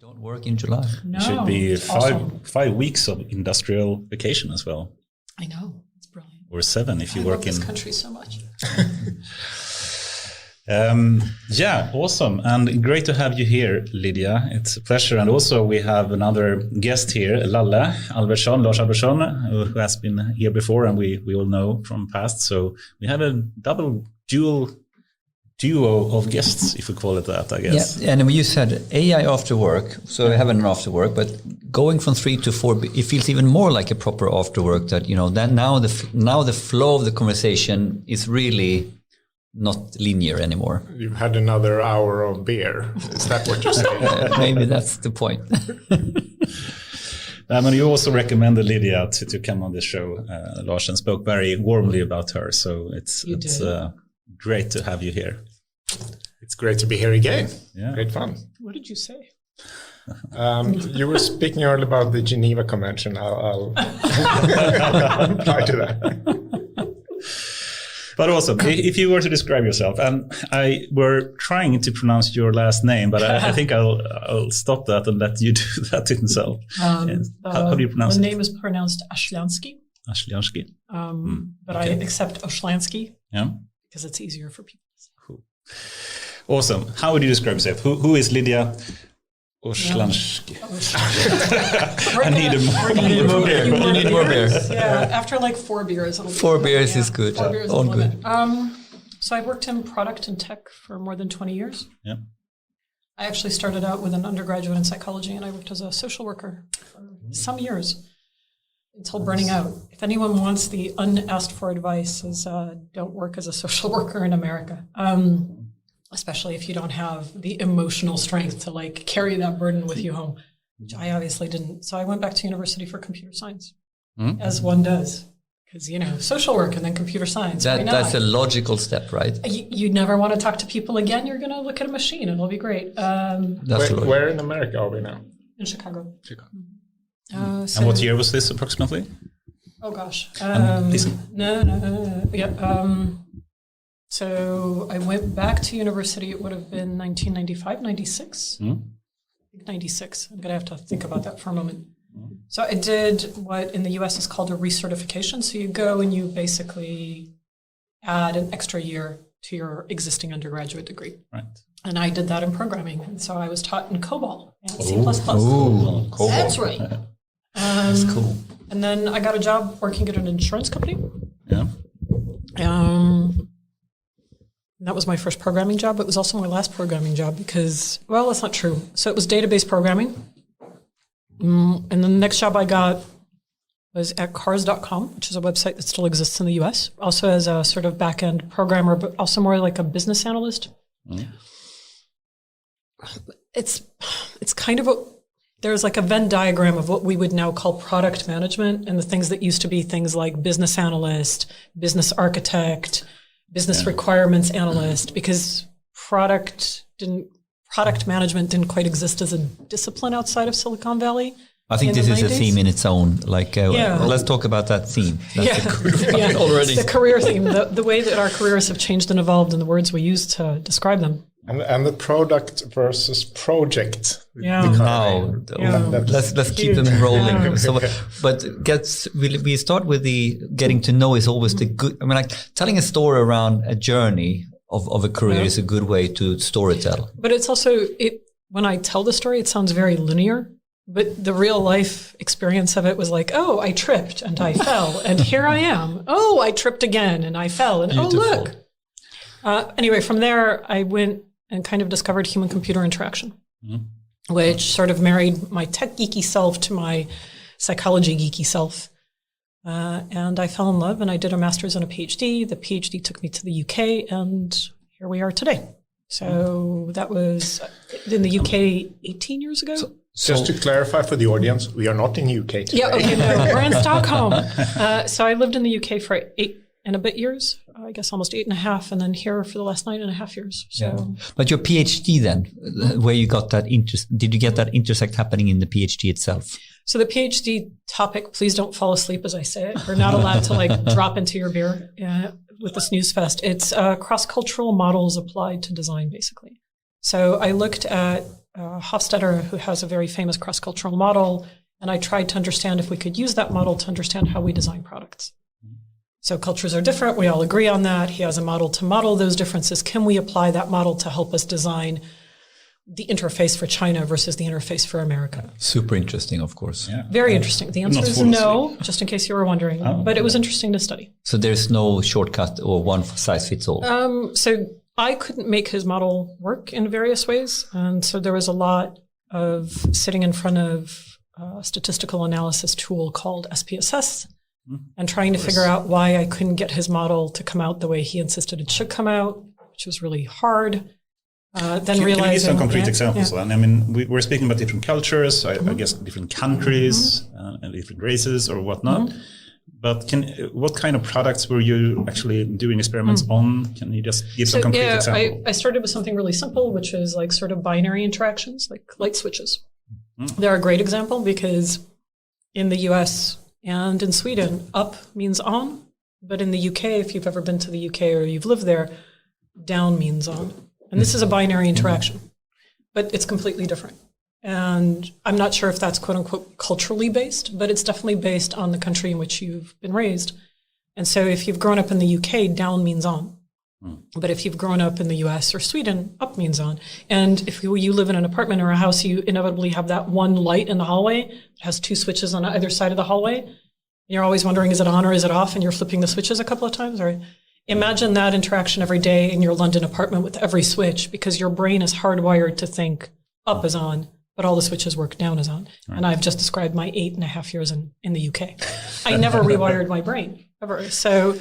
don't work in July. No, It should be awesome. 5 weeks of industrial vacation as well. I know, it's brilliant. Or 7 if you I work love in. this country so much. Yeah, awesome. And great to have you here, Lidia. It's a pleasure. And also we have another guest here, Lars Albertsson, who has been here before and we all know from past. So we have a duo of guests, if we call it that, I guess. Yeah, and you said AI after work, so we have an after work, but going from 3 to 4, it feels even more like a proper after work. That that now the flow of the conversation is really not linear anymore. You've had another hour of beer. Is that what you're saying? Maybe that's the point. And you also recommended Lidia to come on the show, Lars, and spoke very warmly about her. So it's great to have you here. It's great to be here again. Yeah. Great fun. What did you say? You were speaking earlier about the Geneva Convention. I'll reply to that. But also, if you were to describe yourself, and I were trying to pronounce your last name, but I think I'll stop that and let you do that yourself. How do you pronounce it? The name is pronounced Oshlyansky. Oshlyansky. But I accept Oshlyansky because it's easier for people to say. Cool. Awesome. How would you describe yourself? Who is Lidia Oshlyansky? I need more beer. You need more beer. Yeah, after like 4 beers. 4 beers is good. 4 beers All is the good. limit. So I worked in product and tech for more than 20 years. Yeah. I actually started out with an undergraduate in psychology, and I worked as a social worker for some years until burning out. If anyone wants the unasked for advice, is don't work as a social worker in America. Especially if you don't have the emotional strength to like carry that burden with you home, which I obviously didn't. So I went back to university for computer science, as one does, because social work and then computer science. That's a logical step, right? You never want to talk to people again. You're going to look at a machine and it'll be great. Where in America are we now? In Chicago. And what year was this approximately? Oh gosh. Please. No. Yeah. So I went back to university. It would have been 1995, 96. I think 96. I'm going to have to think about that for a moment. So I did what in the US is called a recertification. So you go and you basically add an extra year to your existing undergraduate degree. Right. And I did that in programming. And so I was taught in COBOL and C++. Ooh, cool. That's right. That's cool. And then I got a job working at an insurance company. Yeah. That was my first programming job. It was also my last programming job because, well, that's not true. So it was database programming. And then the next job I got was at cars.com, which is a website that still exists in the US, also as a sort of back-end programmer, but also more like a business analyst. It's kind of there's like a Venn diagram of what we would now call product management and the things that used to be things like business analyst, business architect, business requirements analyst, because product management didn't quite exist as a discipline outside of Silicon Valley. I think this is a theme in its own. Let's talk about that theme. That's a good one already. It's the career theme, the way that our careers have changed and evolved and the words we use to describe them. And the product versus project. Let's keep them rolling. Yeah. So, but we start with the getting to know is always the good. I mean, like telling a story around a journey of a career is a good way to storytell. But it's also when I tell the story, it sounds very linear. But the real life experience of it was like, oh, I tripped and I fell, and here I am. Oh, I tripped again and I fell, and Beautiful. Oh, look. Anyway, from there, I went and kind of discovered human-computer interaction, which sort of married my tech geeky self to my psychology geeky self. And I fell in love, and I did a master's and a PhD. The PhD took me to the UK, and here we are today. So that was in the UK 18 years ago. Just to clarify for the audience, we are not in UK today. Yeah, okay, no, we're in Stockholm. So I lived in the UK for 8 and a bit years, I guess almost 8.5, and then here for the last 9.5 years. So. Yeah. But your PhD then, where you got that did you get that intersect happening in the PhD itself? So the PhD topic, please don't fall asleep as I say it. We're not allowed to drop into your beer with the snooze fest. It's cross-cultural models applied to design, basically. So I looked at Hofstadter, who has a very famous cross-cultural model, and I tried to understand if we could use that model to understand how we design products. So cultures are different. We all agree on that. He has a model to model those differences. Can we apply that model to help us design the interface for China versus the interface for America? Super interesting, of course. Yeah. Very interesting. The answer is no, just in case you were wondering. But it was interesting to study. So there's no shortcut or one size fits all. So I couldn't make his model work in various ways. And so there was a lot of sitting in front of a statistical analysis tool called SPSS and trying to figure out why I couldn't get his model to come out the way he insisted it should come out, which was really hard. Then realizing, can you give some concrete examples? Yeah. I mean, we're speaking about different cultures, I guess different countries and different races or whatnot. But what kind of products were you actually doing experiments on? Can you just give some concrete examples? I started with something really simple, which is like sort of binary interactions, like light switches. They're a great example because in the US and in Sweden, up means on. But in the UK, if you've ever been to the UK or you've lived there, down means on. And this is a binary interaction, but it's completely different. And I'm not sure if that's quote unquote culturally based, but it's definitely based on the country in which you've been raised. And so if you've grown up in the UK, down means on. But if you've grown up in the US or Sweden, up means on. And if you live in an apartment or a house, you inevitably have that one light in the hallway. It has two switches on either side of the hallway. And you're always wondering, is it on or is it off? And you're flipping the switches a couple of times. Or imagine that interaction every day in your London apartment with every switch, because your brain is hardwired to think up is on, but all the switches work down is on. Right. And I've just described my 8.5 years in the UK. I never rewired my brain, ever. So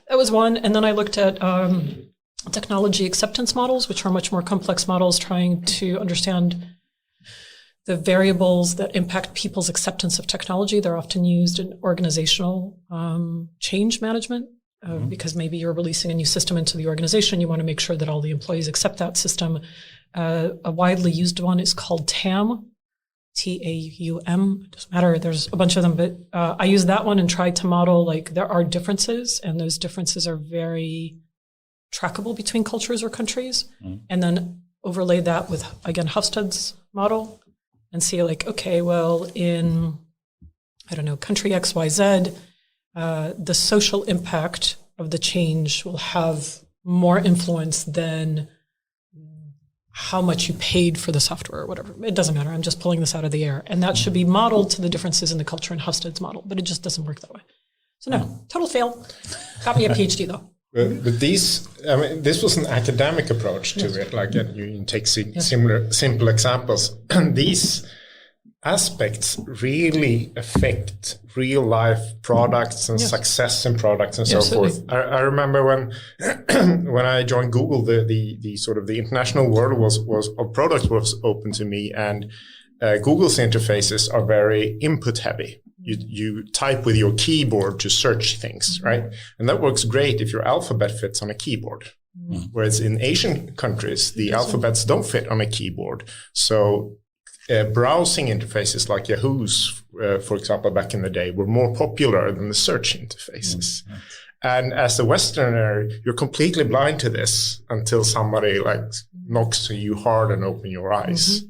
that was one. And then I looked at technology acceptance models, which are much more complex models, trying to understand the variables that impact people's acceptance of technology. They're often used in organizational change management. Because maybe you're releasing a new system into the organization, you want to make sure that all the employees accept that system. A widely used one is called TAM, T-A-U-M. It doesn't matter. There's a bunch of them, but I used that one and tried to model like there are differences, and those differences are very trackable between cultures or countries, and then overlay that with, again, Hofstad's model and see like, okay, well, in, I don't know, country X, Y, Z, the social impact of the change will have more influence than how much you paid for the software or whatever. It doesn't matter. I'm just pulling this out of the air. And that should be modeled to the differences in the culture in Hofstad's model, but it just doesn't work that way. So no, total fail. Got me a PhD though. But these, I mean, this was an academic approach to it. Like you take simple examples. These aspects really affect real life products and success in products and so forth. I remember when I joined Google, the sort of the international world of products was open to me, and Google's interfaces are very input heavy. You type with your keyboard to search things, right? And that works great if your alphabet fits on a keyboard. Whereas in Asian countries, the alphabets don't fit on a keyboard. So browsing interfaces like Yahoo's, for example, back in the day, were more popular than the search interfaces. And as a Westerner, you're completely blind to this until somebody like knocks to you hard and open your eyes.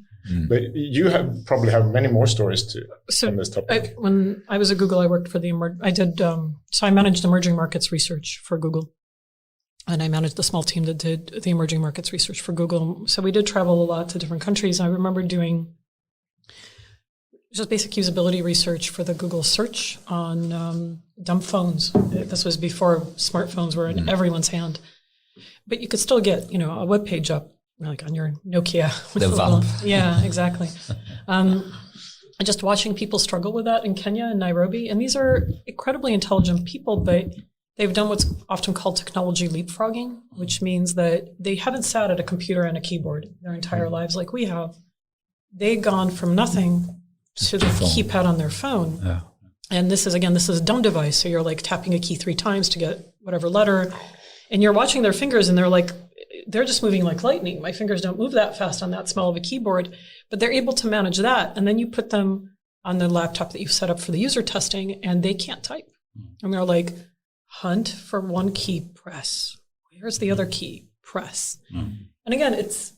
But you probably have many more stories on this topic. When I was at Google, I worked for I managed emerging markets research for Google. And I managed the small team that did the emerging markets research for Google. So we did travel a lot to different countries. I remember doing just basic usability research for the Google search on dumb phones. This was before smartphones were in everyone's hand. But you could still get, a web page up, like on your Nokia. The VAMP. Yeah, exactly. Just watching people struggle with that in Kenya and Nairobi. And these are incredibly intelligent people, but they've done what's often called technology leapfrogging, which means that they haven't sat at a computer and a keyboard their entire lives like we have. They've gone from nothing to the keypad on their phone. Yeah. And this is a dumb device. So you're like tapping a key 3 times to get whatever letter. And you're watching their fingers and they're just moving like lightning. My fingers don't move that fast on that small of a keyboard, but they're able to manage that. And then you put them on the laptop that you've set up for the user testing and they can't type. And they're like, hunt for one key, press. Where's the other key? Press. And again, it's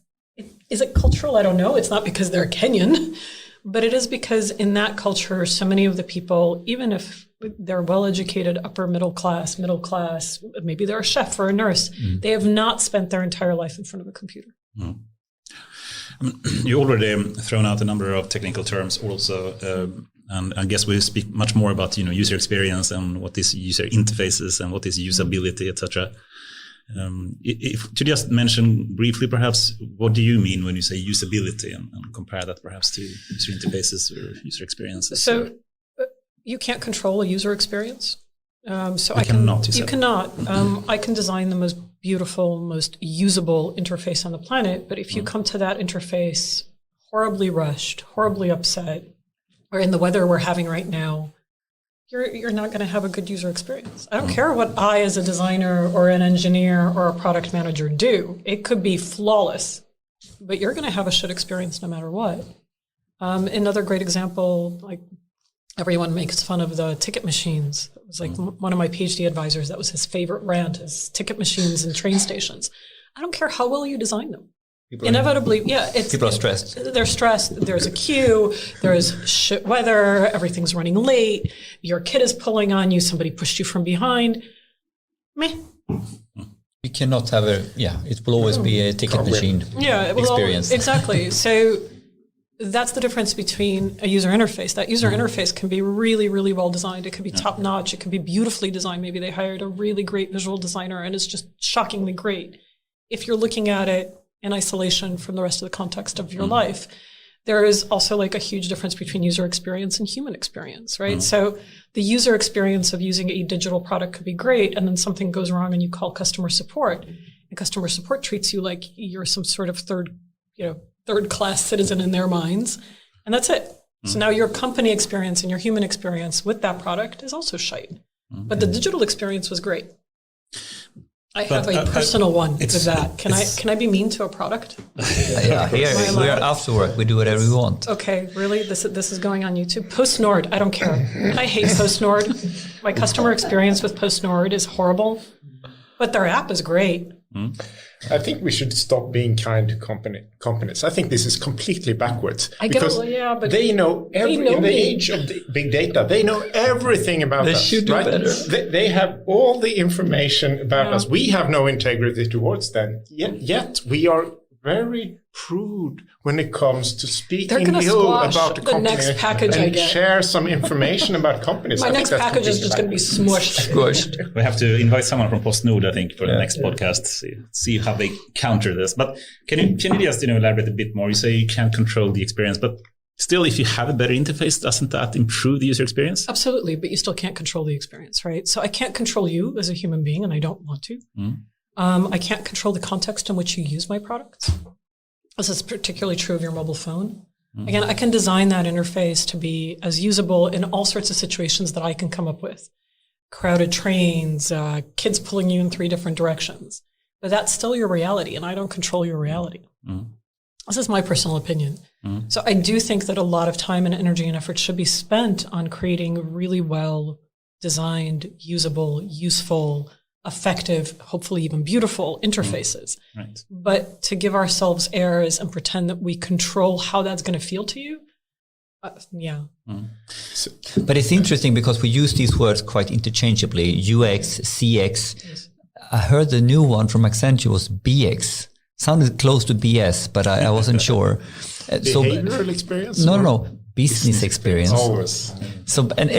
Is it cultural? I don't know. It's not because they're Kenyan, but it is because in that culture, so many of the people, even if they're well-educated, upper middle class, maybe they're a chef or a nurse, they have not spent their entire life in front of a computer. You already thrown out a number of technical terms also, and I guess we speak much more about user experience and what is user interfaces and what is usability, etc. To just mention briefly, perhaps, what do you mean when you say usability, and compare that perhaps to user interfaces or user experiences? So you can't control a user experience. So you cannot. You cannot. I can design the most beautiful, most usable interface on the planet, but if you come to that interface horribly rushed, horribly upset, or in the weather we're having right now, you're not going to have a good user experience. I don't care what I, as a designer or an engineer or a product manager, do. It could be flawless, but you're going to have a shit experience no matter what. Another great example, like everyone makes fun of the ticket machines. It was like one of my PhD advisors, that was his favorite rant, is ticket machines and train stations. I don't care how well you design them. Inevitably, people are stressed. They're stressed. There's a queue. There's shit weather. Everything's running late. Your kid is pulling on you. Somebody pushed you from behind. Meh. You cannot have it will always be a ticket machine experience. Exactly. So that's the difference between a user interface. That user interface can be really, really well designed. It can be top notch. It can be beautifully designed. Maybe they hired a really great visual designer and it's just shockingly great. If you're looking at it in isolation from the rest of the context of your life, there is also like a huge difference between user experience and human experience, right? So the user experience of using a digital product could be great, and then something goes wrong and you call customer support, and customer support treats you like you're some sort of third class citizen in their minds, and that's it. So now your company experience and your human experience with that product is also shite. But the digital experience was great. I have a personal one with that. Can I be mean to a product? Here we are after work. We do whatever we want. Okay, really? This is going on YouTube. Post-Nord, I don't care. I hate Post-Nord. My customer experience with Post-Nord is horrible, but their app is great. I think we should stop being kind to companies. I think this is completely backwards. But they know in the age of the big data, they know everything about us. They should do better. They have all the information about us. We have no integrity towards them. Yet we are very prude when it comes to speaking ill about the company next package and I get. share some information about companies. My next package is just going to be smushed. We have to invite someone from PostNord, I think, for the next podcast. See how they counter this. But can you just elaborate a bit more? You say you can't control the experience, but still, if you have a better interface, doesn't that improve the user experience? Absolutely, but you still can't control the experience, right? So I can't control you as a human being, and I don't want to. I can't control the context in which you use my products. This is particularly true of your mobile phone. Again, I can design that interface to be as usable in all sorts of situations that I can come up with. Crowded trains, kids pulling you in 3 different directions. But that's still your reality, and I don't control your reality. This is my personal opinion. So I do think that a lot of time and energy and effort should be spent on creating really well-designed, usable, useful, effective, hopefully even beautiful interfaces. Right. But to give ourselves airs and pretend that we control how that's going to feel to you, But it's interesting because we use these words quite interchangeably, UX, CX. Yes. I heard the new one from Accenture was BX. Sounded close to BS, but I wasn't sure. Behavioral experience? No. Business experience. Always. So, and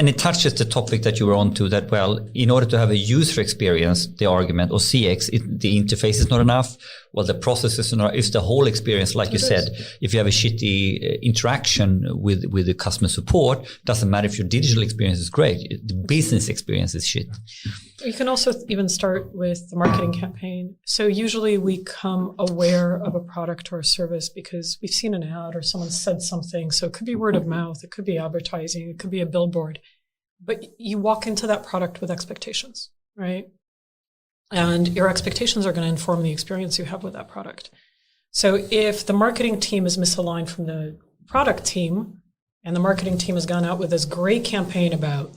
it touches the topic that you were on to that, well, in order to have a user experience, the argument, or CX, the interface is not enough. Well, the process is not, it's the whole experience, like you said. If you have a shitty interaction with the customer support, doesn't matter if your digital experience is great. The business experience is shit. You can also even start with the marketing campaign. So usually we come aware of a product or a service because we've seen an ad or someone said something. So it could be word of mouth, it could be advertising, it could be a billboard. But you walk into that product with expectations, right? And your expectations are going to inform the experience you have with that product. So if the marketing team is misaligned from the product team, and the marketing team has gone out with this great campaign about,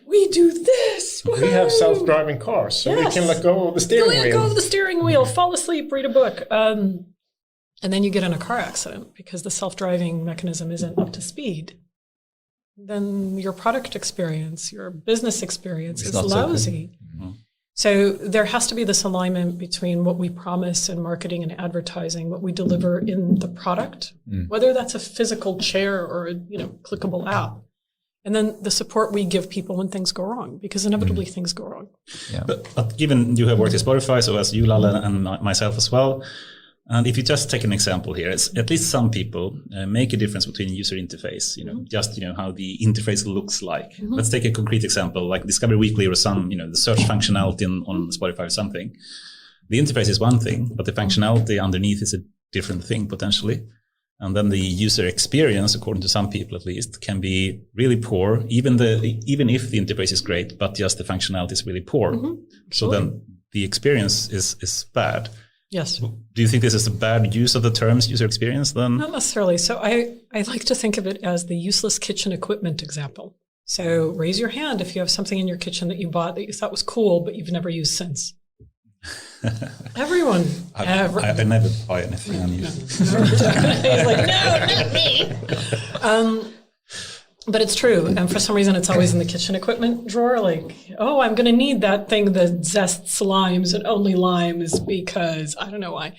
we do this. Woo-hoo! We have self-driving cars, so we can let go of the steering wheel. Let go of the steering wheel, fall asleep, read a book. and then you get in a car accident because the self-driving mechanism isn't up to speed, then your product experience, your business experience is lousy. So there has to be this alignment between what we promise in marketing and advertising, what we deliver in the product, whether that's a physical chair or a clickable app, and then the support we give people when things go wrong, because inevitably things go wrong. Yeah. But given you have worked at Spotify, so as you, Lalla, and myself as well, and if you just take an example here, it's at least some people make a difference between user interface, how the interface looks like. Let's take a concrete example, like Discover Weekly or some, the search functionality on Spotify or something. The interface is one thing, but the functionality underneath is a different thing potentially. And then the user experience, according to some people at least, can be really poor, even if the interface is great, but just the functionality is really poor. So then the experience is bad. Yes. Do you think this is a bad use of the terms user experience then? Not necessarily. So I like to think of it as the useless kitchen equipment example. So raise your hand if you have something in your kitchen that you bought that you thought was cool, but you've never used since. Everyone. I never buy anything unusual. He's like, no, not me. But it's true. And for some reason, it's always in the kitchen equipment drawer. Like, oh, I'm going to need that thing that zests limes and only limes because I don't know why.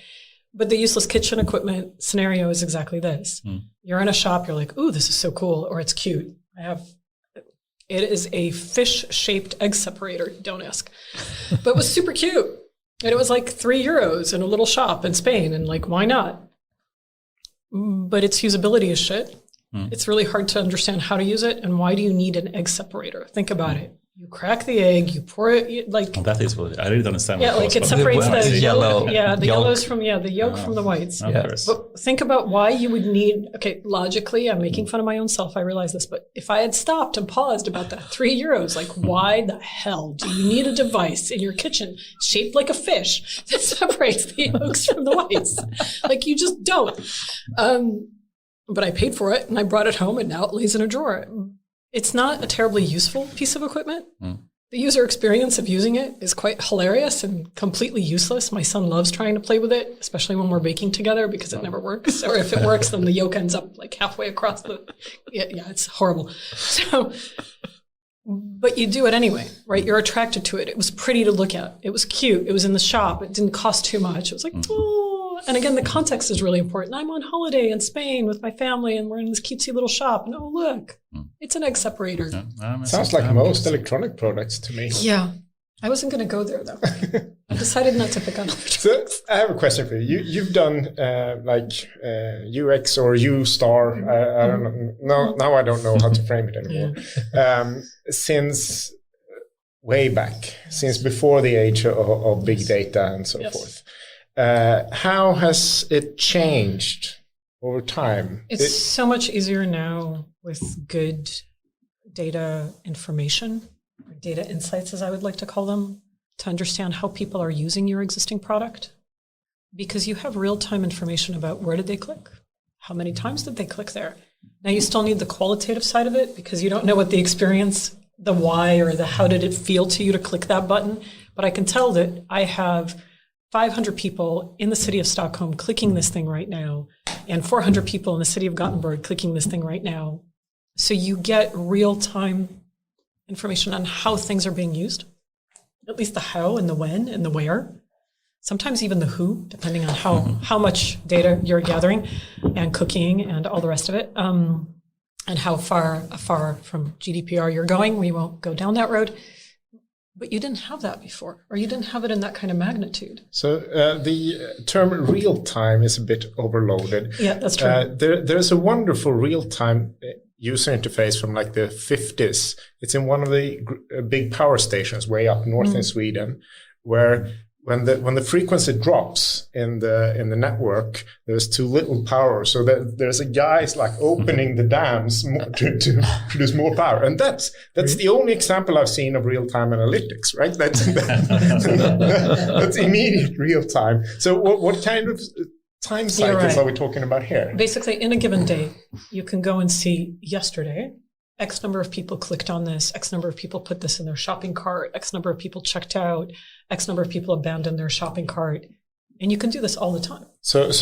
But the useless kitchen equipment scenario is exactly this. You're in a shop. You're like, ooh, this is so cool. Or it's cute. It is a fish-shaped egg separator. Don't ask. But it was super cute. And it was like €3 in a little shop in Spain. And like, why not? But its usability is shit. It's really hard to understand how to use it. And why do you need an egg separator? Think about it. You crack the egg, you pour it, that is what I really don't understand. Yeah, like it separates the yellow. Yeah, the yolk. yellows from the yolk from the whites. Yes. But think about why you would need. Okay, logically, I'm making fun of my own self. I realize this, but if I had stopped and paused about that €3, like why the hell do you need a device in your kitchen shaped like a fish that separates the yolks from the whites? Like you just don't. But I paid for it and I brought it home and now it lays in a drawer. It's not a terribly useful piece of equipment. The user experience of using it is quite hilarious and completely useless. My son loves trying to play with it, especially when we're baking together because it never works. Or if it works, then the yolk ends up like halfway across yeah, it's horrible. So, but you do it anyway, right? You're attracted to it. It was pretty to look at. It was cute. It was in the shop. It didn't cost too much. It was like, oh. And again, the context is really important. I'm on holiday in Spain with my family and we're in this cutesy little shop. And oh, look, it's an egg separator. Sounds like most electronic products to me. Yeah. I wasn't going to go there, though. I decided not to pick on electronics. So I have a question for you. You've done UX or U-Star. I don't know. Now I don't know how to frame it anymore. Since way back, since before the age of big data and so forth. How has it changed over time? It's so much easier now with good data information, or data insights, as I would like to call them, to understand how people are using your existing product. Because you have real-time information about where did they click? How many times did they click there? Now, you still need the qualitative side of it because you don't know what the experience, the why, or the how did it feel to you to click that button. But I can tell that I have 500 people in the city of Stockholm clicking this thing right now, and 400 people in the city of Gothenburg clicking this thing right now. So you get real-time information on how things are being used, at least the how and the when and the where, sometimes even the who, depending on how much data you're gathering and cooking and all the rest of it, and how far from GDPR you're going. We won't go down that road. But you didn't have that before, or you didn't have it in that kind of magnitude. So the term real-time is a bit overloaded. Yeah, that's true. There's a wonderful real-time user interface from like the 50s. It's in one of the big power stations way up north in Sweden, where when the frequency drops in the network, there's too little power. So that there's a guy's like opening the dams to produce more power, and that's the only example I've seen of real time analytics. Right? That's immediate real time. So what kind of time cycles are we talking about here? Basically, in a given day, you can go and see yesterday. X number of people clicked on this, X number of people put this in their shopping cart, X number of people checked out, X number of people abandoned their shopping cart. And you can do this all the time. So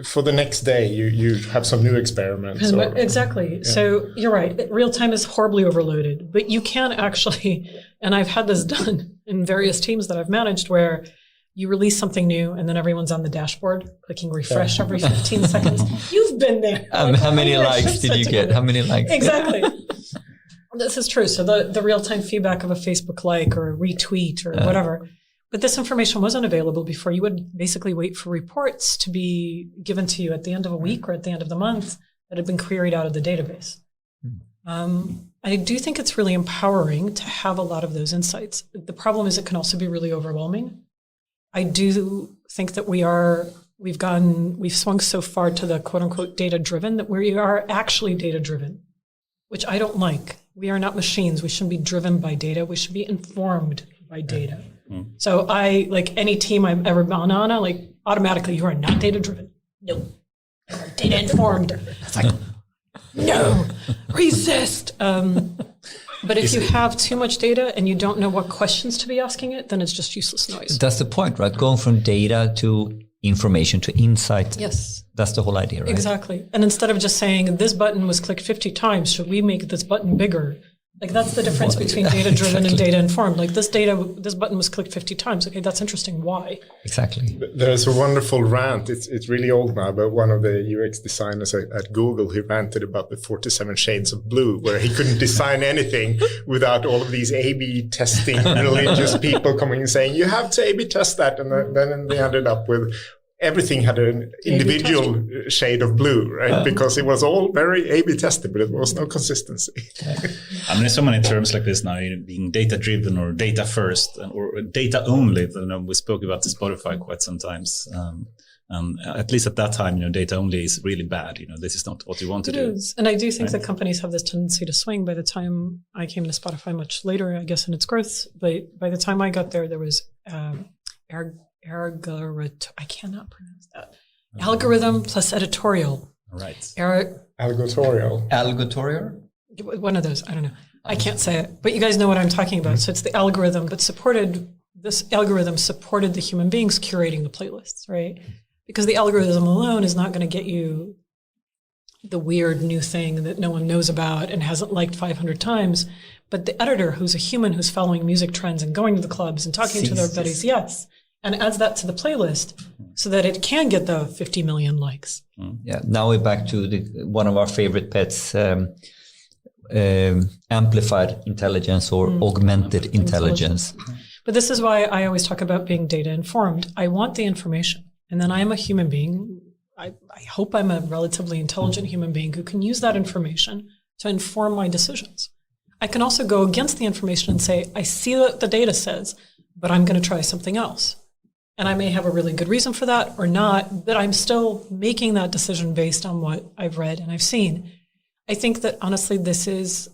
for the next day, you have some new experiments. Exactly. Yeah. So you're right. Real time is horribly overloaded, but you can actually, and I've had this done in various teams that I've managed, where you release something new and then everyone's on the dashboard clicking refresh every 15 seconds. You've been there. How many likes did you get? How many likes? Exactly. This is true. So the real-time feedback of a Facebook like or a retweet or whatever. But this information wasn't available before. You would basically wait for reports to be given to you at the end of a week or at the end of the month that had been queried out of the database. I do think it's really empowering to have a lot of those insights. The problem is it can also be really overwhelming. I do think that we've swung so far to the quote unquote data driven that we are actually data driven, which I don't like. We are not machines. We shouldn't be driven by data. We should be informed by data. So I, like any team I've ever gone on, like automatically you are not data driven. No, you are data informed. It's like, no, resist. But if you have too much data and you don't know what questions to be asking it, then it's just useless noise. That's the point, right? Going from data to information to insight. Yes. That's the whole idea, right? Exactly. And instead of just saying this button was clicked 50 times, should we make this button bigger? Like that's the difference between data driven and data informed. Like this button was clicked 50 times. Okay, that's interesting. Why? Exactly. There's a wonderful rant. It's really old now, but one of the UX designers at Google, he ranted about the 47 shades of blue, where he couldn't design anything without all of these A/B testing religious people coming and saying, you have to A/B test that. And then they ended up with everything had an individual shade of blue, right? Because it was all very A/B tested, but there was no consistency. I mean, there's so many terms like this now, being data driven or data first or data only. We spoke about the Spotify quite sometimes. At least at that time, data only is really bad. This is not what you want to do. It is. And I do think that companies have this tendency to swing. By the time I came to Spotify much later, I guess, in its growth, but by the time I got there was I cannot pronounce that. Algorithm plus editorial. Right. Algotorial? One of those. I don't know. I can't say it, but you guys know what I'm talking about. So it's the algorithm, but this algorithm supported the human beings curating the playlists, right? Because the algorithm alone is not going to get you the weird new thing that no one knows about and hasn't liked 500 times. But the editor, who's a human who's following music trends and going to the clubs and talking to their buddies, yes, and adds that to the playlist so that it can get the 50 million likes. Yeah. Now we're back to one of our favorite pets, amplified intelligence or augmented intelligence. But this is why I always talk about being data informed. I want the information. And then I am a human being. I hope I'm a relatively intelligent human being who can use that information to inform my decisions. I can also go against the information and say, I see what the data says, but I'm going to try something else. And I may have a really good reason for that or not, but I'm still making that decision based on what I've read and I've seen. I think that honestly, this is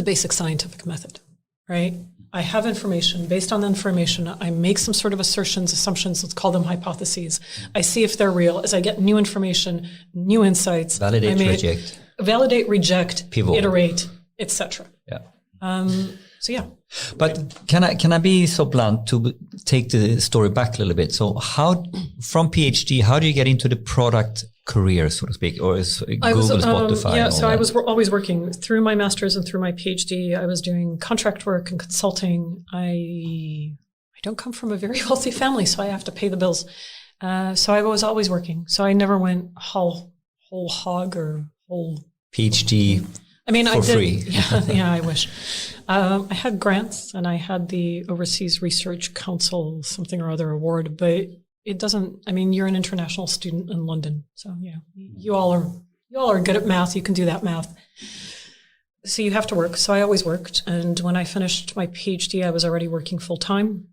basic scientific method, right? I have information. Based on the information, I make some sort of assumptions, let's call them hypotheses. I see if they're real. As I get new information, new insights. Validate, reject, pivot, iterate, etc. Yeah. So yeah. But can I be so blunt to take the story back a little bit? So from PhD, how do you get into the product career, so to speak, or is Google, Spotify? Yeah, so I was always working through my master's and through my PhD. I was doing contract work and consulting. I don't come from a very wealthy family, so I have to pay the bills. So I was always working. So I never went whole hog or whole PhD. I mean, for I did. Free. Yeah, I wish. I had grants and I had the Overseas Research Council something or other award, but it doesn't. I mean, you're an international student in London, so yeah, you all are good at math. You can do that math. So you have to work. So I always worked, and when I finished my PhD, I was already working full time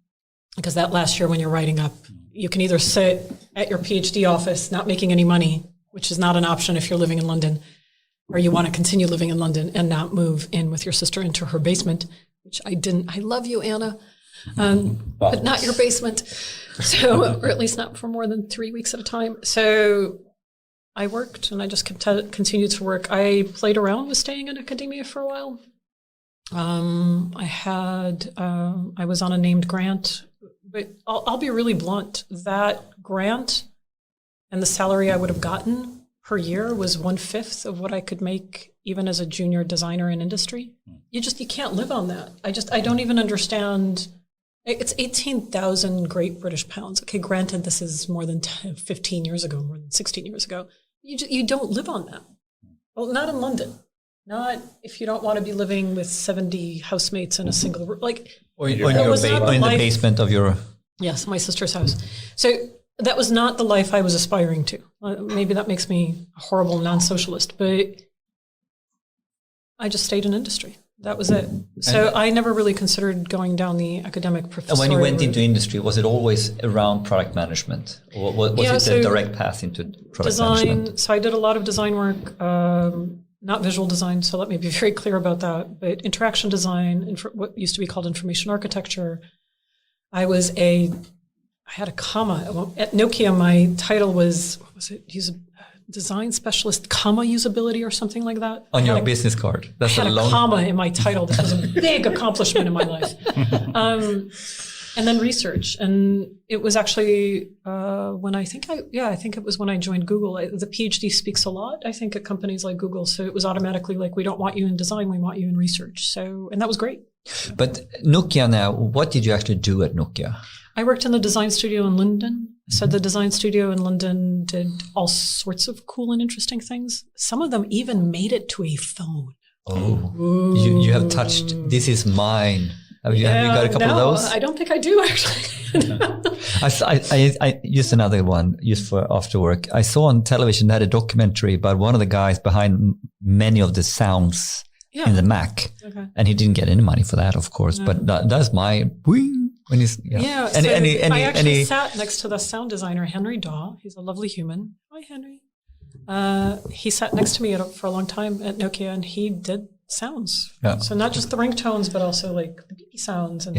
because that last year when you're writing up, you can either sit at your PhD office not making any money, which is not an option if you're living in London, or you want to continue living in London and not move in with your sister into her basement, which I didn't. I love you, Anna, but not your basement. So, or at least not for more than 3 weeks at a time. So I worked and I just continued to work. I played around with staying in academia for a while. I was on a named grant But I'll be really blunt. That grant and the salary I would have gotten per year was 1/5 of what I could make even as a junior designer in industry. You can't live on that. I don't even understand. It's 18,000 Great British pounds. Okay, granted, this is more than 15 years ago, more than 16 years ago. You don't live on that. Well, not in London. Not if you don't want to be living with 70 housemates in a single room. Or in the basement of your... Yes, my sister's house. So that was not the life I was aspiring to. Maybe that makes me a horrible non-socialist, but I just stayed in industry. That was it. So I never really considered going down the academic professoriate. And when you went into industry, was it always around product management? Or was it a direct path into product management? So I did a lot of design work, not visual design, so let me be very clear about that, but interaction design, what used to be called information architecture. I had a comma. At Nokia, my title was design specialist, comma usability or something like that. On your business card. I had a comma in my title. That was a big accomplishment in my life. And then research. And it was actually I think it was when I joined Google. The PhD speaks a lot, I think, at companies like Google. So it was automatically like, we don't want you in design, we want you in research. So, and that was great. But Nokia now, what did you actually do at Nokia? I worked in the design studio in London. So the design studio in London did all sorts of cool and interesting things. Some of them even made it to a phone. Oh, you have touched, this is mine. Have you got a couple of those? I don't think I do, actually. I used another one used for after work. I saw on television, they had a documentary about one of the guys behind many of the sounds in the Mac. Okay. And he didn't get any money for that, of course. No. But that's my wing. When he's, I actually sat next to the sound designer, Henry Daw. He's a lovely human. Hi, Henry. He sat next to me for a long time at Nokia, and he did sounds. Yeah. So not just the ringtones, but also like the beepy sounds. And,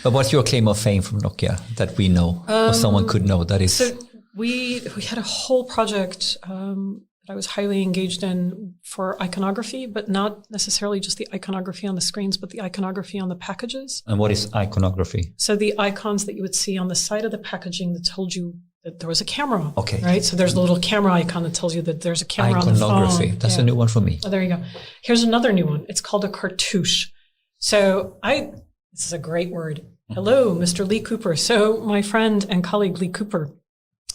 But what's your claim of fame from Nokia that we know, or someone could know? That is. So we had a whole project that I was highly engaged in for iconography, but not necessarily just the iconography on the screens, but the iconography on the packages. And what is iconography? So the icons that you would see on the side of the packaging that told you that there was a camera. Okay. Right? So there's a little camera icon that tells you that there's a camera on the phone. Iconography. That's a new one for me. Oh, there you go. Here's another new one. It's called a cartouche. So this is a great word. Hello, Mr. Lee Cooper. So my friend and colleague Lee Cooper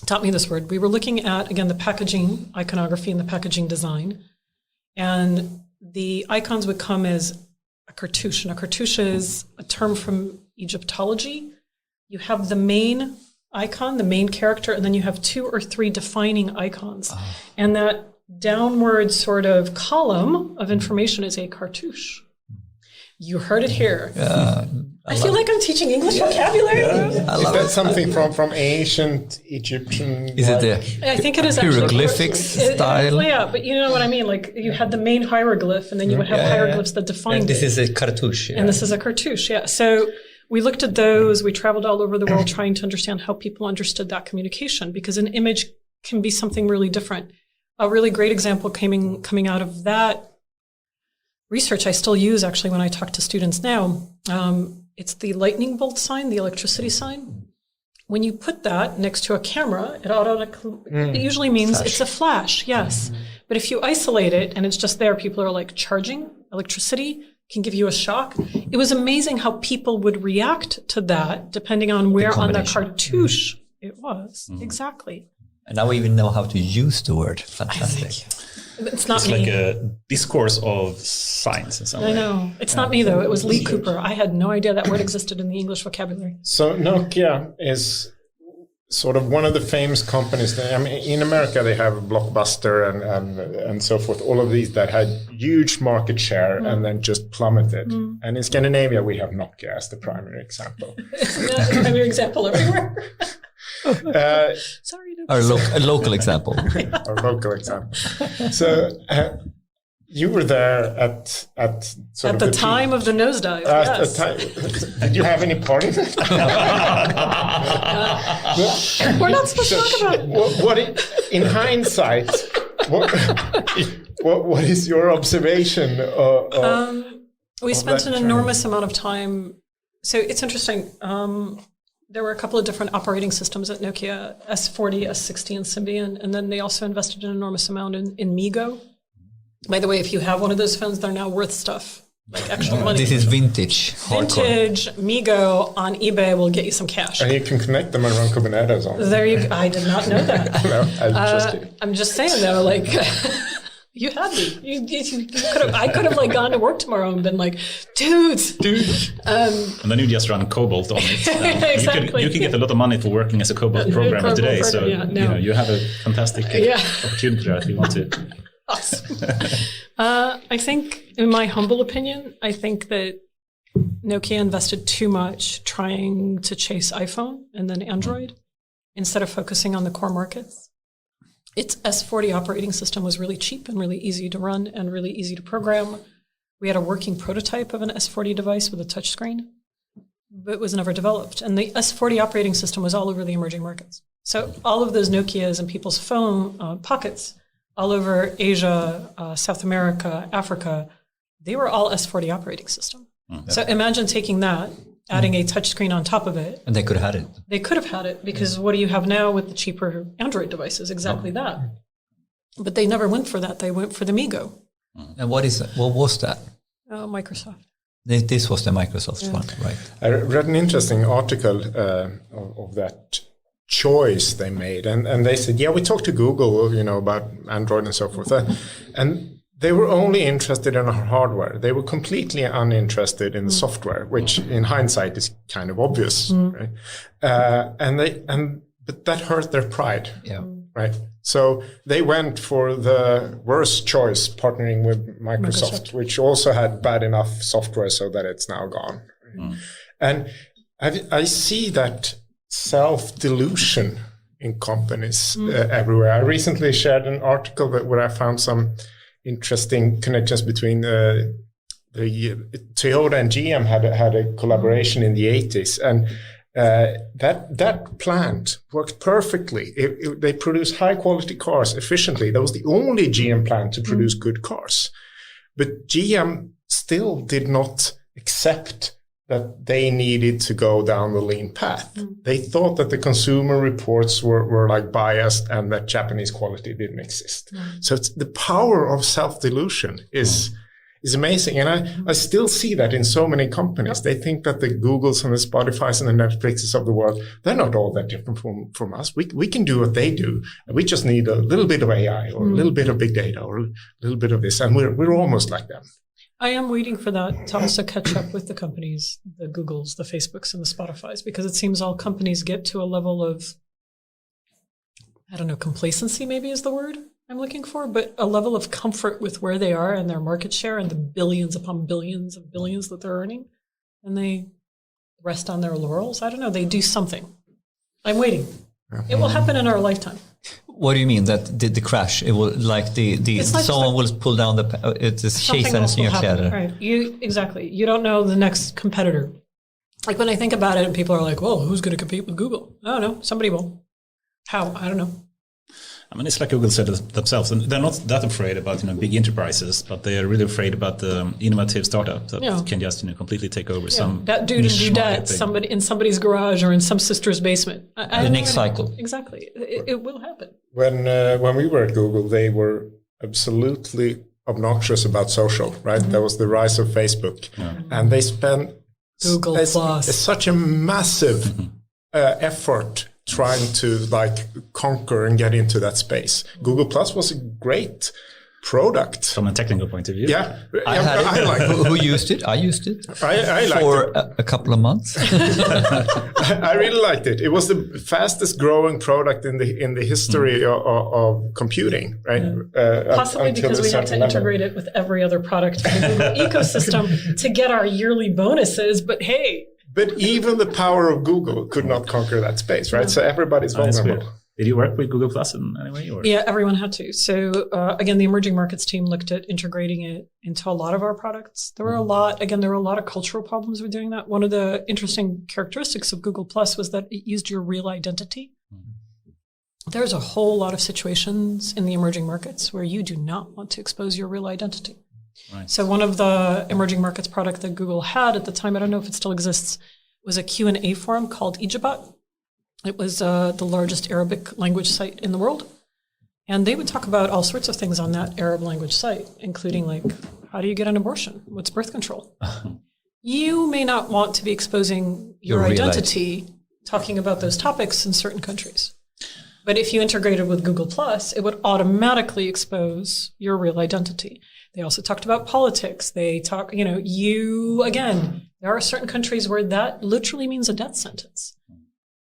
taught me this word. We were looking at, again, the packaging iconography and the packaging design. And the icons would come as a cartouche. And a cartouche is a term from Egyptology. You have the main icon, the main character, and then you have 2 or 3 defining icons. Oh. And that downward sort of column of information is a cartouche. You heard it here. I feel like I'm teaching English vocabulary. Is that something from ancient Egyptian? Is it I think it is hieroglyphics style? Yeah, but you know what I mean. Like you had the main hieroglyph, and then you would have hieroglyphs that defined it. And this is a cartouche. And this is a cartouche. Yeah. So we looked at those. We traveled all over the world trying to understand how people understood that communication, because an image can be something really different. A really great example coming out of that research I still use actually when I talk to students now. It's the lightning bolt sign, the electricity sign. When you put that next to a camera, it usually means flash. It's a flash, yes. Mm-hmm. But if you isolate it and it's just there, people are like charging. Electricity can give you a shock. It was amazing how people would react to that depending on where on the cartouche it was. Mm-hmm. Exactly. And now we even know how to use the word. Fantastic. It's not it's me. Like a discourse of science in some way. I know. It's not me, though. It was Lee Cooper. I had no idea that word existed in the English vocabulary. So Nokia is sort of one of the famous companies. In America, they have Blockbuster and so forth, all of these that had huge market share and then just plummeted. And in Scandinavia, we have Nokia as the primary example. Isn't that the primary example everywhere? Sorry, a local example. Our local example. So you were there at the time of the nosedive. Yes. Did you have any part in it? We're not supposed to talk about it. In hindsight, what is your observation? We spent an enormous amount of time So it's interesting. There were a couple of different operating systems at Nokia, S40, S60, and Symbian. And then they also invested an enormous amount in MeeGo. By the way, if you have one of those phones, they're now worth stuff, like extra money. This is vintage. Vintage MeeGo on eBay will get you some cash. And you can connect them and run Kubernetes on. There you go. I did not know that. No, I'm just saying, though, like... You had me. You could have. I could have like gone to work tomorrow and been like, dude. And then you just run Cobalt on it. Exactly. You can get a lot of money for working as a Cobalt programmer today. So you have a fantastic opportunity there if you want to. Awesome. I think, in my humble opinion, I think that Nokia invested too much trying to chase iPhone and then Android instead of focusing on the core markets. Its S40 operating system was really cheap and really easy to run and really easy to program. We had a working prototype of an S40 device with a touchscreen, but it was never developed. And the S40 operating system was all over the emerging markets. So all of those Nokias in people's phone pockets, all over Asia, South America, Africa, they were all S40 operating system. So imagine taking that, adding a touchscreen on top of it. And they could have had it. They could have had it because what do you have now with the cheaper Android devices? Exactly that. But they never went for that. They went for the MeeGo. And what was that? Microsoft. This was the Microsoft one, right? I read an interesting article of that choice they made. And they said, we talked to Google, about Android and so forth. And they were only interested in hardware. They were completely uninterested in the software, which in hindsight is kind of obvious, right? But that hurt their pride, right? So they went for the worst choice, partnering with Microsoft, which also had bad enough software so that it's now gone. Right? And I see that self-delusion in companies everywhere. I recently shared an article where I found some interesting connections between the Toyota and GM had a collaboration in the 80s, and that plant worked perfectly. They produced high quality cars efficiently. That was the only GM plant to produce good cars, but GM still did not accept that they needed to go down the lean path. They thought that the consumer reports were like biased and that Japanese quality didn't exist. So it's the power of self-delusion is amazing. And I still see that in so many companies. They think that the Googles and the Spotifys and the Netflixes of the world, they're not all that different from us. We can do what they do. And we just need a little bit of AI or a little bit of big data or a little bit of this. And we're almost like them. I am waiting for that to also catch up with the companies, the Googles, the Facebooks, and the Spotifys, because it seems all companies get to a level of, complacency maybe is the word I'm looking for, but a level of comfort with where they are and their market share and the billions upon billions of billions that they're earning, and they rest on their laurels. I don't know. They do something. I'm waiting. It will happen in our lifetime. What do you mean that the crash? It will like someone will pull down the something will happen. Right. Exactly. You don't know the next competitor. Like when I think about it, and people are like, "Well, who's going to compete with Google?" I don't know. Somebody will. How? I don't know. I mean, it's like Google said themselves, and they're not that afraid about big enterprises, but they are really afraid about the innovative startup that can just completely take over some. That dude and dudette in somebody's garage or in some sister's basement. The next cycle. Exactly, it will happen. When we were at Google, they were absolutely obnoxious about social. Right, there was the rise of Facebook, and they spent Google Plus such a massive effort trying to conquer and get into that space. Google Plus was a great product from a technical point of view. Yeah, I like it. Who used it? I used it. I liked for it. a couple of months. I really liked it. It was the fastest growing product in the history of computing, right? Possibly because we have to integrate it with every other product in the Google ecosystem to get our yearly bonuses. But hey. But even the power of Google could not conquer that space, right? So everybody's vulnerable. Did you work with Google Plus in any way? Or? Yeah, everyone had to. So again, the emerging markets team looked at integrating it into a lot of our products. There were a lot of cultural problems with doing that. One of the interesting characteristics of Google Plus was that it used your real identity. There's a whole lot of situations in the emerging markets where you do not want to expose your real identity. Right. So one of the emerging markets product that Google had at the time, I don't know if it still exists, was a Q&A forum called AIAW. It was the largest Arabic language site in the world. And they would talk about all sorts of things on that Arab language site, including like, how do you get an abortion? What's birth control? You may not want to be exposing your identity talking about those topics in certain countries. But if you integrated with Google+, it would automatically expose your real identity. They also talked about politics. They talk, again, there are certain countries where that literally means a death sentence.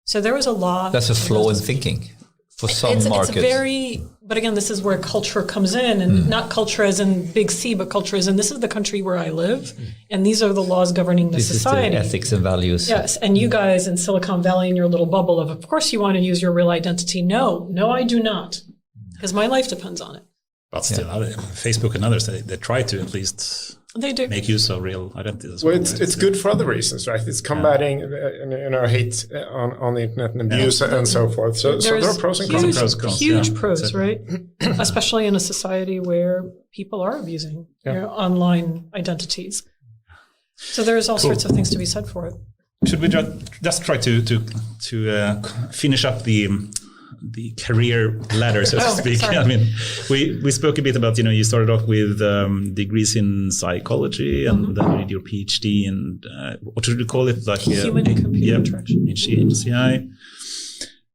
So there was a law. That's a flaw in thinking for some markets. But again, this is where culture comes in, and not culture as in big C, but culture as in this is the country where I live, and these are the laws governing the society. This is the ethics and values. Yes, and you guys in Silicon Valley in your little bubble of course you want to use your real identity. No, I do not, because my life depends on it. But still, Facebook and others, they try to at least they do make use of real identities. Well, it's good for other reasons, right? It's combating hate on the internet and abuse and so forth. So there are pros and cons. Huge pros, right? Especially in a society where people are abusing their online identities. So there's all sorts of things to be said for it. Should we just try to finish up the career ladder, so to speak? Sorry. I mean, we spoke a bit about, you started off with degrees in psychology, and then you did your PhD in, what should you call it? Like Human-computer interaction. HCI.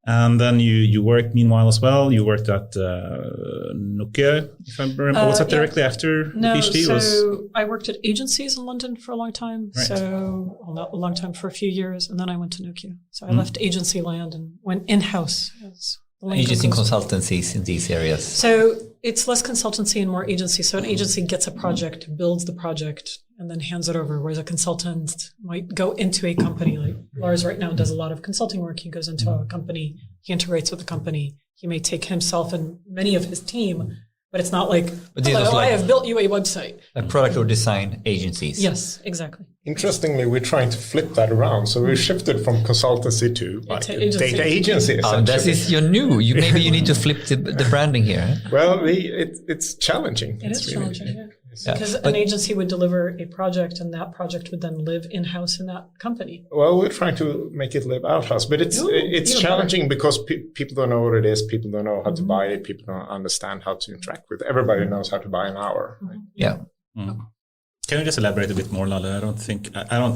And then you worked meanwhile as well. You worked at Nokia, if I remember. Was that directly after the PhD? So I worked at agencies in London for a long time. Right. So not a long time, for a few years, and then I went to Nokia. So I left agency land and went in-house. Agency consultancies in these areas. So it's less consultancy and more agency. So an agency gets a project, builds the project, and then hands it over, whereas a consultant might go into a company. Like Lars right now does a lot of consulting work. He goes into a company, he integrates with the company. He may take himself and many of his team, but it's not like, I have built you a website. Like product or design agencies. Yes, exactly. Interestingly, we're trying to flip that around. So we've shifted from consultancy to data agency. That is your new. Maybe you need to flip the branding here. Well, it's challenging. It's challenging, yeah. Because an agency would deliver a project, and that project would then live in-house in that company. Well, we're trying to make it live out-house, but it's challenging because people don't know what it is. People don't know how to buy it. People don't understand how to interact with it. Everybody knows how to buy an hour. Right? Yeah. Can you just elaborate a bit more, Lalle?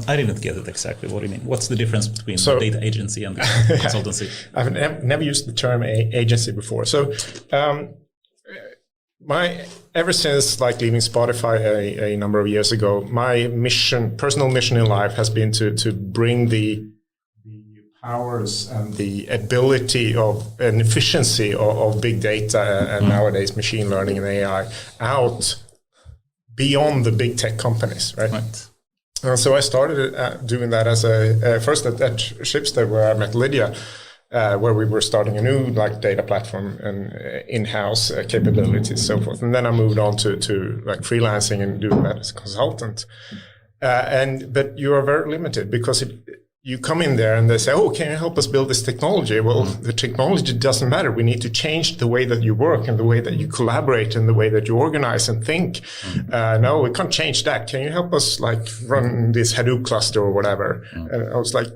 I didn't get it exactly. What do you mean? What's the difference between the data agency and the consultancy? I've never used the term agency before. So, ever since leaving Spotify a number of years ago, my personal mission in life has been to bring the powers and the ability and efficiency of big data and nowadays machine learning and AI out beyond the big tech companies, right? So I started doing that as first at Schibsted, where I met Lidia, where we were starting a new data platform and in-house capabilities, so forth. And then I moved on to freelancing and doing that as a consultant. But you are very limited because you come in there and they say, can you help us build this technology? Well, the technology doesn't matter. We need to change the way that you work and the way that you collaborate and the way that you organize and think. No, we can't change that. Can you help us run this Hadoop cluster or whatever? And I was like,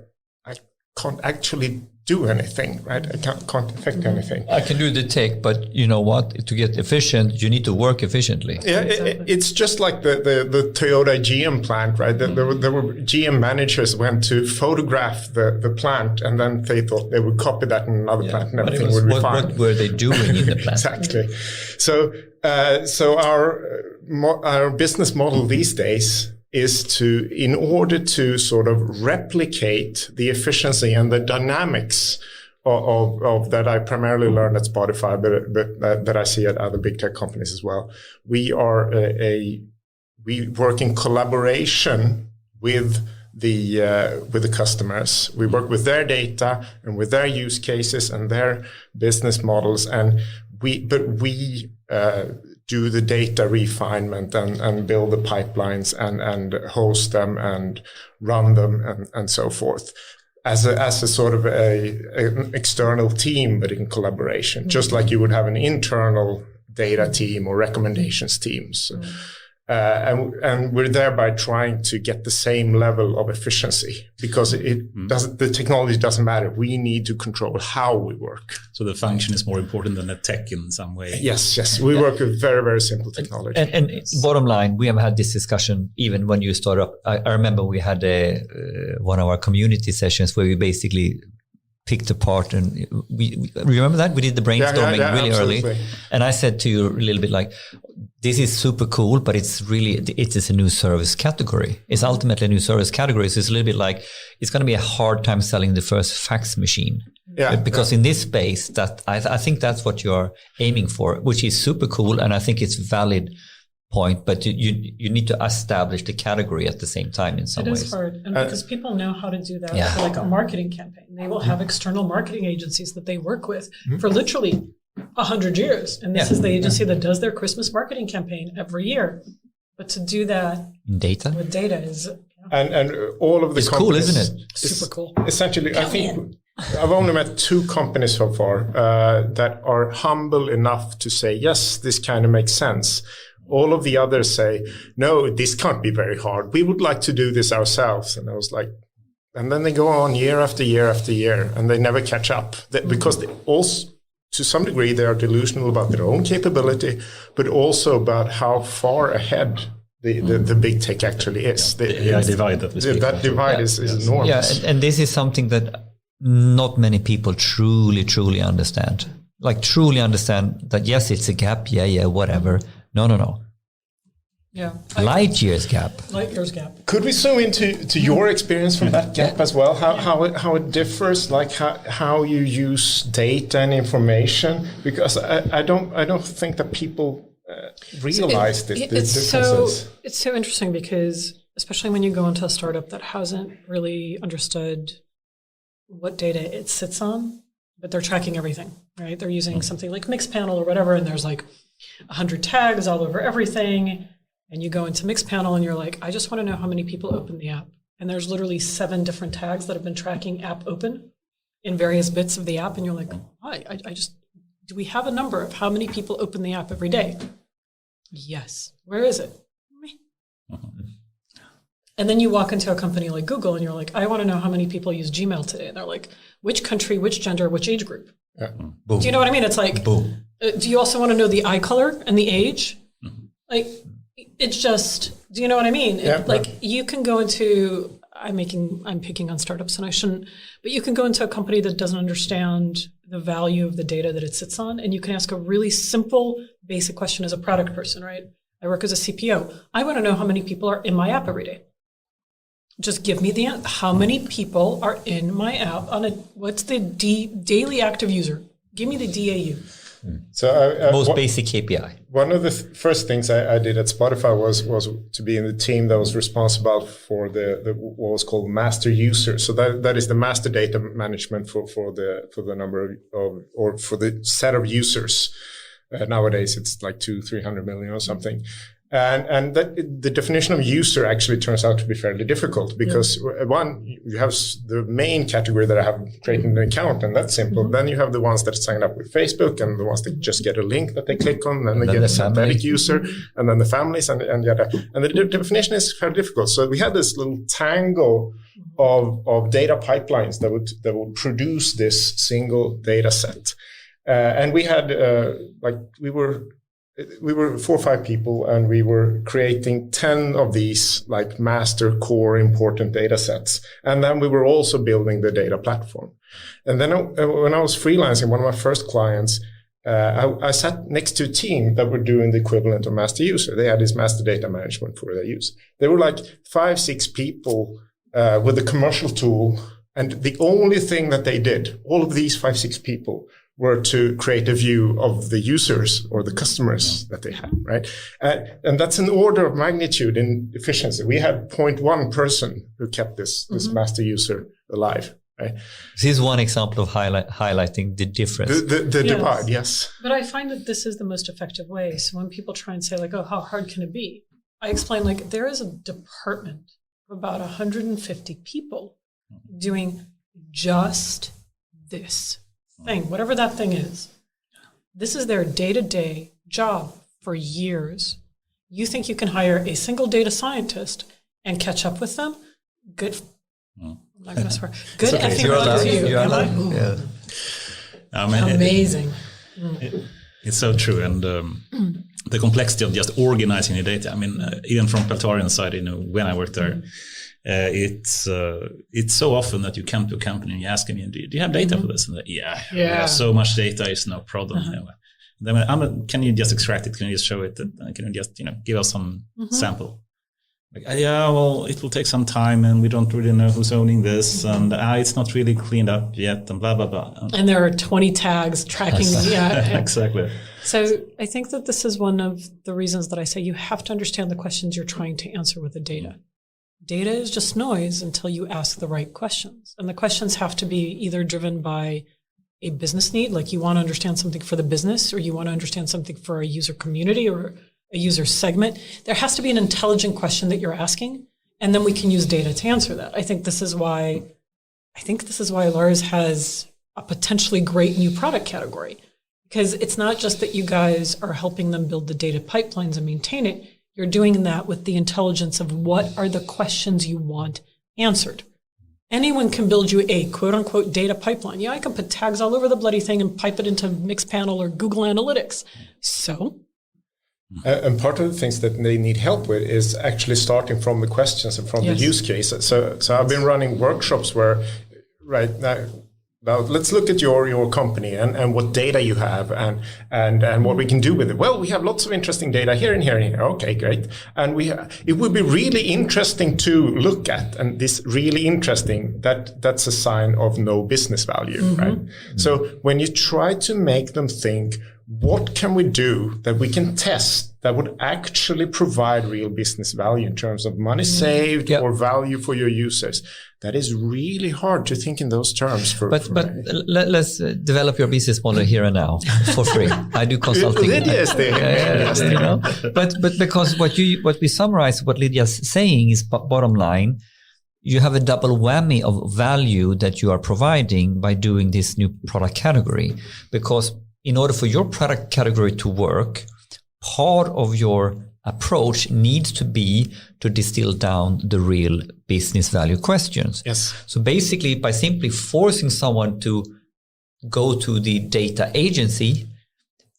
I can't actually do anything, right? I can't affect anything. I can do the tech, but you know what? To get efficient, you need to work efficiently. Yeah, it's just like the Toyota GM plant, right? There were GM managers went to photograph the plant, and then they thought they would copy that in another plant, and everything would be fine. What were they doing in the plant? Exactly. So our business model these days is in order to sort of replicate the efficiency and the dynamics of that I primarily learned at Spotify, but that I see at other big tech companies as well. We work in collaboration with the customers. We work with their data and with their use cases and their business models, and we do the data refinement and build the pipelines and host them and run them and so forth as a sort of an external team, but in collaboration, just like you would have an internal data team or recommendations teams. and we're thereby trying to get the same level of efficiency because the technology doesn't matter. We need to control how we work. So the function is more important than the tech in some way. Yes. We work with very, very simple technology. And bottom line, we have had this discussion even when you start up. I remember we had one of our community sessions where we basically picked apart, and we remember that we did the brainstorming really absolutely. early. And I said to you a little bit like, this is super cool, but it is a new service category. It's ultimately a new service category. So it's a little bit like it's going to be a hard time selling the first fax machine. Because in this space, that I think that's what you're aiming for, which is super cool, and I think it's valid point. But you need to establish the category at the same time in some ways. It is hard, and because people know how to do that for like a marketing campaign. They will have external marketing agencies that they work with for literally 100 years, and this is the agency that does their Christmas marketing campaign every year. But to do that with data is and all of the it's cool, isn't it? Super cool. Essentially, I think I've only met 2 companies so far that are humble enough to say, yes, this kind of makes sense. All of the others say, no, this can't be very hard. We would like to do this ourselves. And I was like, and then they go on year after year after year, and they never catch up because they also, to some degree, they are delusional about their own capability, but also about how far ahead the big tech actually is. The AI divide that divide is enormous. Yeah, and this is something that not many people truly understand. Like truly understand that, yes, it's a gap. Yeah, whatever. No. Yeah. Light years gap. Could we zoom into your experience from that gap as well? How it differs, like how you use data and information? Because I don't think that people realize the differences. It's so interesting because especially when you go into a startup that hasn't really understood what data it sits on, but they're tracking everything, right? They're using something like Mixpanel or whatever, and there's like 100 tags all over everything. And you go into Mixpanel and you're like, I just want to know how many people open the app. And there's literally 7 different tags that have been tracking app open in various bits of the app. And you're like, do we have a number of how many people open the app every day? Yes. Where is it? And then you walk into a company like Google and you're like, I want to know how many people use Gmail today. And they're like, which country, which gender, which age group? Yeah. Do you know what I mean? It's like, do you also want to know the eye color and the age? Like, it's just, do you know what I mean? You can go into, I'm picking on startups and I shouldn't, but you can go into a company that doesn't understand the value of the data that it sits on. And you can ask a really simple, basic question as a product person, right? I work as a CPO. I want to know how many people are in my app every day. Just give me the answer. How many people are in my app what's the daily active user? Give me the DAU. So most basic KPI. One of the first things I did at Spotify was to be in the team that was responsible for the what was called master user. So that is the master data management for the number of or for the set of users. Nowadays it's like 200-300 million or something. And the definition of user actually turns out to be fairly difficult because one, you have the main category that I have created an account, and that's simple. Then you have the ones that sign up with Facebook and the ones that just get a link that they click on, and then they get a synthetic user, and then the families and yada. And the definition is fairly difficult. So we had this little tangle of data pipelines that would produce this single data set. And we had we were 4 or 5 people, and we were creating 10 of these like master core important data sets. And then we were also building the data platform. And then when I was freelancing, one of my first clients, I sat next to a team that were doing the equivalent of master user. They had this master data management for their use. They were like 5-6 people with a commercial tool. And the only thing that they did, all of these 5-6 people, were to create a view of the users or the customers that they had, right? And that's an order of magnitude in efficiency. We had 0.1 person who kept this master user alive, right? This is one example of highlighting the difference. The divide, yes. But I find that this is the most effective way. So when people try and say like, oh, how hard can it be? I explain like there is a department of about 150 people doing just this thing, whatever that thing is. This is their day-to-day job for years. You think you can hire a single data scientist and catch up with them? Good. I'm not going to swear. Good okay. effing luck to you. You're Am I? allowed. Yeah. Amazing. It's so true, and the complexity of just organizing the data. I mean, even from Peltarian side, when I worked there, it's so often that you come to a company and you ask them, do you have data for this? And we have so much data, it's no problem. Then can you just extract it? Can you just show it? Can you just give us some sample? Like, well, it will take some time, and we don't really know who's owning this, and it's not really cleaned up yet, and blah blah blah. And there are 20 tags tracking. Exactly. So I think that this is one of the reasons that I say you have to understand the questions you're trying to answer with the data. Data is just noise until you ask the right questions, and the questions have to be either driven by a business need, like you want to understand something for the business, or you want to understand something for a user community or a user segment. There has to be an intelligent question that you're asking, and then we can use data to answer that. I think this is why Lars has a potentially great new product category, because it's not just that you guys are helping them build the data pipelines and maintain it. You're doing that with the intelligence of what are the questions you want answered. Anyone can build you a quote unquote data pipeline. Yeah, I can put tags all over the bloody thing and pipe it into Mixpanel or Google Analytics. So. And part of the things that they need help with is actually starting from the questions and from the use cases. So I've been running workshops where, right now let's look at your company and what data you have and what we can do with it. Well, we have lots of interesting data here and here and here. Okay, great. And it would be really interesting to look at. And this really interesting, that's a sign of no business value, right? So when you try to make them think, what can we do that we can test that would actually provide real business value in terms of money saved or value for your users? That is really hard to think in those terms. But let's develop your business model here and now for free. I do consulting. Lydia is there. But because what we summarize, what Lydia's saying is bottom line. You have a double whammy of value that you are providing by doing this new product category, because in order for your product category to work, part of your approach needs to be to distill down the real business value questions. Yes. So basically, by simply forcing someone to go to the data agency,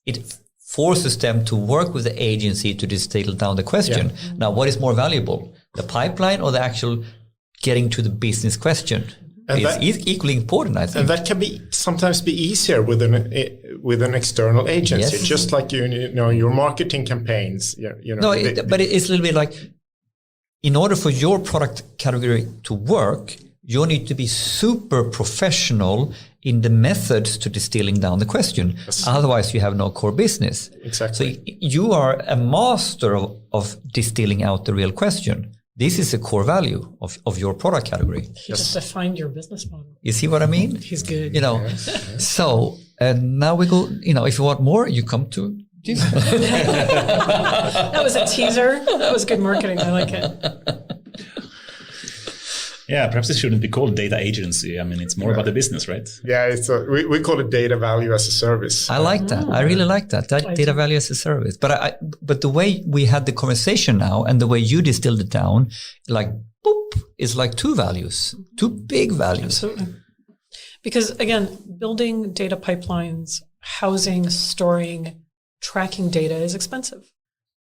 it forces them to work with the agency to distill down the question. Yeah. Now, what is more valuable, the pipeline or the actual getting to the business question? It's equally important, I think. And that can sometimes be easier with an external agency, just like your marketing campaigns. But it's a little bit like, in order for your product category to work, you need to be super professional in the methods to distilling down the question. Yes. Otherwise, you have no core business. Exactly. So you are a master of distilling out the real question. This is a core value of your product category. He just defined your business model. You see what I mean? He's good. So now we go, if you want more, you come to Jesus. That was a teaser. That was good marketing. I like it. Yeah, perhaps it shouldn't be called data agency. I mean, it's more about the business, right? Yeah, we call it data value as a service. I like that. I really like that. Data value as a service. But the way we had the conversation now and the way you distilled it down, like boop, is like two values, two big values. Absolutely. Because again, building data pipelines, housing, storing, tracking data is expensive.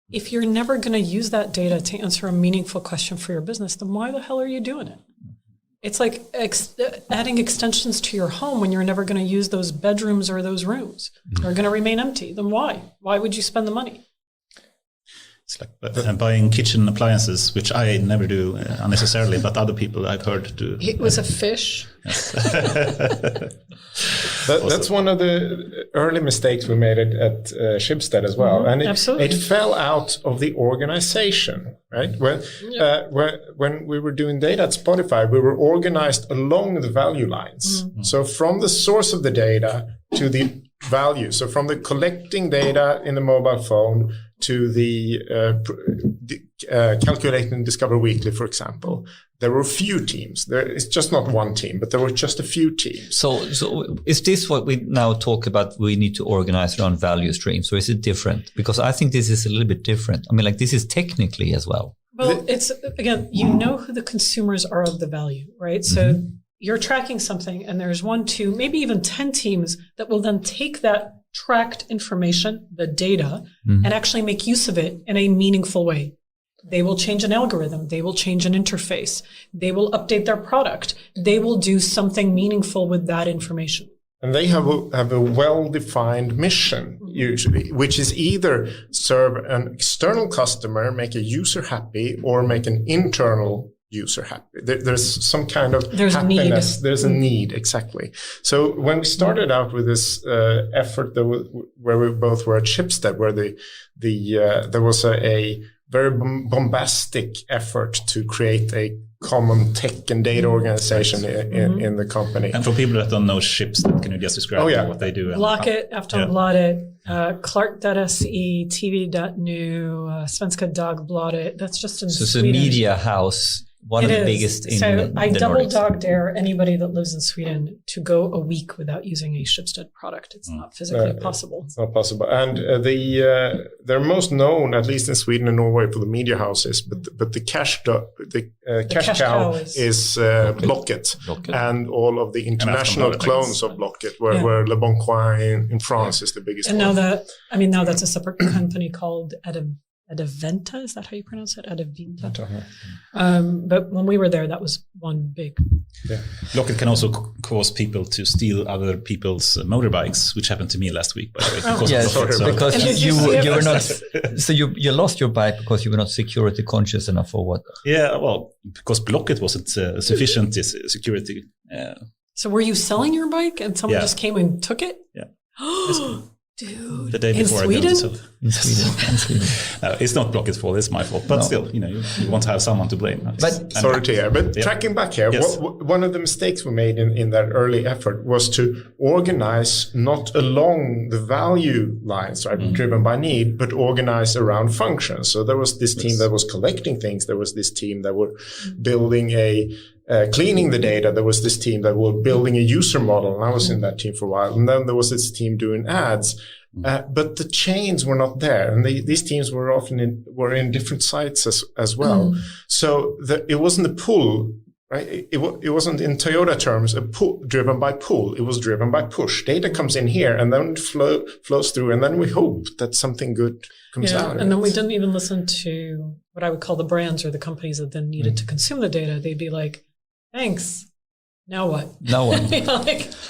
If you're never going to use that data to answer a meaningful question for your business, then why the hell are you doing it? It's like adding extensions to your home when you're never going to use those bedrooms or those rooms. They're going to remain empty. Then why? Why would you spend the money? It's like buying kitchen appliances, which I never do unnecessarily, but other people I've heard do. It was a fish. Yes. That's one of the early mistakes we made at Schibsted as well. And it fell out of the organization, right? When we were doing data at Spotify, we were organized along the value lines. Mm-hmm. So from the source of the data to the value. So from the collecting data in the mobile phone to the calculate and discover weekly, for example, there were few teams. It's just not one team, but there were just a few teams. So is this what we now talk about? We need to organize around value streams, or is it different? Because I think this is a little bit different. I mean, like this is technically as well. Well, it's, again, you know who the consumers are of the value, right? So you're tracking something and there's 1, 2, maybe even 10 teams that will then take that tracked information, the data, and actually make use of it in a meaningful way. They will change an algorithm. They will change an interface. They will update their product. They will do something meaningful with that information. And they have a well-defined mission, usually, which is either serve an external customer, make a user happy, or make an internal user happy. There's some kind of happiness. There's a need, exactly. So when we started out with this effort, where we both were at Schibsted, where there was a very bombastic effort to create a common tech and data organization in the company. And for people that don't know Schibsted, can you just describe what they do? Blocket, Aftonbladet, Clark.se, TV.nu, Svenska Dagbladet. That's just in Sweden. So it's a media house. One of the biggest in the I Nordics. double-dog dare anybody that lives in Sweden to go a week without using a Schibsted product. It's not physically possible. It's not possible. And they're most known, at least in Sweden and Norway, for the media houses. But the cash cow is Blocket, and all of the international clones of Blocket, where Le Bon Coin in France is the biggest. And now that's a separate company called Adaventa, is that how you pronounce it? Adaventa. But when we were there, that was one big. Yeah. Blocket can also cause people to steal other people's motorbikes, which happened to me last week, by the way. Because you were not. So you lost your bike because you were not security conscious enough, or what? Yeah, well, because Blocket wasn't sufficient security. So were you selling your bike and someone just came and took it? Yeah. Dude, the day before in Sweden? In Sweden. No, it's not Blocket's fault. It's my fault. But still, you want to have someone to blame. But sorry to hear. But tracking back here, one of the mistakes we made in that early effort was to organize not along the value lines, right, driven by need, but organize around functions. So there was this team that was collecting things. There was this team that were building cleaning the data. There was this team that were building a user model, and I was in that team for a while. And then there was this team doing ads, but the chains were not there, and these teams were often in different sites as well. So it wasn't a pull, right? It wasn't in Toyota terms a pull driven by pull. It was driven by push. Data comes in here, and then it flows through, and then we hope that something good comes out. And then we didn't even listen to what I would call the brands or the companies that then needed to consume the data. They'd be like, thanks. Now what? No one.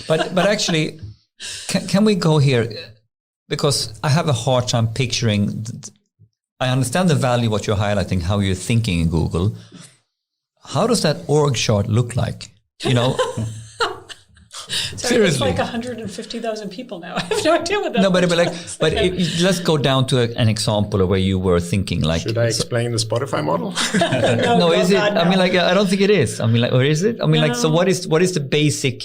But actually, can we go here? Because I have a hard time picturing. I understand the value, what you're highlighting, how you're thinking in Google. How does that org chart look like? Seriously, it's like 150,000 people now. I have no idea what that. No, but let's go down to an example of where you were thinking. Like, should I explain the Spotify model? No, is it? I mean, I don't think it is. I mean, or is it? I mean, so what is the basic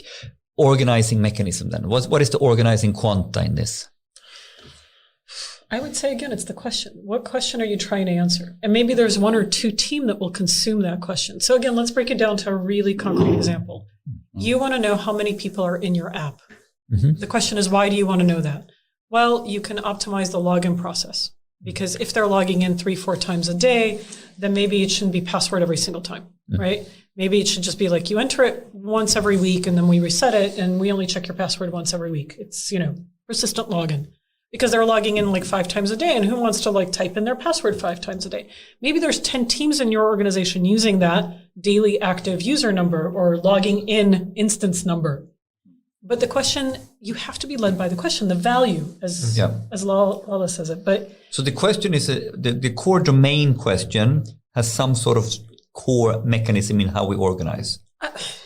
organizing mechanism then? What is the organizing quanta in this? I would say, again, it's the question. What question are you trying to answer? And maybe there's one or two team that will consume that question. So again, let's break it down to a really concrete example. You want to know how many people are in your app. The question is, why do you want to know that? Well, you can optimize the login process, because if they're logging in 3-4 times a day, then maybe it shouldn't be password every single time, right? Maybe it should just be like you enter it once every week and then we reset it and we only check your password once every week. It's, persistent login. Because they're logging in like 5 times a day, and who wants to type in their password 5 times a day? Maybe there's 10 teams in your organization using that daily active user number or logging in instance number. But the question, you have to be led by the question, the value, as Lala says it. But so the question is the core domain question has some sort of core mechanism in how we organize.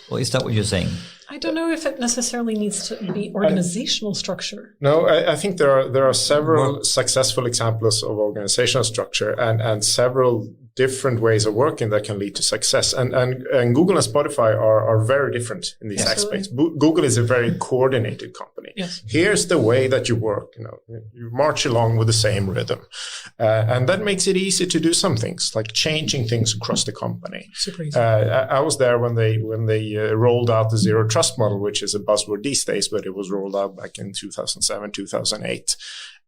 Or is that what you're saying? I don't know if it necessarily needs to be organizational structure. No, I think there are several successful examples of organizational structure and several different ways of working that can lead to success. And Google and Spotify are very different in these aspects. Google is a very coordinated company. Yes. Here's the way that you work. You march along with the same rhythm. And that makes it easy to do some things, like changing things across the company. Super easy. I was there when they rolled out the zero trust model, which is a buzzword these days, but it was rolled out back in 2007, 2008.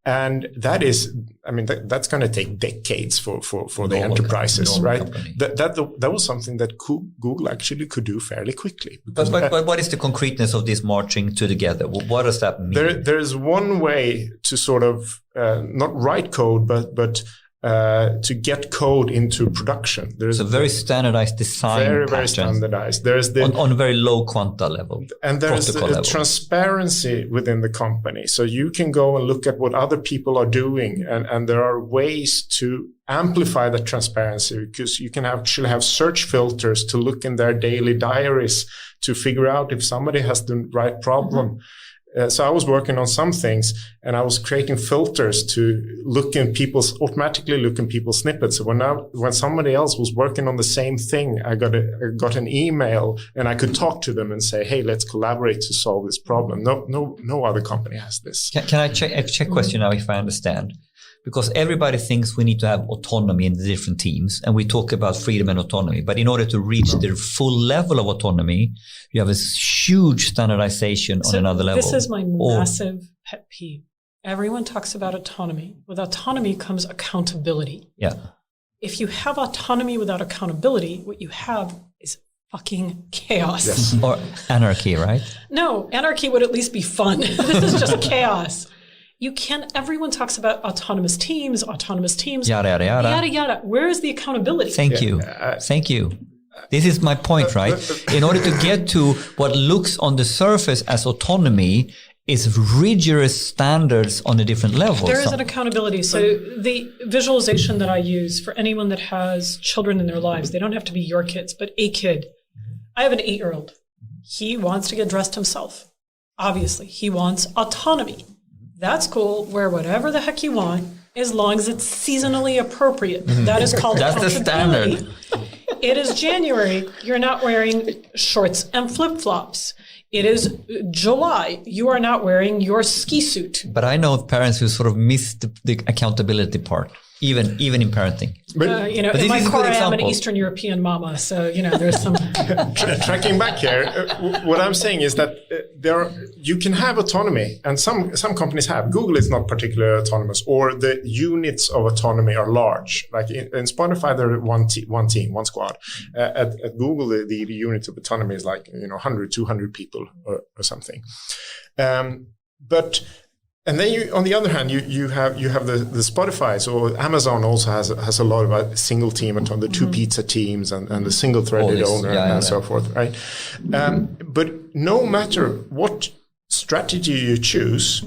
And that is, that's going to take decades for the enterprises, right? That was something that Google actually could do fairly quickly. But what is the concreteness of this marching together? What does that mean? There is one way to sort of not write code, but to get code into production. There's a very standardized design very standardized. There's on a very low quanta level. And there's a transparency within the company. So you can go and look at what other people are doing. And there are ways to amplify the transparency, because you can actually have search filters to look in their daily diaries to figure out if somebody has the right problem. Mm-hmm. So I was working on some things, and I was creating filters to automatically look in people's snippets. So when somebody else was working on the same thing, I got an email, and I could talk to them and say, "Hey, let's collaborate to solve this problem." No other company has this. Can I check a question now, if I understand? Because everybody thinks we need to have autonomy in the different teams, and we talk about freedom and autonomy. But in order to reach the full level of autonomy, you have a huge standardization on another level. This is my massive pet peeve. Everyone talks about autonomy. With autonomy comes accountability. Yeah. If you have autonomy without accountability, what you have is fucking chaos. Yes. Or anarchy, right? No, anarchy would at least be fun. This is just chaos. Everyone talks about autonomous teams, yada, yada, yada. Yada, yada. Where is the accountability? Thank you. This is my point, right? In order to get to what looks on the surface as autonomy is rigorous standards on the different levels. There is an accountability. So the visualization that I use for anyone that has children in their lives, they don't have to be your kids, but a kid. I have an 8-year-old. He wants to get dressed himself. Obviously, he wants autonomy. That's cool. Wear whatever the heck you want, as long as it's seasonally appropriate. That is called That's the standard. It is January. You're not wearing shorts and flip-flops. It is July. You are not wearing your ski suit. But I know of parents who sort of miss the accountability part, even in parenting. But in my car, I am an Eastern European mama, so there's some. Tracking back here, what I'm saying is that you can have autonomy, and some companies have. Google is not particularly autonomous, or the units of autonomy are large. Like in Spotify, there are one team, one squad. At Google, the unit of autonomy is like 100, 200 people or something. And then on the other hand, you have the Spotify. So Amazon also has a lot of single team, and the two pizza teams and the single threaded owner and so forth, right? But no matter what strategy you choose,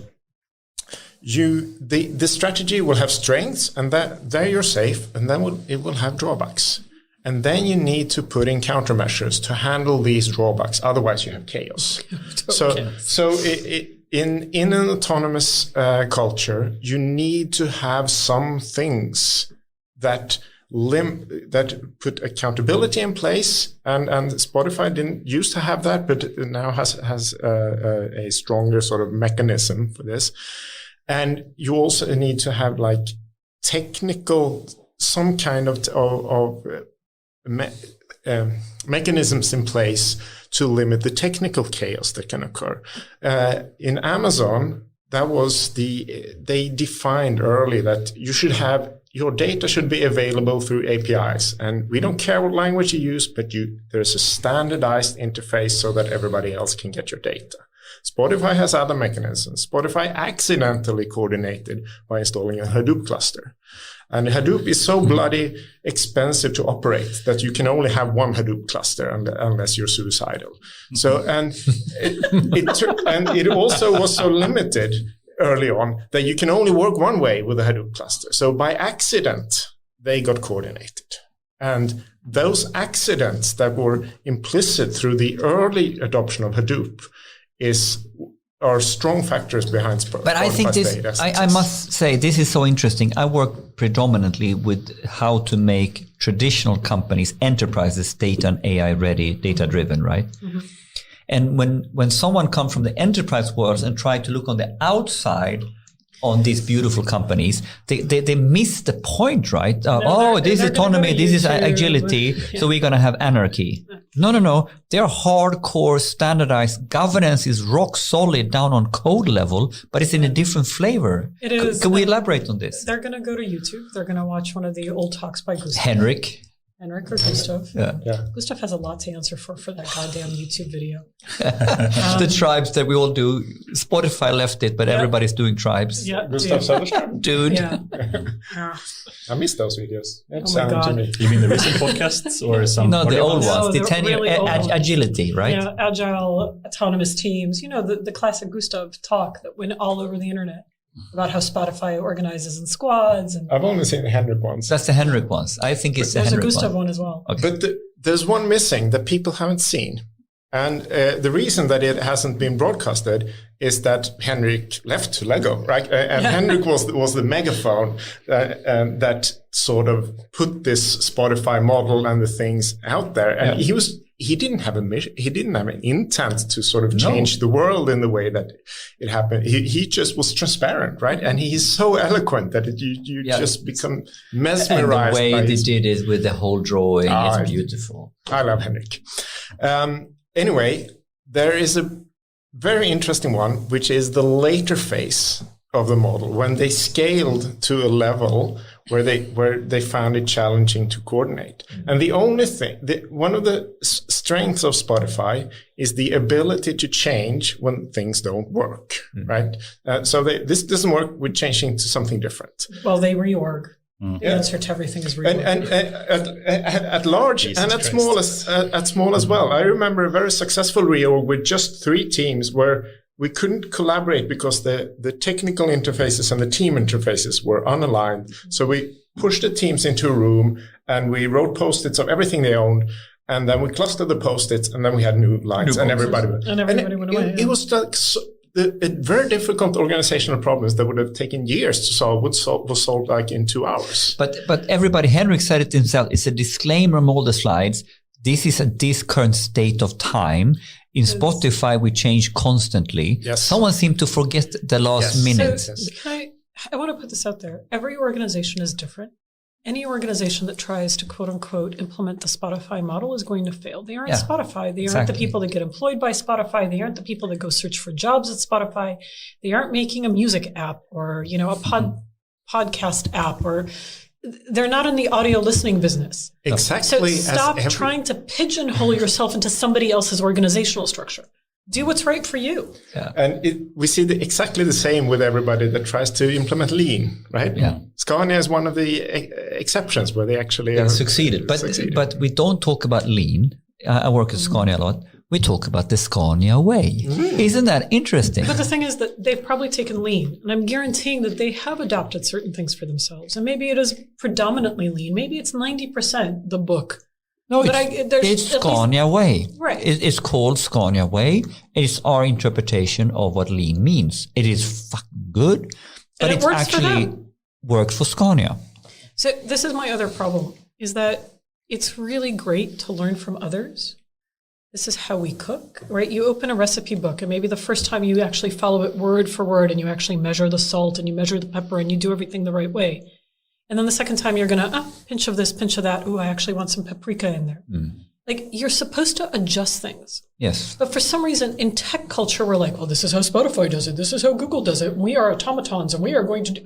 the strategy will have strengths, and there you're safe, and then it will have drawbacks. And then you need to put in countermeasures to handle these drawbacks. Otherwise, you have chaos. In an autonomous culture, you need to have some things that put accountability in place, and Spotify didn't used to have that, but it now has a stronger sort of mechanism for this. And you also need to have like some kind of mechanisms in place to limit the technical chaos that can occur. In Amazon, they defined early that your data should be available through APIs. And we don't care what language you use, but there's a standardized interface so that everybody else can get your data. Spotify has other mechanisms. Spotify accidentally coordinated by installing a Hadoop cluster. And Hadoop is so bloody expensive to operate that you can only have one Hadoop cluster unless you're suicidal. So, and it also was so limited early on that you can only work one way with a Hadoop cluster. So by accident, they got coordinated. And those accidents that were implicit through the early adoption of Hadoop is are strong factors behind But I think I must say, this is so interesting. I work predominantly with how to make traditional companies, enterprises, data and AI ready, data driven, right? Mm-hmm. And when someone comes from the enterprise world and try to look on the outside on these beautiful companies, they miss the point, right? This is autonomy, this is agility, so we're going to have anarchy. No. They're hardcore, standardized. Governance is rock solid down on code level, but it's in a different flavor. It is. Can we elaborate on this? They're going to go to YouTube. They're going to watch one of the old talks by Gustav. Henrik or Gustav. Yeah. Gustav has a lot to answer for that goddamn YouTube video. The tribes that we all do. Spotify left it, but everybody's doing tribes. Yeah, Gustav Söderström. Dude. Yeah. I miss those videos. Oh my God. To me. You mean the recent podcasts or some? No, the old ones. No, The 10-year really old ones. agility, right? Yeah, agile, autonomous teams. You know, the classic Gustav talk that went all over the internet about how Spotify organizes in squads. And I've only seen the Henrik ones. That's the Henrik ones. I think it's the there's a Henrik Gustav one. one as well. Okay. But there's one missing that people haven't seen. And the reason that it hasn't been broadcasted is that Henrik left to Lego, right? And Henrik was the megaphone that sort of put this Spotify model and the things out there. And he didn't have a mission. He didn't have an intent to sort of change the world in the way that it happened. He just was transparent, right? And he's so eloquent that you just become mesmerized. And the way by they did it with the whole drawing is beautiful. I love Henrik. Anyway, there is a very interesting one, which is the later phase of the model, when they scaled to a level where they found it challenging to coordinate. And the only thing, one of the strengths of Spotify is the ability to change when things don't work, right? So this doesn't work with changing to something different. Well, they reorg. The answer to everything is reorg. And at large and at small as well. I remember a very successful reorg with just 3 teams where we couldn't collaborate because the technical interfaces and the team interfaces were unaligned. So we pushed the teams into a room and we wrote post-its of everything they owned. And then we clustered the post-its and then we had new lines and everybody went away. It was like a very difficult organizational problems that would have taken years to solve was solved like in 2 hours. But everybody, Henrik said it himself, it's a disclaimer on all the slides. This is this current state of time. In Spotify, we change constantly. Yes. Someone seemed to forget the last minute. So I want to put this out there. Every organization is different. Any organization that tries to, quote unquote, implement the Spotify model is going to fail. They aren't Spotify. They aren't the people that get employed by Spotify. They aren't the people that go search for jobs at Spotify. They aren't making a music app or, a podcast app, or they're not in the audio listening business. Exactly. So stop trying to pigeonhole yourself into somebody else's organizational structure. Do what's right for you. Yeah. And we see exactly the same with everybody that tries to implement lean, right? Yeah. Scania is one of the exceptions where they actually succeeded. But we don't talk about lean. I work at Scania a lot. We talk about the Scania way. Isn't that interesting? But the thing is that they've probably taken lean, and I'm guaranteeing that they have adopted certain things for themselves. And maybe it is predominantly lean. Maybe it's 90% the book. No, it's Scania way. Right. It's called Scania way. It's our interpretation of what lean means. It is fucking good, but it actually works for Scania. So this is my other problem, is that it's really great to learn from others. This is how we cook, right? You open a recipe book and maybe the first time you actually follow it word for word and you actually measure the salt and you measure the pepper and you do everything the right way. And then the second time you're going to, pinch of this, pinch of that. Ooh, I actually want some paprika in there. Like, you're supposed to adjust things. Yes. But for some reason in tech culture, we're like, well, this is how Spotify does it. This is how Google does it. We are automatons and we are going to do...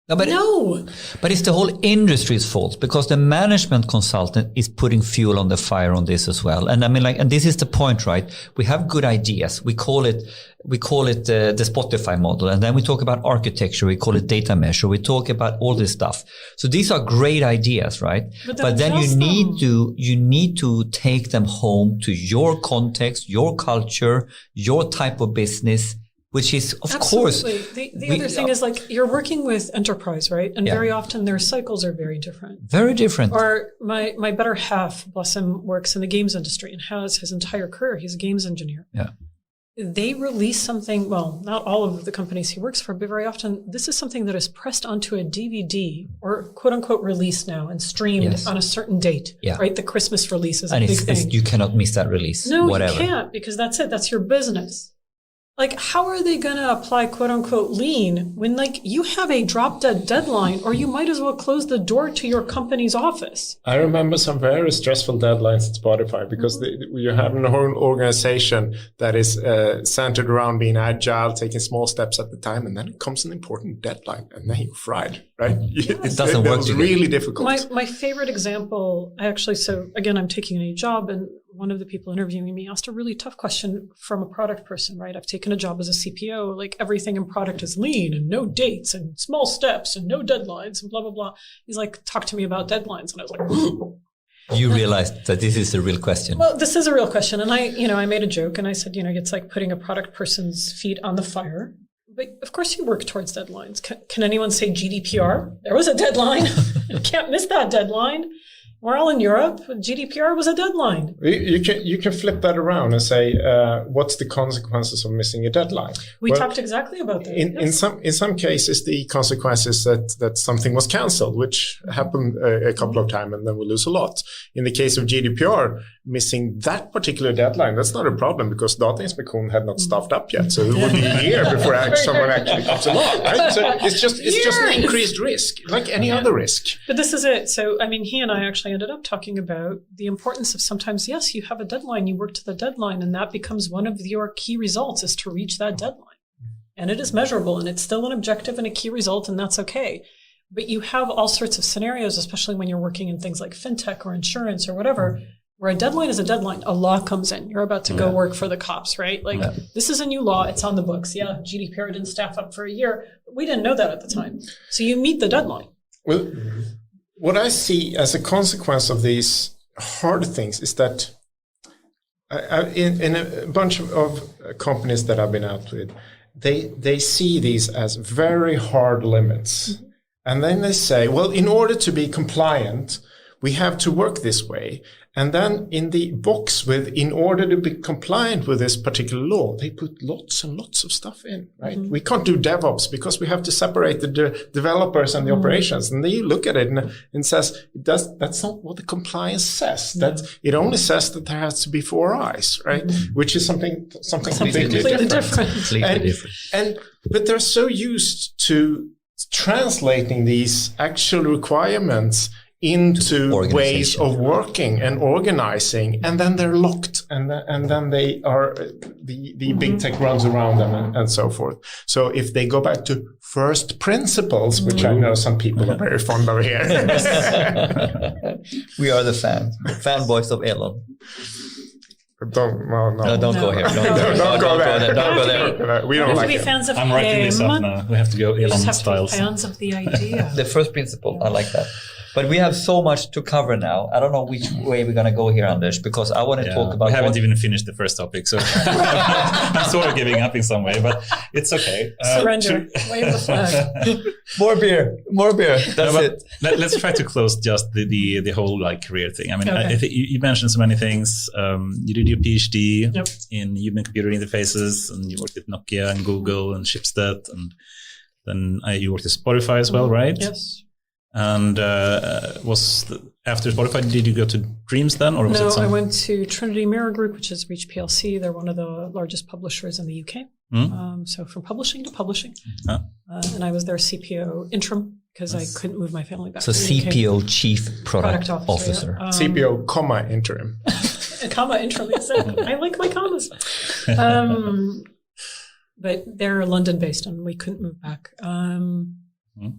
No. But it's the whole industry's fault because the management consultant is putting fuel on the fire on this as well. And I mean, and this is the point, right? We have good ideas. We call it the Spotify model. And then we talk about architecture. We call it data measure. We talk about all this stuff. So these are great ideas, right? But then you need to take them home to your context, your culture, your type of business. Which is, of course... The other thing is, like, you're working with enterprise, right? And very often their cycles are very different. Very different. Or my better half, bless him, works in the games industry and has his entire career. He's a games engineer. Yeah. they release something, well, not all of the companies he works for, but very often this is something that is pressed onto a DVD or quote unquote released now and streamed on a certain date, right? The Christmas release is a big thing. You cannot miss that release. No, whatever. You can't, because that's it. That's your business. Like, how are they going to apply quote unquote lean when like you have a drop dead deadline, or you might as well close the door to your company's office? I remember some very stressful deadlines at Spotify because you have a whole organization that is centered around being agile, taking small steps at the time, and then it comes an important deadline, and then you're fried, right? It doesn't work. It's really difficult. My favorite example, so again, I'm taking a new job, and one of the people interviewing me asked a really tough question from a product person, right? I've taken a job as a CPO, like everything in product is lean and no dates and small steps and no deadlines and blah, blah, blah. He's like, talk to me about deadlines. And I was like, You realized that this is a real question. Well, this is a real question. And I made a joke and I said, it's like putting a product person's feet on the fire. But of course you work towards deadlines. Can anyone say GDPR? There was a deadline. You can't miss that deadline. We're all in Europe. GDPR was a deadline. You can flip that around and say, what's the consequences of missing a deadline? We talked exactly about that. In some cases, the consequences that something was cancelled, which happened a couple of times, and then we lose a lot. In the case of GDPR, missing that particular deadline, that's not a problem because Datainspektion had not staffed up yet. So it would be a year before someone actually comes along, right? So it's just an increased risk, like any other risk. But this is it. So, he and I actually ended up talking about the importance of sometimes, yes, you have a deadline, you work to the deadline, and that becomes one of your key results is to reach that deadline. And it is measurable, and it's still an objective and a key result, and that's okay. But you have all sorts of scenarios, especially when you're working in things like fintech or insurance or whatever, where a deadline is a deadline. A law comes in. You're about to go work for the cops, right? Like, this is a new law. It's on the books. Yeah, GDPR didn't staff up for a year. But we didn't know that at the time. So you meet the deadline. Well, what I see as a consequence of these hard things is that in a bunch of companies that I've been out with, they see these as very hard limits. Mm-hmm. And then they say, well, in order to be compliant, we have to work this way. And then in the box in order to be compliant with this particular law, they put lots and lots of stuff in, right? Mm-hmm. We can't do DevOps because we have to separate the developers and the operations. And then you look at it and it says, that's not what the compliance says. That it only says that there has to be 4 eyes, right? Mm-hmm. Which is something completely different. But they're so used to translating these actual requirements into ways of working and organizing, and then they're locked, and then they are the big tech runs around them and so forth. So if they go back to first principles, which I know some people are very fond of here, we are the fanboys of Elon. Don't go here. Don't go there. We don't like it. Fans of I'm writing this up now. We have to go Elon styles. Fans of the idea. The first principle. I like that. But we have so much to cover now. I don't know which way we're going to go here, Anders, because I want to talk about... We haven't even finished the first topic, so I'm sort of giving up in some way, but it's okay. Surrender. Wave the flag. More beer. That's it. Let's try to close just the whole career thing. I think you mentioned so many things. You did your PhD in human computer interfaces, and you worked at Nokia and Google and Schibsted, and then you worked at Spotify as well, right? Yes. And after Spotify, did you go to Dreams then? Or was I went to Trinity Mirror Group, which is Reach PLC. They're one of the largest publishers in the UK. So from publishing to publishing. And I was their CPO interim because I couldn't move my family back to the CPO, UK. Chief Product Officer. CPO, interim. Interim, yes. I like my commas. But they're London-based and we couldn't move back.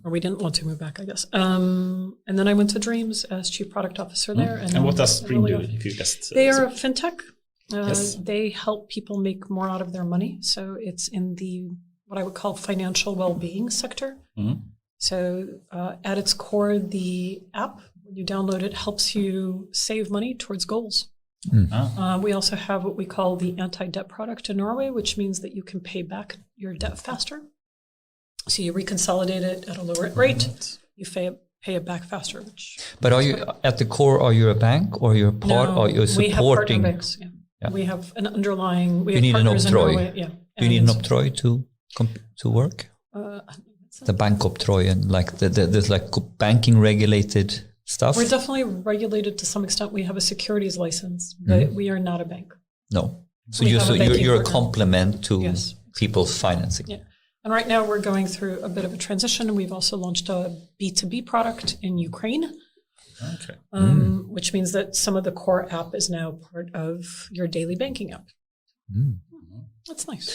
Or we didn't want to move back, I guess. And then I went to Dreams as Chief Product Officer there. And what does Dream do? If you just, they are a fintech. They help people make more out of their money. So it's in the what I would call financial well-being sector. Mm-hmm. So at its core, the app, when you download it, helps you save money towards goals. We also have what we call the anti-debt product in Norway, which means that you can pay back your debt faster. So you reconsolidate it at a lower rate, you pay it back faster. But are you at the core? Are you a bank, or you're part? No, or you're supporting? We have partner banks. Yeah. Yeah. We have an underlying. We You have need an partners in octroi. Norway. Yeah. Do you need an And, octroi to work? The bank octroi and like there's like banking regulated stuff. We're definitely regulated to some extent. We have a securities license, but we are not a bank. No. So We have a banking you're a partner. complement to Yes. people's financing. Yeah. And right now we're going through a bit of a transition. We've also launched a B2B product in Ukraine, Okay. which means that some of the core app is now part of your daily banking app. That's nice.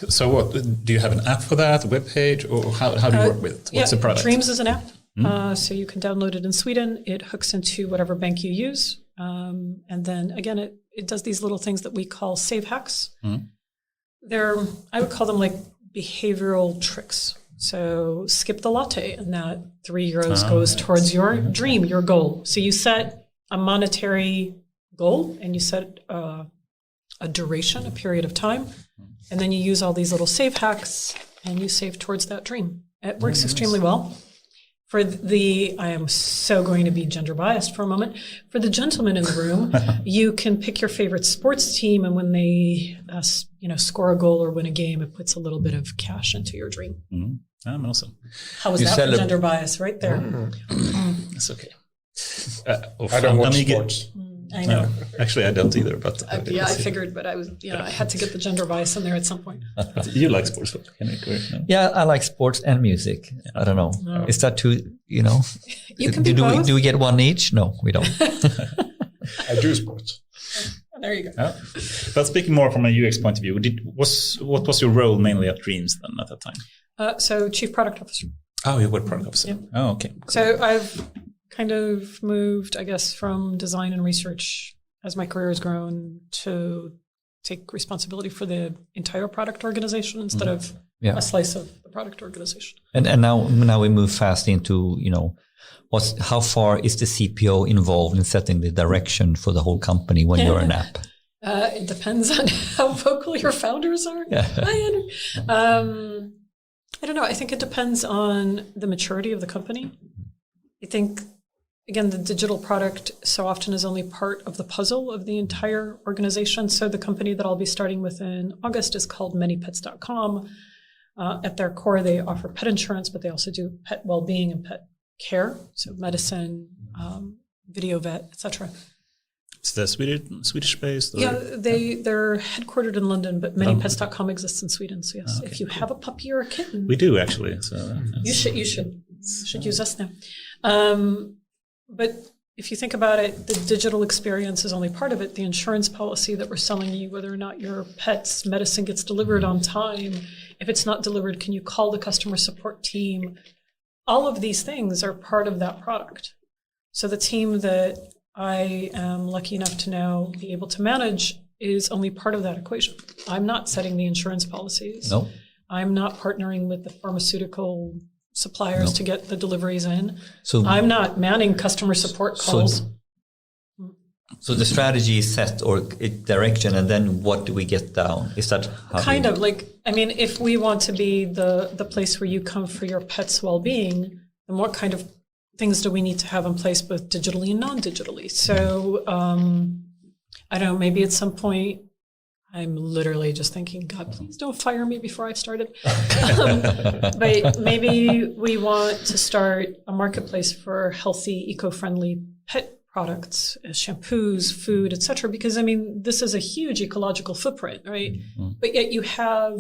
So what, do you have an app for that, a web page, or how do you work with it? What's the product? Dreams is an app. So you can download it in Sweden. It hooks into whatever bank you use. And then again, it does these little things that we call save hacks. I would call them like behavioral tricks. So skip the latte and that €3 goes towards your dream, your goal. So you set a monetary goal and you set a duration, a period of time. And then you use all these little save hacks and you save towards that dream. It works extremely well. I am so going to be gender biased for a moment. For the gentlemen in the room, you can pick your favorite sports team, and when they, score a goal or win a game, it puts a little bit of cash into your dream. Awesome. How was that for gender bias right there? That's okay. I don't watch sports. I know. Actually, I don't either. But I figured, but I was, I had to get the gender bias in there at some point. You like sports, Henrik? No? Yeah, I like sports and music. I don't know. No. Is that too, You can be both. Do we get one each? No, we don't. I do sports. There you go. Yeah. But speaking more from a UX point of view, what was your role mainly at Dreams then at that time? So Chief Product Officer. Oh, you were product officer. Yeah. Oh, okay. Cool. So I've kind of moved, I guess, from design and research as my career has grown to take responsibility for the entire product organization instead of a slice of the product organization. And now we move fast into, how far is the CPO involved in setting the direction for the whole company when you're an app? It depends on how vocal your founders are. I don't know. I think it depends on the maturity of the company. I think, again, the digital product so often is only part of the puzzle of the entire organization. So the company that I'll be starting with in August is called ManyPets.com. At their core, they offer pet insurance, but they also do pet well-being and pet care, so medicine, video vet, etc. Is that Swedish based? Yeah, they're headquartered in London, but ManyPets.com exists in Sweden. So yes, if you have a puppy or a kitten, we do actually. So you should use us now. But if you think about it, the digital experience is only part of it. The insurance policy that we're selling you, whether or not your pet's medicine gets delivered on time, if it's not delivered, can you call the customer support team? All of these things are part of that product. So the team that I am lucky enough to now be able to manage is only part of that equation. I'm not setting the insurance policies. No. I'm not partnering with the pharmaceutical suppliers to get the deliveries in. So I'm not manning customer support calls. So the strategy is set or direction, and then what do we get down? Is that kind of like, if we want to be the place where you come for your pet's well-being, then what kind of things do we need to have in place, both digitally and non-digitally? So I don't know, maybe at some point, I'm literally just thinking, God, please don't fire me before I've started. But maybe we want to start a marketplace for healthy, eco-friendly pet products, shampoos, food, etc. Because, this is a huge ecological footprint, right? Mm-hmm. But yet you have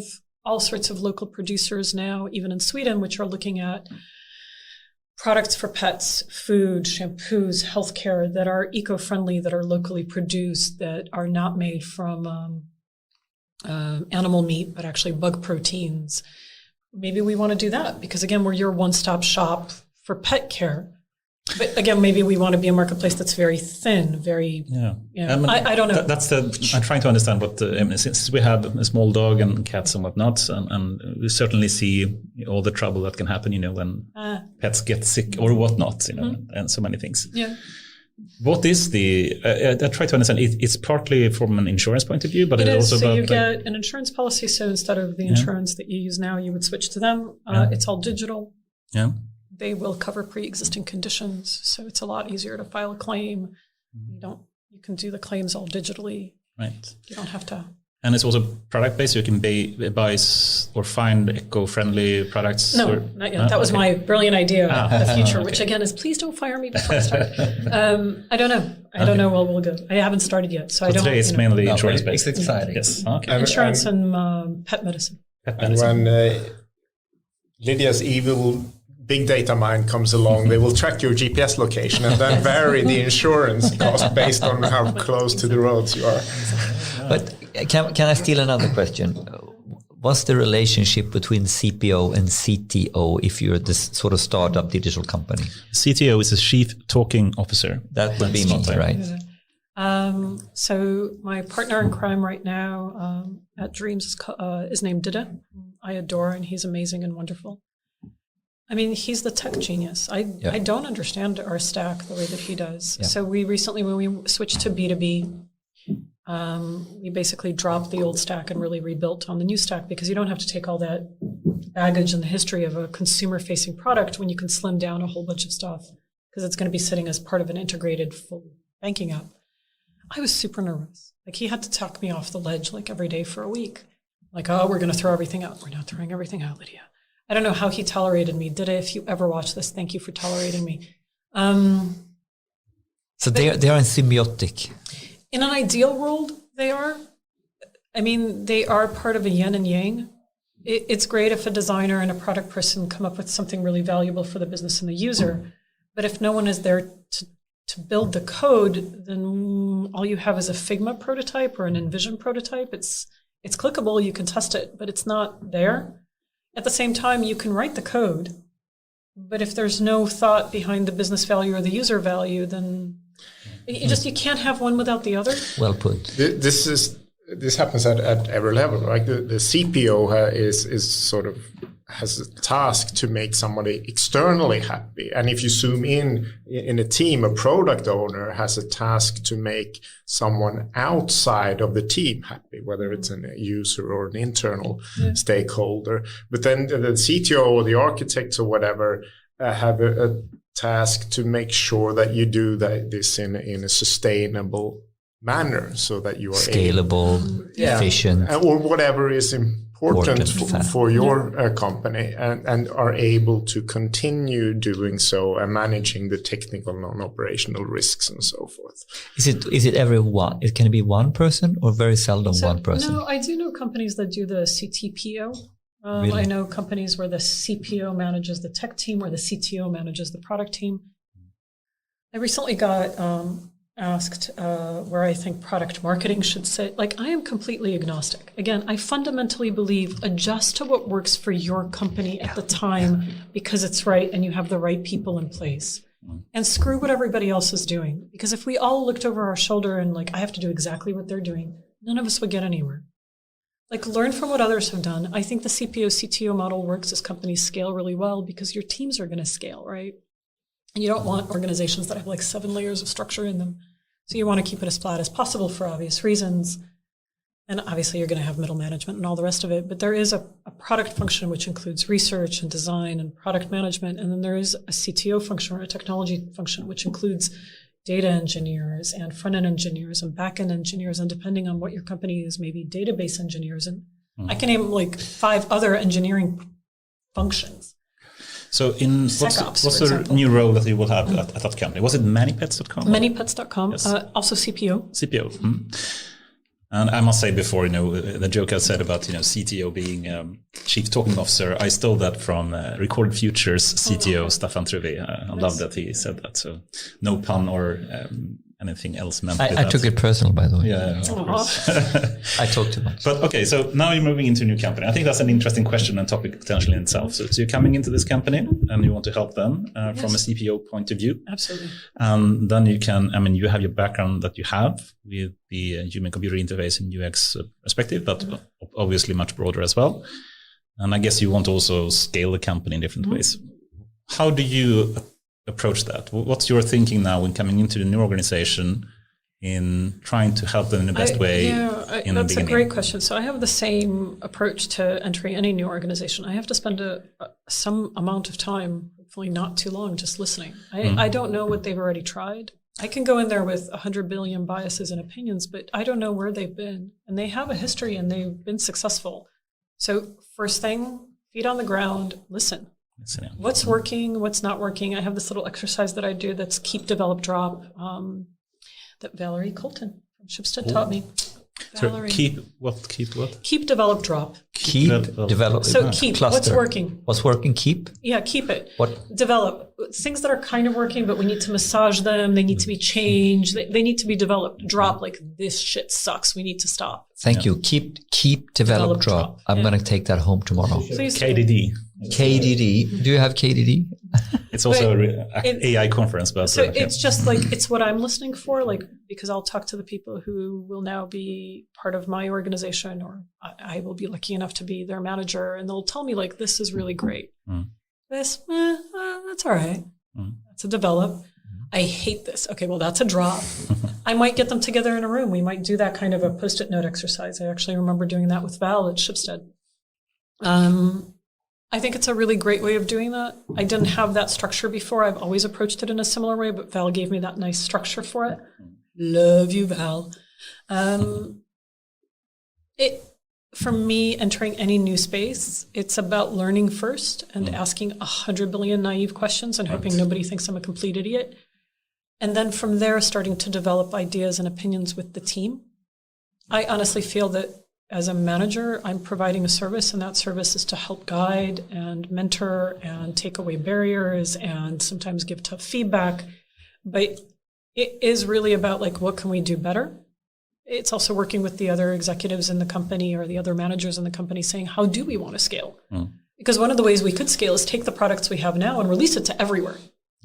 all sorts of local producers now, even in Sweden, which are looking at products for pets, food, shampoos, healthcare that are eco-friendly, that are locally produced, that are not made from animal meat, but actually bug proteins. Maybe we want to do that because, again, we're your one-stop shop for pet care. But again, maybe we want to be a marketplace that's very thin, very. I don't know. I'm trying to understand what. Since we have a small dog and cats and whatnot, and we certainly see all the trouble that can happen, when pets get sick or whatnot, and so many things. Yeah. What is I try to understand. It's partly from an insurance point of view, but it's also so about. You get an insurance policy. So instead of the insurance that you use now, you would switch to them. It's all digital. Yeah. They will cover pre-existing conditions, so it's a lot easier to file a claim. You can do the claims all digitally. Right. You don't have to. And it's also product-based. You can buy or find eco-friendly products? No, not yet. That was my brilliant idea of the future, which again is please don't fire me before I start. I don't know. I don't know where we'll go. I haven't started yet. So I don't know. Today it's mainly insurance-based. It's exciting. Yes. Okay. Insurance and pet medicine. And when Lydia's evil big data mind comes along, they will track your GPS location and then vary the insurance cost based on how close to the roads you are. But can I steal another question? What's the relationship between CPO and CTO if you're this sort of startup digital company? CTO is a Chief Talking Officer. That would be me, right? So my partner in crime right now at Dreams is named Lidia. I adore, and he's amazing and wonderful. I mean, he's the tech genius. I don't understand our stack the way that he does. Yeah. So we recently, when we switched to B2B, we basically dropped the old stack and really rebuilt on the new stack because you don't have to take all that baggage and the history of a consumer-facing product when you can slim down a whole bunch of stuff because it's going to be sitting as part of an integrated full banking app. I was super nervous. Like he had to talk me off the ledge like every day for a week. Like, oh, we're going to throw everything out. We're not throwing everything out, Lydia. I don't know how he tolerated me. Lidia, if you ever watch this, thank you for tolerating me. So they are in symbiotic. In an ideal world, they are. I mean, they are part of a yin and yang. It's great if a designer and a product person come up with something really valuable for the business and the user. But if no one is there to build the code, then all you have is a Figma prototype or an InVision prototype. It's clickable, you can test it, but it's not there. At the same time, you can write the code, but if there's no thought behind the business value or the user value, then you can't have one without the other. Well put. This happens at every level, right? The CPO is sort of has a task to make somebody externally happy, and if you zoom in a team, a product owner has a task to make someone outside of the team happy, whether it's a user or an internal stakeholder. But then the CTO or the architects or whatever have a task to make sure that you do this in a sustainable manner, so that you are scalable, efficient, or whatever is important for your company, and are able to continue doing so and managing the technical non-operational risks and so forth. Is it everyone? It can be one person or very seldom one person? No, I do know companies that do the CTPO. Really? I know companies where the CPO manages the tech team or the CTO manages the product team. I recently got asked where I think product marketing should sit. Like, I am completely agnostic. Again, I fundamentally believe adjust to what works for your company at the time because it's right and you have the right people in place. And screw what everybody else is doing. Because if we all looked over our shoulder and I have to do exactly what they're doing, none of us would get anywhere. Learn from what others have done. I think the CPO, CTO model works as companies scale really well because your teams are going to scale, right? And you don't want organizations that have 7 layers of structure in them. So you want to keep it as flat as possible for obvious reasons. And obviously you're going to have middle management and all the rest of it. But there is a product function which includes research and design and product management. And then there is a CTO function or a technology function which includes data engineers and front-end engineers and back-end engineers. And depending on what your company is, maybe database engineers. And I can name 5 other engineering functions. So what's the new role that you will have at that company? Was it manypets.com? Manypets.com, yes. Also CPO. CPO. And I must say before, the joke I said about, CTO being Chief Talking Officer, I stole that from Recorded Futures CTO, Staffan Truvi. I love that he said that. So no pun or anything else meant. I took it personal, by the way. Yeah, of course. I talk too much. But okay, so now you're moving into a new company. I think that's an interesting question and topic potentially in itself. So you're coming into this company and you want to help them from a CPO point of view. Absolutely. And then you can, you have your background that you have with the human-computer interface and UX perspective, but obviously much broader as well. And I guess you want to also scale the company in different ways. How do you approach that? What's your thinking now when coming into the new organization in trying to help them in the best way? That's a great question. So I have the same approach to entering any new organization. I have to spend some amount of time, hopefully not too long, just listening. I don't know what they've already tried. I can go in there with 100 billion biases and opinions, but I don't know where they've been. And they have a history and they've been successful. So first thing, feet on the ground, listen. What's working, what's not working. I have this little exercise that I do that's keep, develop, drop, that Valerie Colton from Schibsted taught me. So keep what? Keep, develop, drop. Keep, develop. So keep, cluster. what's working? What's working, keep? Yeah, keep it. What? Develop. Things that are kind of working, but we need to massage them. They need to be changed. They need to be developed. Drop, like, this shit sucks. We need to stop. Thank you. Keep, develop, drop. I'm going to take that home tomorrow. KDD. KDD. Do you have KDD? It's also an AI conference. But so it's just like, it's what I'm listening for, like, because I'll talk to the people who will now be part of my organization, or I will be lucky enough to be their manager, and they'll tell me, like, this is really great. This, that's all right. That's a develop. I hate this. Okay, well, that's a drop. I might get them together in a room. We might do that kind of a Post-it note exercise. I actually remember doing that with Val at Schibsted. I think it's a really great way of doing that. I didn't have that structure before. I've always approached it in a similar way, but Val gave me that nice structure for it. Love you, Val. For me, entering any new space, it's about learning first and asking 100 billion naive questions and hoping nobody thinks I'm a complete idiot. And then from there, starting to develop ideas and opinions with the team. I honestly feel that as a manager, I'm providing a service, and that service is to help guide and mentor and take away barriers and sometimes give tough feedback. But it is really about, like, what can we do better? It's also working with the other executives in the company or the other managers in the company saying, how do we want to scale? Because one of the ways we could scale is take the products we have now and release it to everywhere.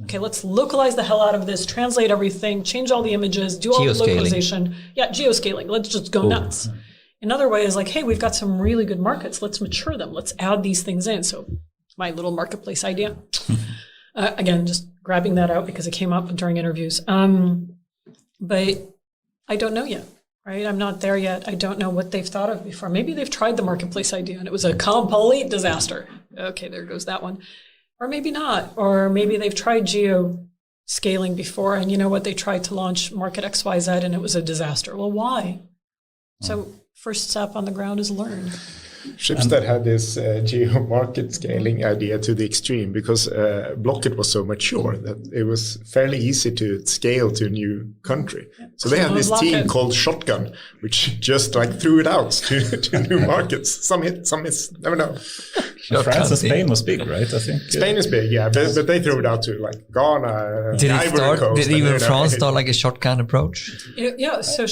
Okay, let's localize the hell out of this, translate everything, change all the images, do all the localization. Yeah, geoscaling. Let's just go nuts. Another way is like, hey, we've got some really good markets. Let's mature them. Let's add these things in. So my little marketplace idea. Again, just grabbing that out because it came up during interviews. But I don't know yet, right? I'm not there yet. I don't know what they've thought of before. Maybe they've tried the marketplace idea and it was a complete disaster. Okay, there goes that one. Or maybe not. Or maybe they've tried geo scaling before, and you know what? They tried to launch market XYZ and it was a disaster. Well, why? So first step on the ground is learn. Schibsted had this geo market scaling idea to the extreme because Blocket was so mature that it was fairly easy to scale to a new country. So they had this team called Shotgun, which just like threw it out to new markets. Some hit, some miss, never know. France and Spain was big, right? I think Spain is big, yeah, but they threw it out to like Ghana, Ivory Coast. Did even France start like a shotgun approach? Yeah, so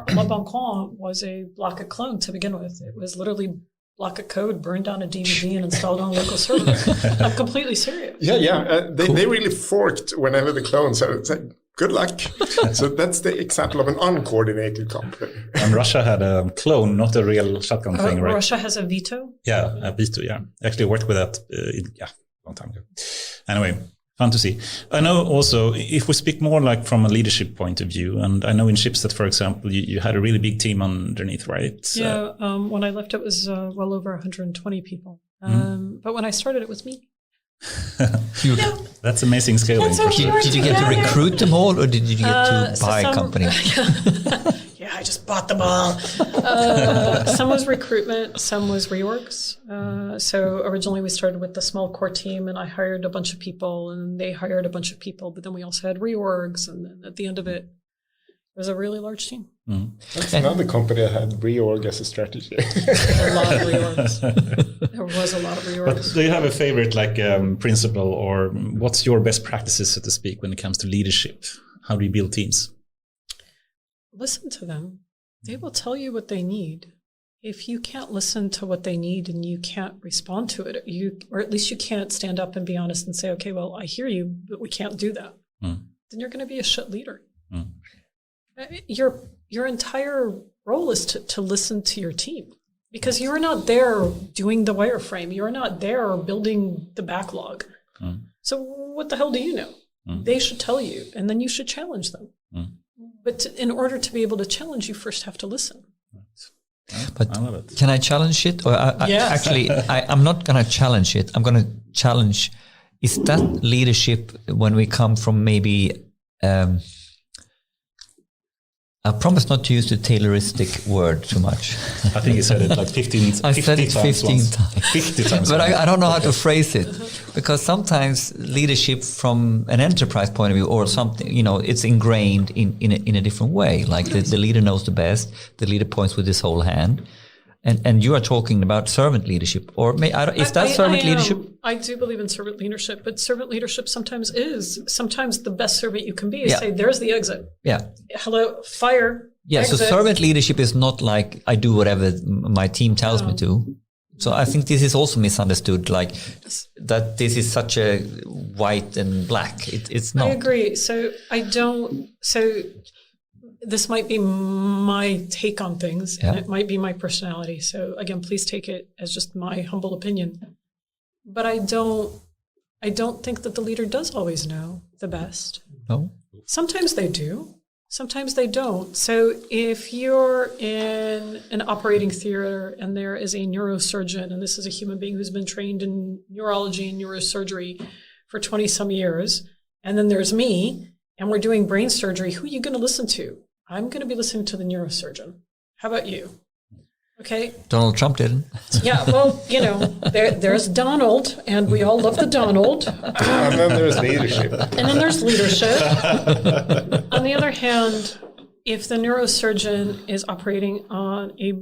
Le Bon Coin was a Blocket clone to begin with. It was literally Blocket code, burned down a DVD and installed on a local server. I'm completely serious. Yeah. They really forked whenever the clone said, good luck. So that's the example of an uncoordinated company. And Russia had a clone, not a real shotgun thing, right? Russia has a veto? Yeah, a veto, yeah. Actually worked with that, long time ago. Anyway, fun to see. I know also, if we speak more like from a leadership point of view, and I know in Schibsted, for example, you had a really big team underneath, right? Yeah, when I left, it was well over 120 people. But when I started, it was me. That's amazing scaling. Did you get to recruit them all, or did you get to buy a company? Yeah, I just bought them all. Some was recruitment, some was reorgs. So originally we started with the small core team, and I hired a bunch of people, and they hired a bunch of people. But then we also had reorgs, and then at the end of it, it was a really large team. That's another company that had reorg as a strategy. A lot of reorgs. There was a lot of reorgs. But do you have a favorite principle, or what's your best practices, so to speak, when it comes to leadership? How do you build teams? Listen to them. They will tell you what they need. If you can't listen to what they need and you can't respond to it, or at least you can't stand up and be honest and say, okay, well, I hear you, but we can't do that. Then you're going to be a shit leader. Your entire role is to listen to your team, because you're not there doing the wireframe. You're not there building the backlog. So what the hell do you know? They should tell you, and then you should challenge them. But in order to be able to challenge, you first have to listen. But I love it. Can I challenge it? Or actually, I'm not going to challenge it. I'm going to challenge, is that leadership when we come from maybe I promise not to use the Tayloristic word too much. I think you said it like 50 I said it 15 times. times. 50 times. But I don't know how to phrase it, because sometimes leadership from an enterprise point of view or something, it's ingrained in a different way. Like the leader knows the best, the leader points with his whole hand. And you are talking about servant leadership, or is that servant leadership? I do believe in servant leadership, but servant leadership sometimes the best servant you can be is say, there's the exit. Yeah. Hello, fire. Yeah. Exit. So servant leadership is not like I do whatever my team tells me to. So I think this is also misunderstood, like that this is such a white and black. It's not. I agree. This might be my take on things, and it might be my personality. So again, please take it as just my humble opinion. But I don't think that the leader does always know the best. No. Sometimes they do. Sometimes they don't. So if you're in an operating theater and there is a neurosurgeon, and this is a human being who's been trained in neurology and neurosurgery for 20 some years, and then there's me, and we're doing brain surgery, who are you going to listen to? I'm going to be listening to the neurosurgeon. How about you? Okay. Donald Trump didn't. Yeah, well, there's Donald, and we all love the Donald. And then there's leadership. On the other hand, if the neurosurgeon is operating on a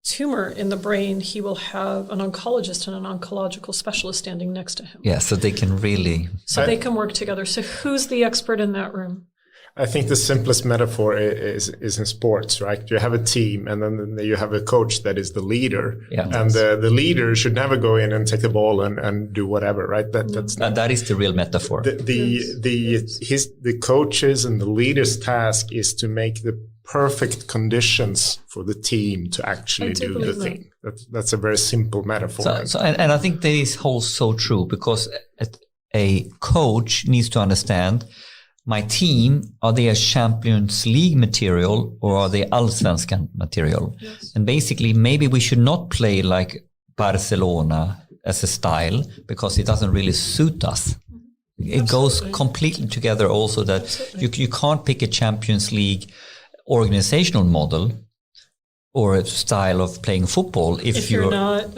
tumor in the brain, he will have an oncologist and an oncological specialist standing next to him. Yeah, so they can really... So they can work together. So who's the expert in that room? I think the simplest metaphor is in sports, right? You have a team, and then you have a coach that is the leader. Yeah. And the leader should never go in and take the ball and do whatever, right? That is the real metaphor. The coaches and the leader's task is to make the perfect conditions for the team to actually do the thing. That's a very simple metaphor. And I think this holds so true, because a coach needs to understand, my team, are they a Champions League material or are they Allsvenskan material? Yes. And basically, maybe we should not play like Barcelona as a style, because it doesn't really suit us. It goes completely together also that you can't pick a Champions League organizational model or a style of playing football if you're not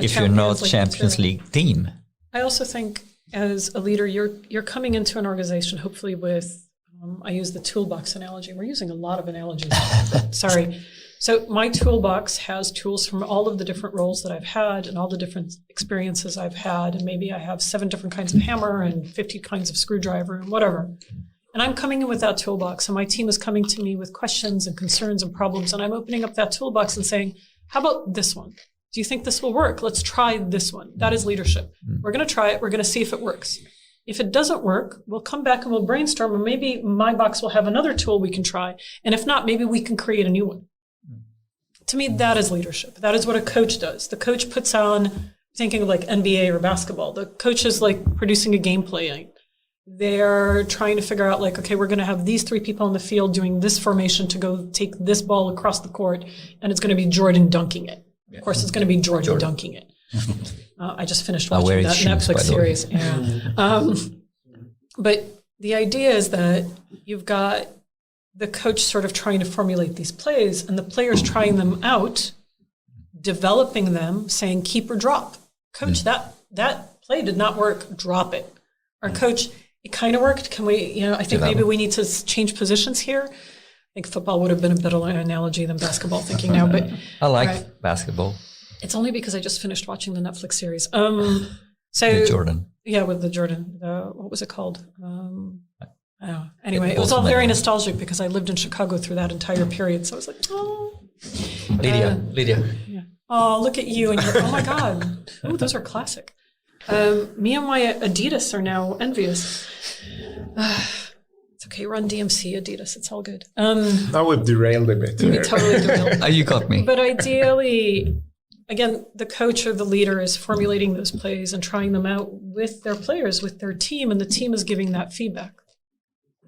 Champions League team. I also think as a leader, you're coming into an organization hopefully with, I use the toolbox analogy. We're using a lot of analogies. Sorry. So my toolbox has tools from all of the different roles that I've had and all the different experiences I've had. And maybe I have 7 different kinds of hammer and 50 kinds of screwdriver and whatever. And I'm coming in with that toolbox, and my team is coming to me with questions and concerns and problems. And I'm opening up that toolbox and saying, how about this one? Do you think this will work? Let's try this one. That is leadership. We're going to try it. We're going to see if it works. If it doesn't work, we'll come back and we'll brainstorm, and maybe my box will have another tool we can try. And if not, maybe we can create a new one. To me, that is leadership. That is what a coach does. The coach puts on, thinking of like NBA or basketball, the coach is like producing a game plan. They're trying to figure out like, okay, we're going to have these 3 people on the field doing this formation to go take this ball across the court, and it's going to be Jordan dunking it. Of course, it's going to be Jordan dunking it. I just finished watching that Netflix series. Yeah. But the idea is that you've got the coach sort of trying to formulate these plays, and the players trying them out, developing them, saying keep or drop. Coach, that play did not work. Drop it. Or coach, it kind of worked. Can we? I think maybe we need to change positions here. I think football would have been a better analogy than basketball. Thinking now, but I like basketball. It's only because I just finished watching the Netflix series. With Jordan. Yeah, with the Jordan. What was it called? I don't know. Anyway, it was all very nostalgic because I lived in Chicago through that entire period. So I was like, oh. Lydia. Yeah. Oh, look at you. And you're, oh my God. Oh, those are classic. Me and my Adidas are now envious. It's okay. Run DMC, Adidas. It's all good. Now we've derailed a bit. We totally derailed. You got me. But ideally, again, the coach or the leader is formulating those plays and trying them out with their players, with their team, and the team is giving that feedback.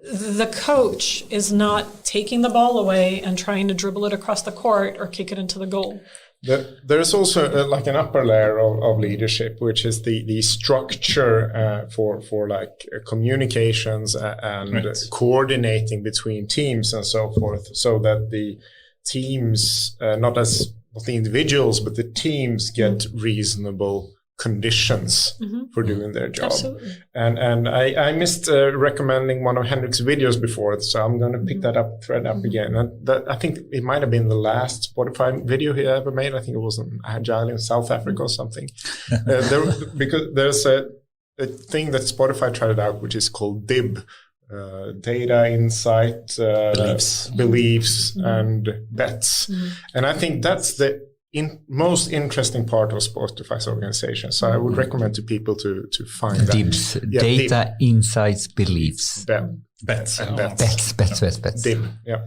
The coach is not taking the ball away and trying to dribble it across the court or kick it into the goal. There's also like an upper layer of leadership, which is the structure for like communications and coordinating between teams and so forth, so that the teams, not the individuals, but the teams get reasonable conditions for doing their job. Absolutely. And I missed recommending one of Henrik's videos before, so I'm going to pick that thread up again. And I think it might have been the last Spotify video he ever made. I think it was on Agile in South Africa or something. Because there's a thing that Spotify tried out, which is called DIB, data, insight, beliefs and bets. And I think that's the most interesting part of Spotify's organization. So I would recommend to people to find DIBs, data, insights, beliefs. Bets. Bets. DIB, yeah.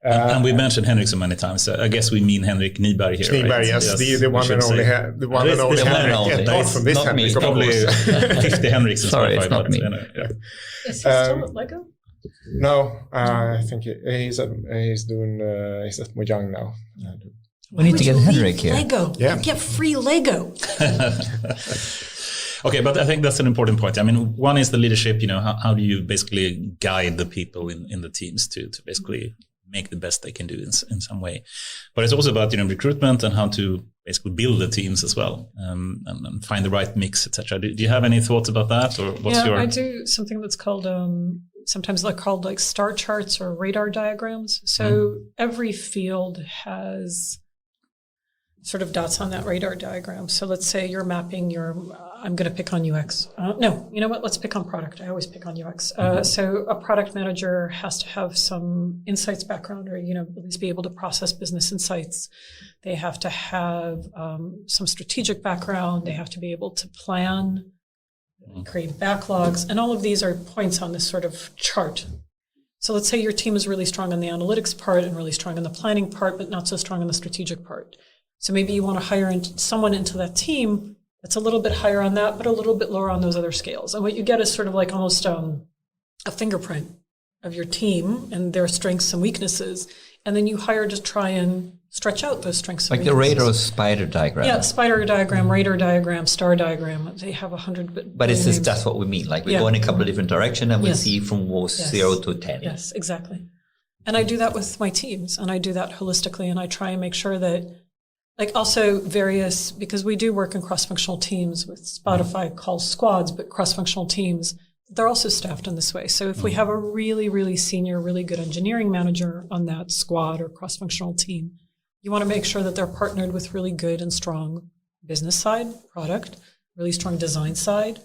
And we mentioned Henrik so many times. I guess we mean Henrik Nyberg here. Nyberg, right? yes, the one and only Henrik. Apart from this Henrik, of probably course. 50 Henriks. Sorry, it's not me. Is he still at Lego? No, I think he's at Mojang now. We need to get Henrik here. Lego. Yeah. Get free Lego. Okay, but I think that's an important point. I mean, one is the leadership. How do you basically guide the people in the teams to basically make the best they can do in some way? But it's also about recruitment and how to basically build the teams as well, and find the right mix, etc. Do you have any thoughts about that, or what's I do something that's called sometimes they're called like star charts or radar diagrams. So every field has sort of dots on that radar diagram. So let's say you're mapping I'm going to pick on UX. No, you know what? Let's pick on product. I always pick on UX. So a product manager has to have some insights background, or, at least be able to process business insights. They have to have some strategic background. They have to be able to plan, create backlogs. And all of these are points on this sort of chart. So let's say your team is really strong on the analytics part and really strong on the planning part, but not so strong on the strategic part. So maybe you want to hire someone into that team that's a little bit higher on that, but a little bit lower on those other scales. And what you get is sort of like almost a fingerprint of your team and their strengths and weaknesses. And then you hire to try and stretch out those strengths and weaknesses. Like the radar spider diagram. Yeah, spider diagram, radar diagram, star diagram. They have 100. But it's just, that's what we mean. Like we go in a couple of different directions and we see from 0 to 10. Yes, exactly. And I do that with my teams, and I do that holistically, and I try and make sure that, like, also because we do work in cross-functional teams with Spotify called squads, but cross-functional teams, they're also staffed in this way. So if we have a really, really senior, really good engineering manager on that squad or cross-functional team, you want to make sure that they're partnered with really good and strong business side, product, really strong design side.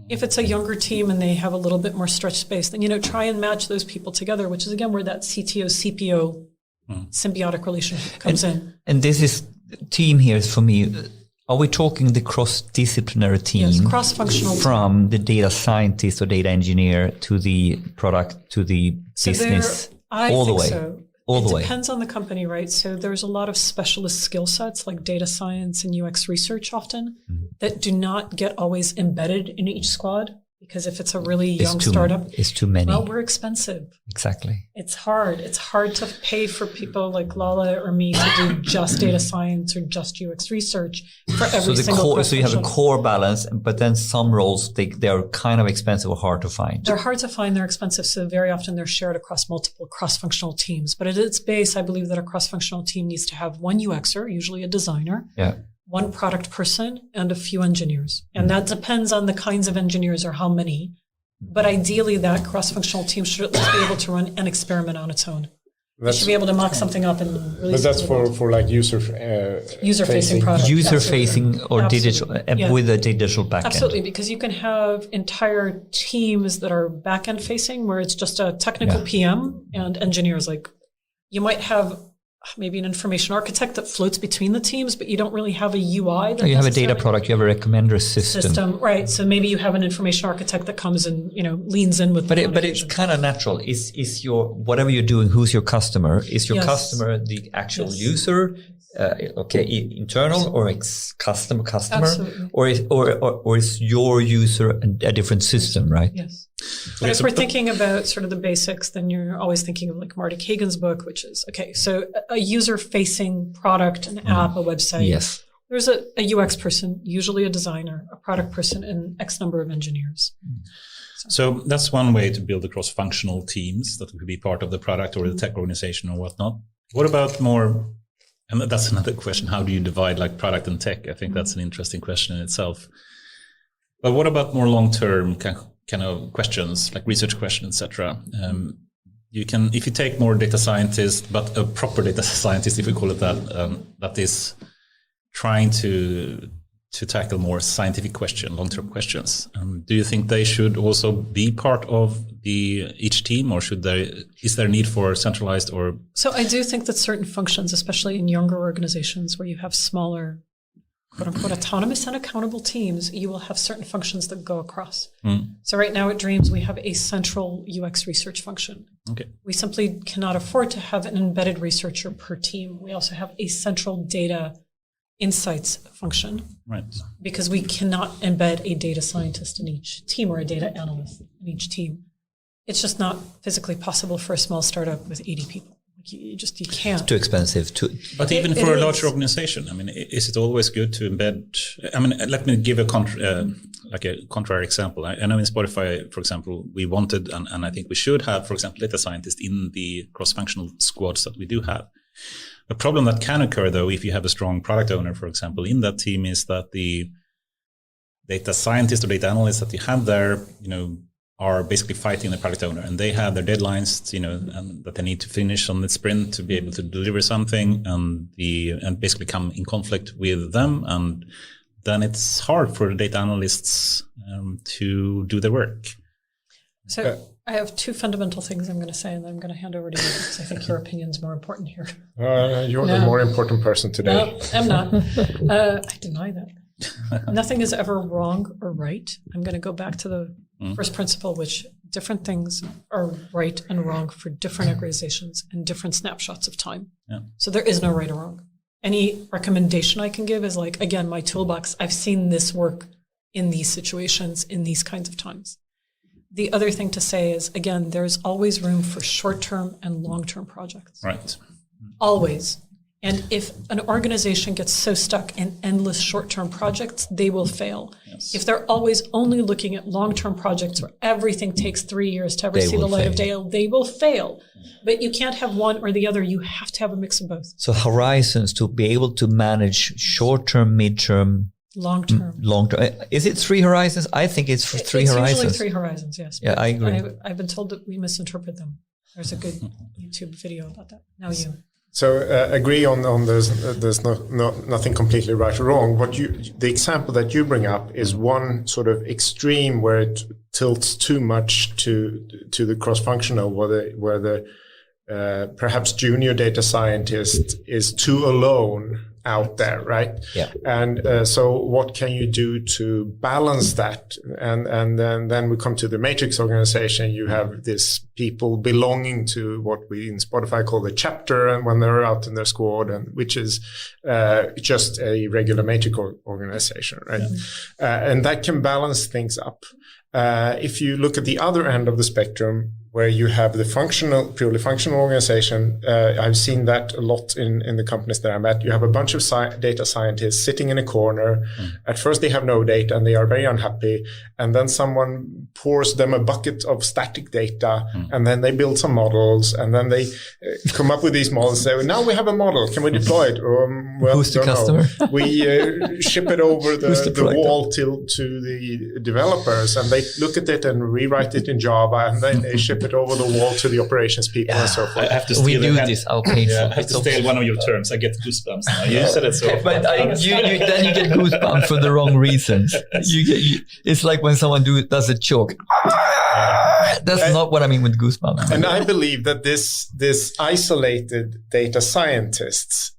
If it's a younger team and they have a little bit more stretch space, then, try and match those people together, which is, again, where that CTO, CPO symbiotic relationship comes in. And this is team here is for me. Are we talking the cross-disciplinary team? Yes, cross-functional from the data scientist or data engineer to the product to the business, all the way. So. All the way. It depends on the company, right? So there's a lot of specialist skill sets like data science and UX research often that do not get always embedded in each squad, because if it's a really young startup, it's too many. Well, we're expensive. Exactly. It's hard. It's hard to pay for people like Lala or me to do just data science or just UX research for every single core. So you have a core balance, but then some roles, they are kind of expensive or hard to find. They're hard to find. They're expensive. So very often they're shared across multiple cross-functional teams. But at its base, I believe that a cross-functional team needs to have one UXer, usually a designer, one product person, and a few engineers. And that depends on the kinds of engineers or how many. But ideally, that cross-functional team should at least be able to run an experiment on its own. They should be able to mock something up and release it. But that's for like user-facing products. User-facing or digital, with a digital backend. Absolutely, because you can have entire teams that are back-end facing where it's just a technical PM and engineers. Like, you might have maybe an information architect that floats between the teams, but you don't really have a UI. You have a data product, you have a recommender system. Right. So maybe you have an information architect that comes and, leans in with but it's kind of natural. Is your, whatever you're doing, who's your customer? Is your customer the actual user? internal or customer, Absolutely. or is your user a different system, right? Yes. But if we're thinking about sort of the basics, then you're always thinking of like Marty Kagan's book, which is, so a user-facing product, an app, a website. Yes. There's a UX person, usually a designer, a product person, and X number of engineers. So that's one way to build across functional teams that could be part of the product or the tech organization or whatnot. What about more, and that's another question, how do you divide like product and tech? I think that's an interesting question in itself. But what about more long-term kind of questions, like research questions, etc.? You can, if you take more data scientists, but a proper data scientist, if we call it that, that is trying to tackle more scientific questions, long-term questions. Do you think they should also be part of each team, or is there a need for centralized or? So I do think that certain functions, especially in younger organizations where you have smaller, quote unquote, autonomous and accountable teams, you will have certain functions that go across. So right now at Dreams, we have a central UX research function. Okay. We simply cannot afford to have an embedded researcher per team. We also have a central data insights function, right? Because we cannot embed a data scientist in each team or a data analyst in each team. It's just not physically possible for a small startup with 80 people. You can't. It's too expensive. But even for a larger organization, I mean, is it always good to embed? I mean, let me give a contrary example. I know in Spotify, for example, we wanted, and I think we should have, for example, data scientists in the cross-functional squads that we do have. A problem that can occur, though, if you have a strong product owner, for example, in that team, is that the data scientist or data analyst that you have there, are basically fighting the product owner, and they have their deadlines, and that they need to finish on the sprint to be able to deliver something, and basically come in conflict with them, and then it's hard for the data analysts to do their work. So I have two fundamental things I'm going to say, and then I'm going to hand over to you because I think your opinion is more important here. You're the more important person today. No, I'm not. I deny that. Nothing is ever wrong or right. I'm going to go back to the first principle, which different things are right and wrong for different organizations and different snapshots of time. Yeah. So there is no right or wrong. Any recommendation I can give is like, again, my toolbox. I've seen this work in these situations, in these kinds of times. The other thing to say is, again, there's always room for short-term and long-term projects. Right. Always. And if an organization gets so stuck in endless short-term projects, they will fail. Yes. If they're always only looking at long-term projects where everything takes 3 years to ever see the light of day, they will fail. But you can't have one or the other. You have to have a mix of both. So horizons to be able to manage short-term, mid-term, long-term. Is it 3 horizons? I think it's three horizons. It's usually 3 horizons, yes. Yeah, I agree. I've been told that we misinterpret them. There's a good YouTube video about that. Now you. So agree on there's nothing completely right or wrong. The example that you bring up is one sort of extreme where it tilts too much to the cross-functional, where the perhaps junior data scientist is too alone out there, right? Yeah. And so what can you do to balance that? And then we come to the matrix organization. You have this people belonging to what we in Spotify call the chapter, and when they're out in their squad, and which is just a regular matrix organization, right? Yeah. And that can balance things up. If you look at the other end of the spectrum, where you have the purely functional organization, I've seen that a lot in the companies that I'm at. You have a bunch of data scientists sitting in a corner. At first, they have no data and they are very unhappy. And then someone pours them a bucket of static data, and then they build some models, and then they come up with these models. Say, well, now we have a model. Can we deploy it? Well, who's the customer? We ship it over the wall to the developers, and they look at it and rewrite it in Java, and then they ship it over the wall to the operations people and so forth. I have to steal we do this. Okay, I have to steal one of your terms. I get goosebumps now. You said it so. But then you get goosebumps for the wrong reasons. It's like when someone does a choke. That's not what I mean with goosebumps. And I believe that this isolated data scientists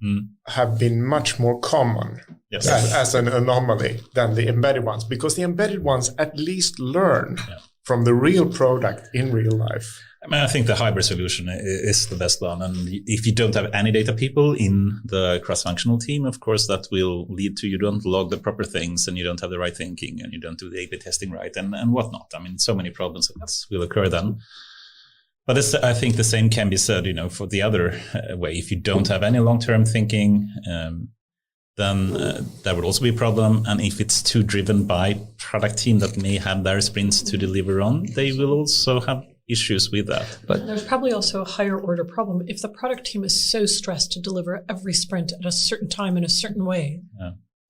have been much more common as an anomaly than the embedded ones, because the embedded ones at least learn from the real product in real life. I mean, I think the hybrid solution is the best one. And if you don't have any data people in the cross-functional team, of course, that will lead to you don't log the proper things and you don't have the right thinking and you don't do the A/B testing right and whatnot. I mean, so many problems that will occur then. But I think the same can be said, for the other way. If you don't have any long-term thinking, then that would also be a problem. And if it's too driven by product team that may have their sprints to deliver on, they will also have issues with that. But there's probably also a higher order problem. If the product team is so stressed to deliver every sprint at a certain time in a certain way,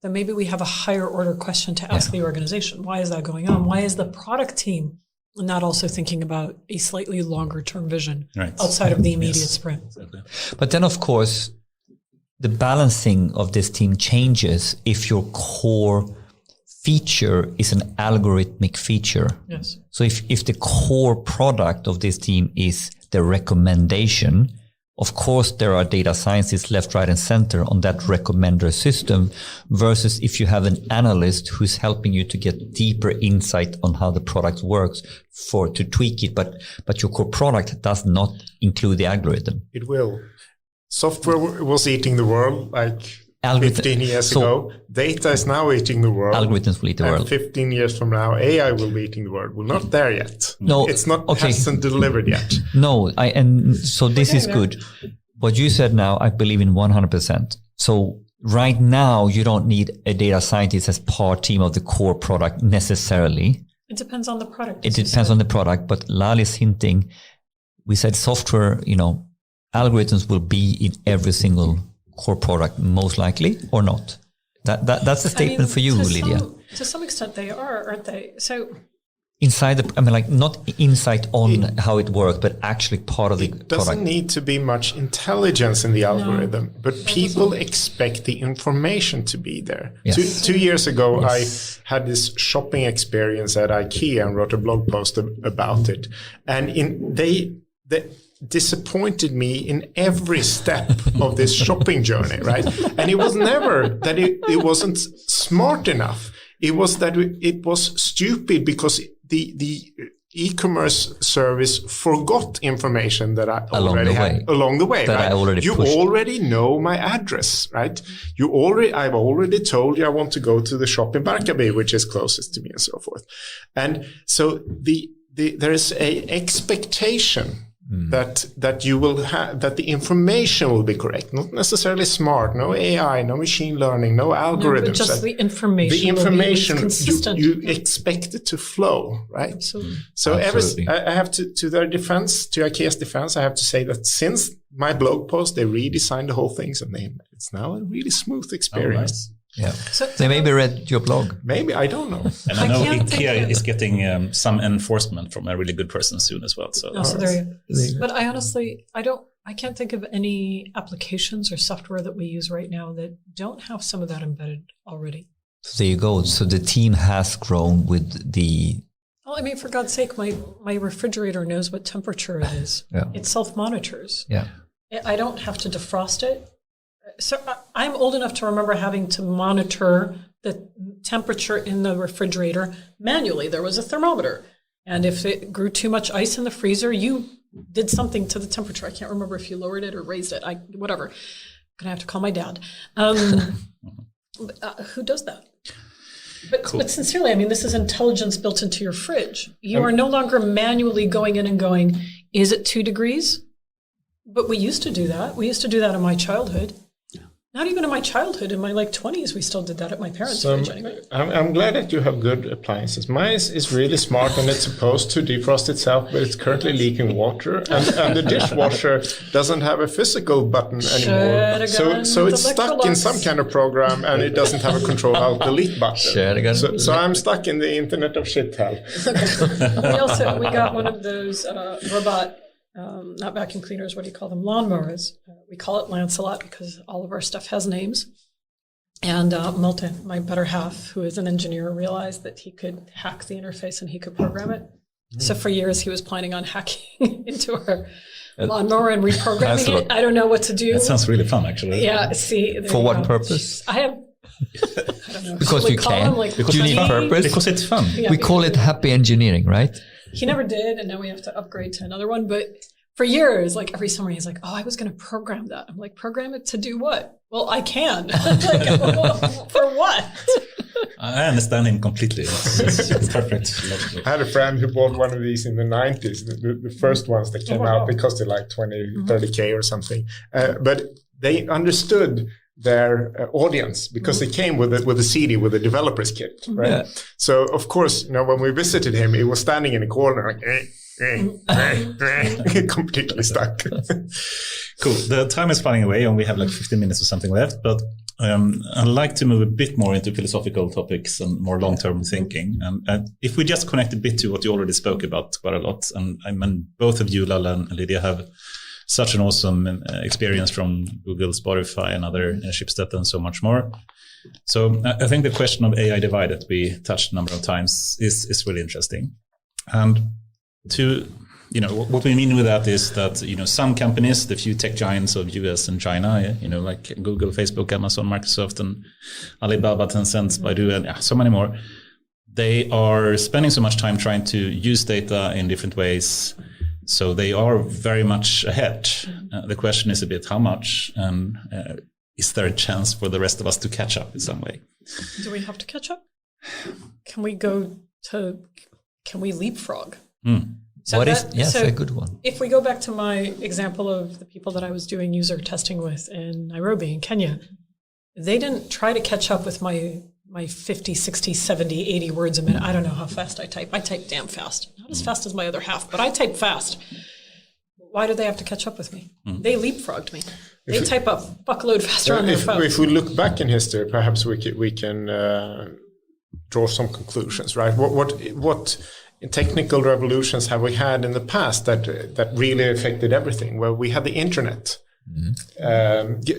then maybe we have a higher order question to ask the organization. Why is that going on? Why is the product team not also thinking about a slightly longer term vision outside of the immediate sprint? Exactly. But then, of course, the balancing of this team changes if your core feature is an algorithmic feature. Yes. So if the core product of this team is the recommendation, of course there are data scientists left, right, and center on that recommender system, versus if you have an analyst who's helping you to get deeper insight on how the product works to tweak it. But your core product does not include the algorithm. It will. Software was eating the world 15 years ago. Data is now eating the world. Algorithms will eat the world. 15 years from now, AI will be eating the world. We're not there yet. No, it's not hasn't delivered yet. No, so this is good. What you said now, I believe in 100%. So right now, you don't need a data scientist as part team of the core product necessarily. It depends on the product. It depends on the product, but Lal is hinting. We said software, algorithms will be in every single core product, most likely, or not. That's the statement for you, Lidia. To some extent, they are, aren't they? So inside not insight on how it works, but actually part of the product. It doesn't need to be much intelligence in the algorithm, but people expect the information to be there. Yes. 2 years ago, I had this shopping experience at IKEA and wrote a blog post about it. And they disappointed me in every step of this shopping journey, right? And it was never that it wasn't smart enough. It was that it was stupid because the e-commerce service forgot information that I already had along the way. That right? You pushed. already know my address, right? I've already told you I want to go to the shop in Barkarby, which is closest to me, and so forth. And so there is a expectation that you will have, that the information will be correct, not necessarily smart, no AI, no machine learning, no algorithms. No, just the information. The information consistent. you expect it to flow, right? Absolutely. So Absolutely. I have to their defense, to IKEA's defense, I have to say that since my blog post, they redesigned the whole thing, and it's now a really smooth experience. Oh, nice. Yeah. So they maybe read your blog. Maybe, I don't know. And I know IKEA is getting some enforcement from a really good person soon as well. So, there you go. But I honestly, I can't think of any applications or software that we use right now that don't have some of that embedded already. So there you go. So the team has grown with the... Well, I mean, for God's sake, my refrigerator knows what temperature it is. It self-monitors. Yeah. I don't have to defrost it. So I'm old enough to remember having to monitor the temperature in the refrigerator manually. There was a thermometer. And if it grew too much ice in the freezer, you did something to the temperature. I can't remember if you lowered it or raised it. Whatever. I'm going to have to call my dad. Who does that? But sincerely, I mean, this is intelligence built into your fridge. You are no longer manually going in and going, is it 2 degrees? But we used to do that. We used to do that in my childhood. Not even in my childhood, in my 20s, we still did that at my parents' fridge anyway. I'm glad that you have good appliances. Mine is really smart and it's supposed to defrost itself, but it's currently leaking water. And the dishwasher doesn't have a physical button anymore. So it's stuck in some kind of program and it doesn't have a control-alt-delete button. So I'm stuck in the internet of shit hell. We got one of those robot... not vacuum cleaners, what do you call them? Lawnmowers. We call it Lancelot because all of our stuff has names. And Malte, my better half, who is an engineer, realized that he could hack the interface and he could program it. So for years, he was planning on hacking into our lawnmower and reprogramming it. I don't know what to do. That sounds really fun, actually. Yeah, see. For what purpose? I don't know. Because you can. Like because you need purpose. Because it's fun. Yeah, we call it happy engineering, right? he never did, and now we have to upgrade to another one. But for years, like every summer, he's like, "Oh, I was going to program that." I'm like, "Program it to do what?" Well, I can. Like, for what? I understand him completely. It's perfect. I had a friend who bought one of these in the 90s, the first ones that came out. They costed like 20, 30K or something. But they understood their audience because they came with a CD with a developer's kit, right? Yeah. So, of course, when we visited him, he was standing in a corner like, completely stuck. Cool. The time is flying away and we have like 15 minutes or something left, but I'd like to move a bit more into philosophical topics and more long-term thinking. And if we just connect a bit to what you already spoke about quite a lot, and I mean, both of you, Lalla and Lidia, have such an awesome experience from Google, Spotify, and other Schibsted and so much more. So I think the question of AI divide that we touched a number of times is really interesting. And what we mean with that is that, some companies, the few tech giants of US and China, like Google, Facebook, Amazon, Microsoft, and Alibaba, Tencent, Baidu, and so many more, they are spending so much time trying to use data in different ways. So they are very much ahead. The question is a bit how much, and is there a chance for the rest of us to catch up in some way? Do we have to catch up? Can we leapfrog? So a good one. If we go back to my example of the people that I was doing user testing with in Nairobi in Kenya, they didn't try to catch up with my 50, 60, 70, 80 words a minute. I don't know how fast I type. I type damn fast. Not as fast as my other half, but I type fast. Why do they have to catch up with me? They leapfrogged me. They type a fuckload faster on their phone. If we look back in history, perhaps we can draw some conclusions, right? What technical revolutions have we had in the past that really affected everything? Well, we had the internet.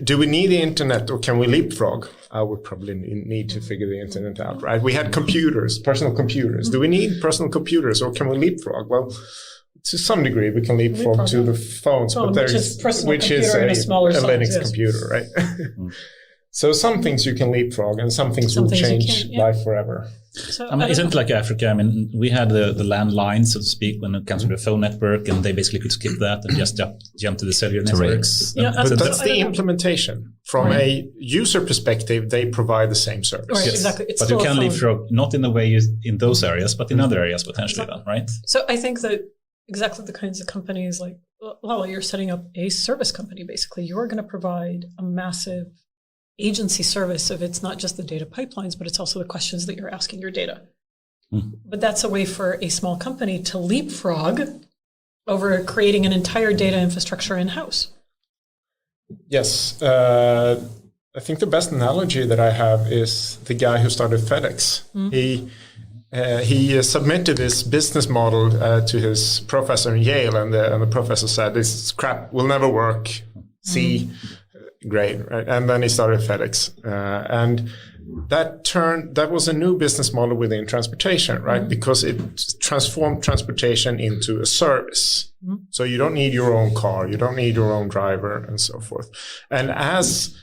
Do we need the internet or can we leapfrog? I would probably need to figure the internet out, right? We had computers, personal computers. Do we need personal computers or can we leapfrog? Well, to some degree, we can leapfrog to the phones, but which is a Linux computer, right? So some things you can leapfrog and some things will change life forever. So, isn't it like Africa? I mean, we had the landline, so to speak, when it comes to the phone network, and they basically could skip that and just jump to the cellular networks. But that's the implementation. From a user perspective, they provide the same service. Right, exactly. But you can leapfrog not in the way in those areas, but in other areas potentially, then, right? So I think that exactly the kinds of companies like, well, you're setting up a service company, basically. You're going to provide a massive agency service of it's not just the data pipelines, but it's also the questions that you're asking your data. But that's a way for a small company to leapfrog over creating an entire data infrastructure in-house. Yes. I think the best analogy that I have is the guy who started FedEx. He submitted this business model to his professor in Yale, and the professor said, "This crap will never work." Great, right? And then he started FedEx, and that was a new business model within transportation, right? Because it transformed transportation into a service. So you don't need your own car, you don't need your own driver, and so forth. And as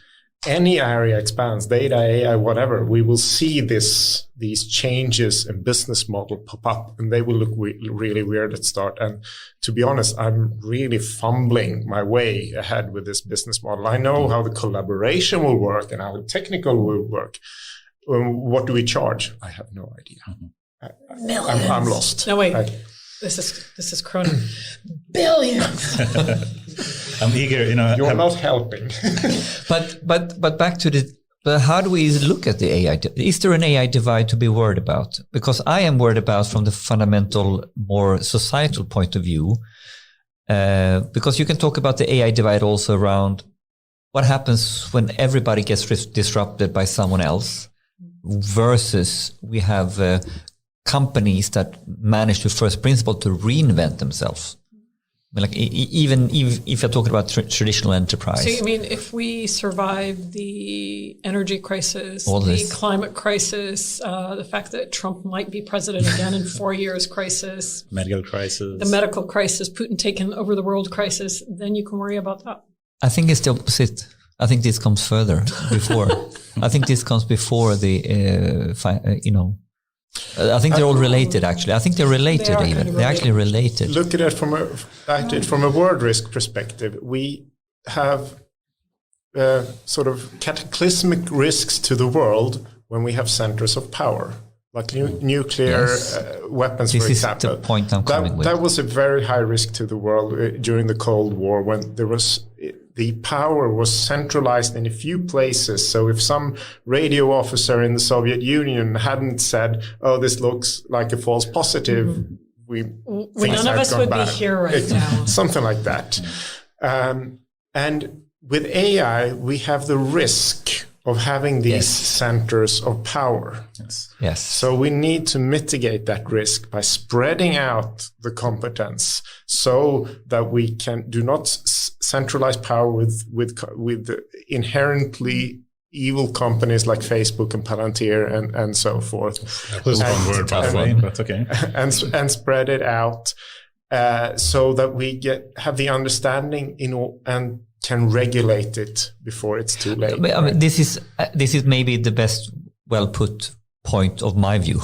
any area expands, data, AI, whatever, we will see these changes in business model pop up, and they will look really weird at start. And to be honest, I'm really fumbling my way ahead with this business model. I know how the collaboration will work and how the technical will work. What do we charge? I have no idea. I'm lost. No, wait. This is Corona. Billions. I'm eager, You're not helping. but back to but how do we look at the AI? Is there an AI divide to be worried about? Because I am worried about from the fundamental, more societal point of view. Because you can talk about the AI divide also around what happens when everybody gets disrupted by someone else versus we have companies that manage to first principle to reinvent themselves. I mean, like even if you're talking about traditional enterprise. So you mean if we survive the energy crisis, the climate crisis, the fact that Trump might be president again in 4 years crisis, the medical crisis, Putin taking over the world crisis, then you can worry about that. I think it's the opposite. I think this comes further before. I think this comes before the, I think they're all related, actually. I think they're related They are even. kind of They're actually related. Look at it from a world risk perspective. We have sort of cataclysmic risks to the world when we have centers of power, like nuclear weapons, This for is example. the point I'm coming with. That was a very high risk to the world during the Cold War, when the power was centralized in a few places. So if some radio officer in the Soviet Union hadn't said, "Oh, this looks like a false positive," none of us would be here right now. Something like that. And with AI, we have the risk of having these centers of power. Yes. So we need to mitigate that risk by spreading out the competence, so that we do not centralize power with inherently evil companies like Facebook and Palantir and so forth. That was one word, by the way, but okay. And spread it out so that we have the understanding and can regulate it before it's too late. I mean, this is maybe the best well put point of my view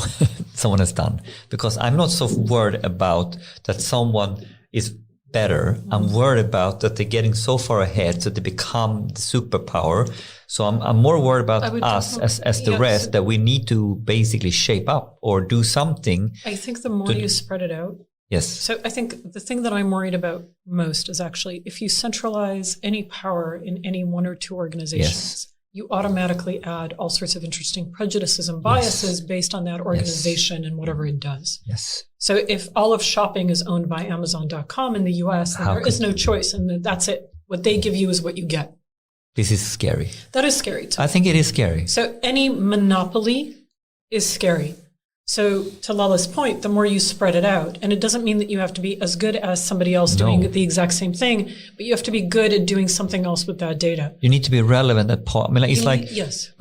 someone has done, because I'm not so worried about that someone is better. I'm worried about that they're getting so far ahead so they become the superpower. So I'm more worried about us as the rest, that we need to basically shape up or do something. I think the more you spread it out. Yes. So I think the thing that I'm worried about most is actually if you centralize any power in any one or two organizations, you automatically add all sorts of interesting prejudices and biases based on that organization and whatever it does. Yes. So if all of shopping is owned by Amazon.com in the US, then there is no choice, and that's it. What they give you is what you get. This is scary. That is scary to me. I think it is scary. So any monopoly is scary. So to Lala's point, the more you spread it out, and it doesn't mean that you have to be as good as somebody else doing the exact same thing, but you have to be good at doing something else with that data. You need to be relevant at part. I mean, it's yes.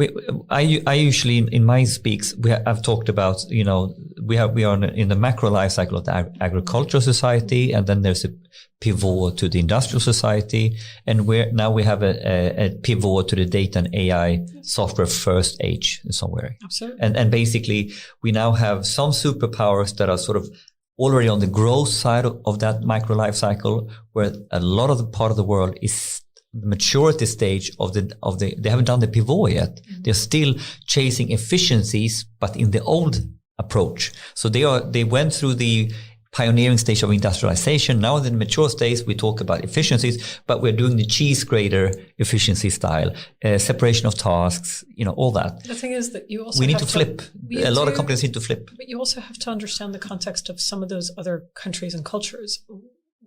I usually in my speaks I've talked about, we are in the macro life cycle of the agricultural society, and then there's a pivot to the industrial society, and now we have a pivot to the data and AI software first age in somewhere. Absolutely. And basically we now have some superpowers that are sort of already on the growth side of that micro life cycle, where a lot of the part of the world is the maturity stage of the they haven't done the pivot yet. They're still chasing efficiencies, but in the old approach. So they went through the pioneering stage of industrialization. Now in the mature stage, we talk about efficiencies, but we're doing the cheese grater efficiency style, separation of tasks, all that. The thing is that you also we need to flip. A lot of companies need to flip. But you also have to understand the context of some of those other countries and cultures.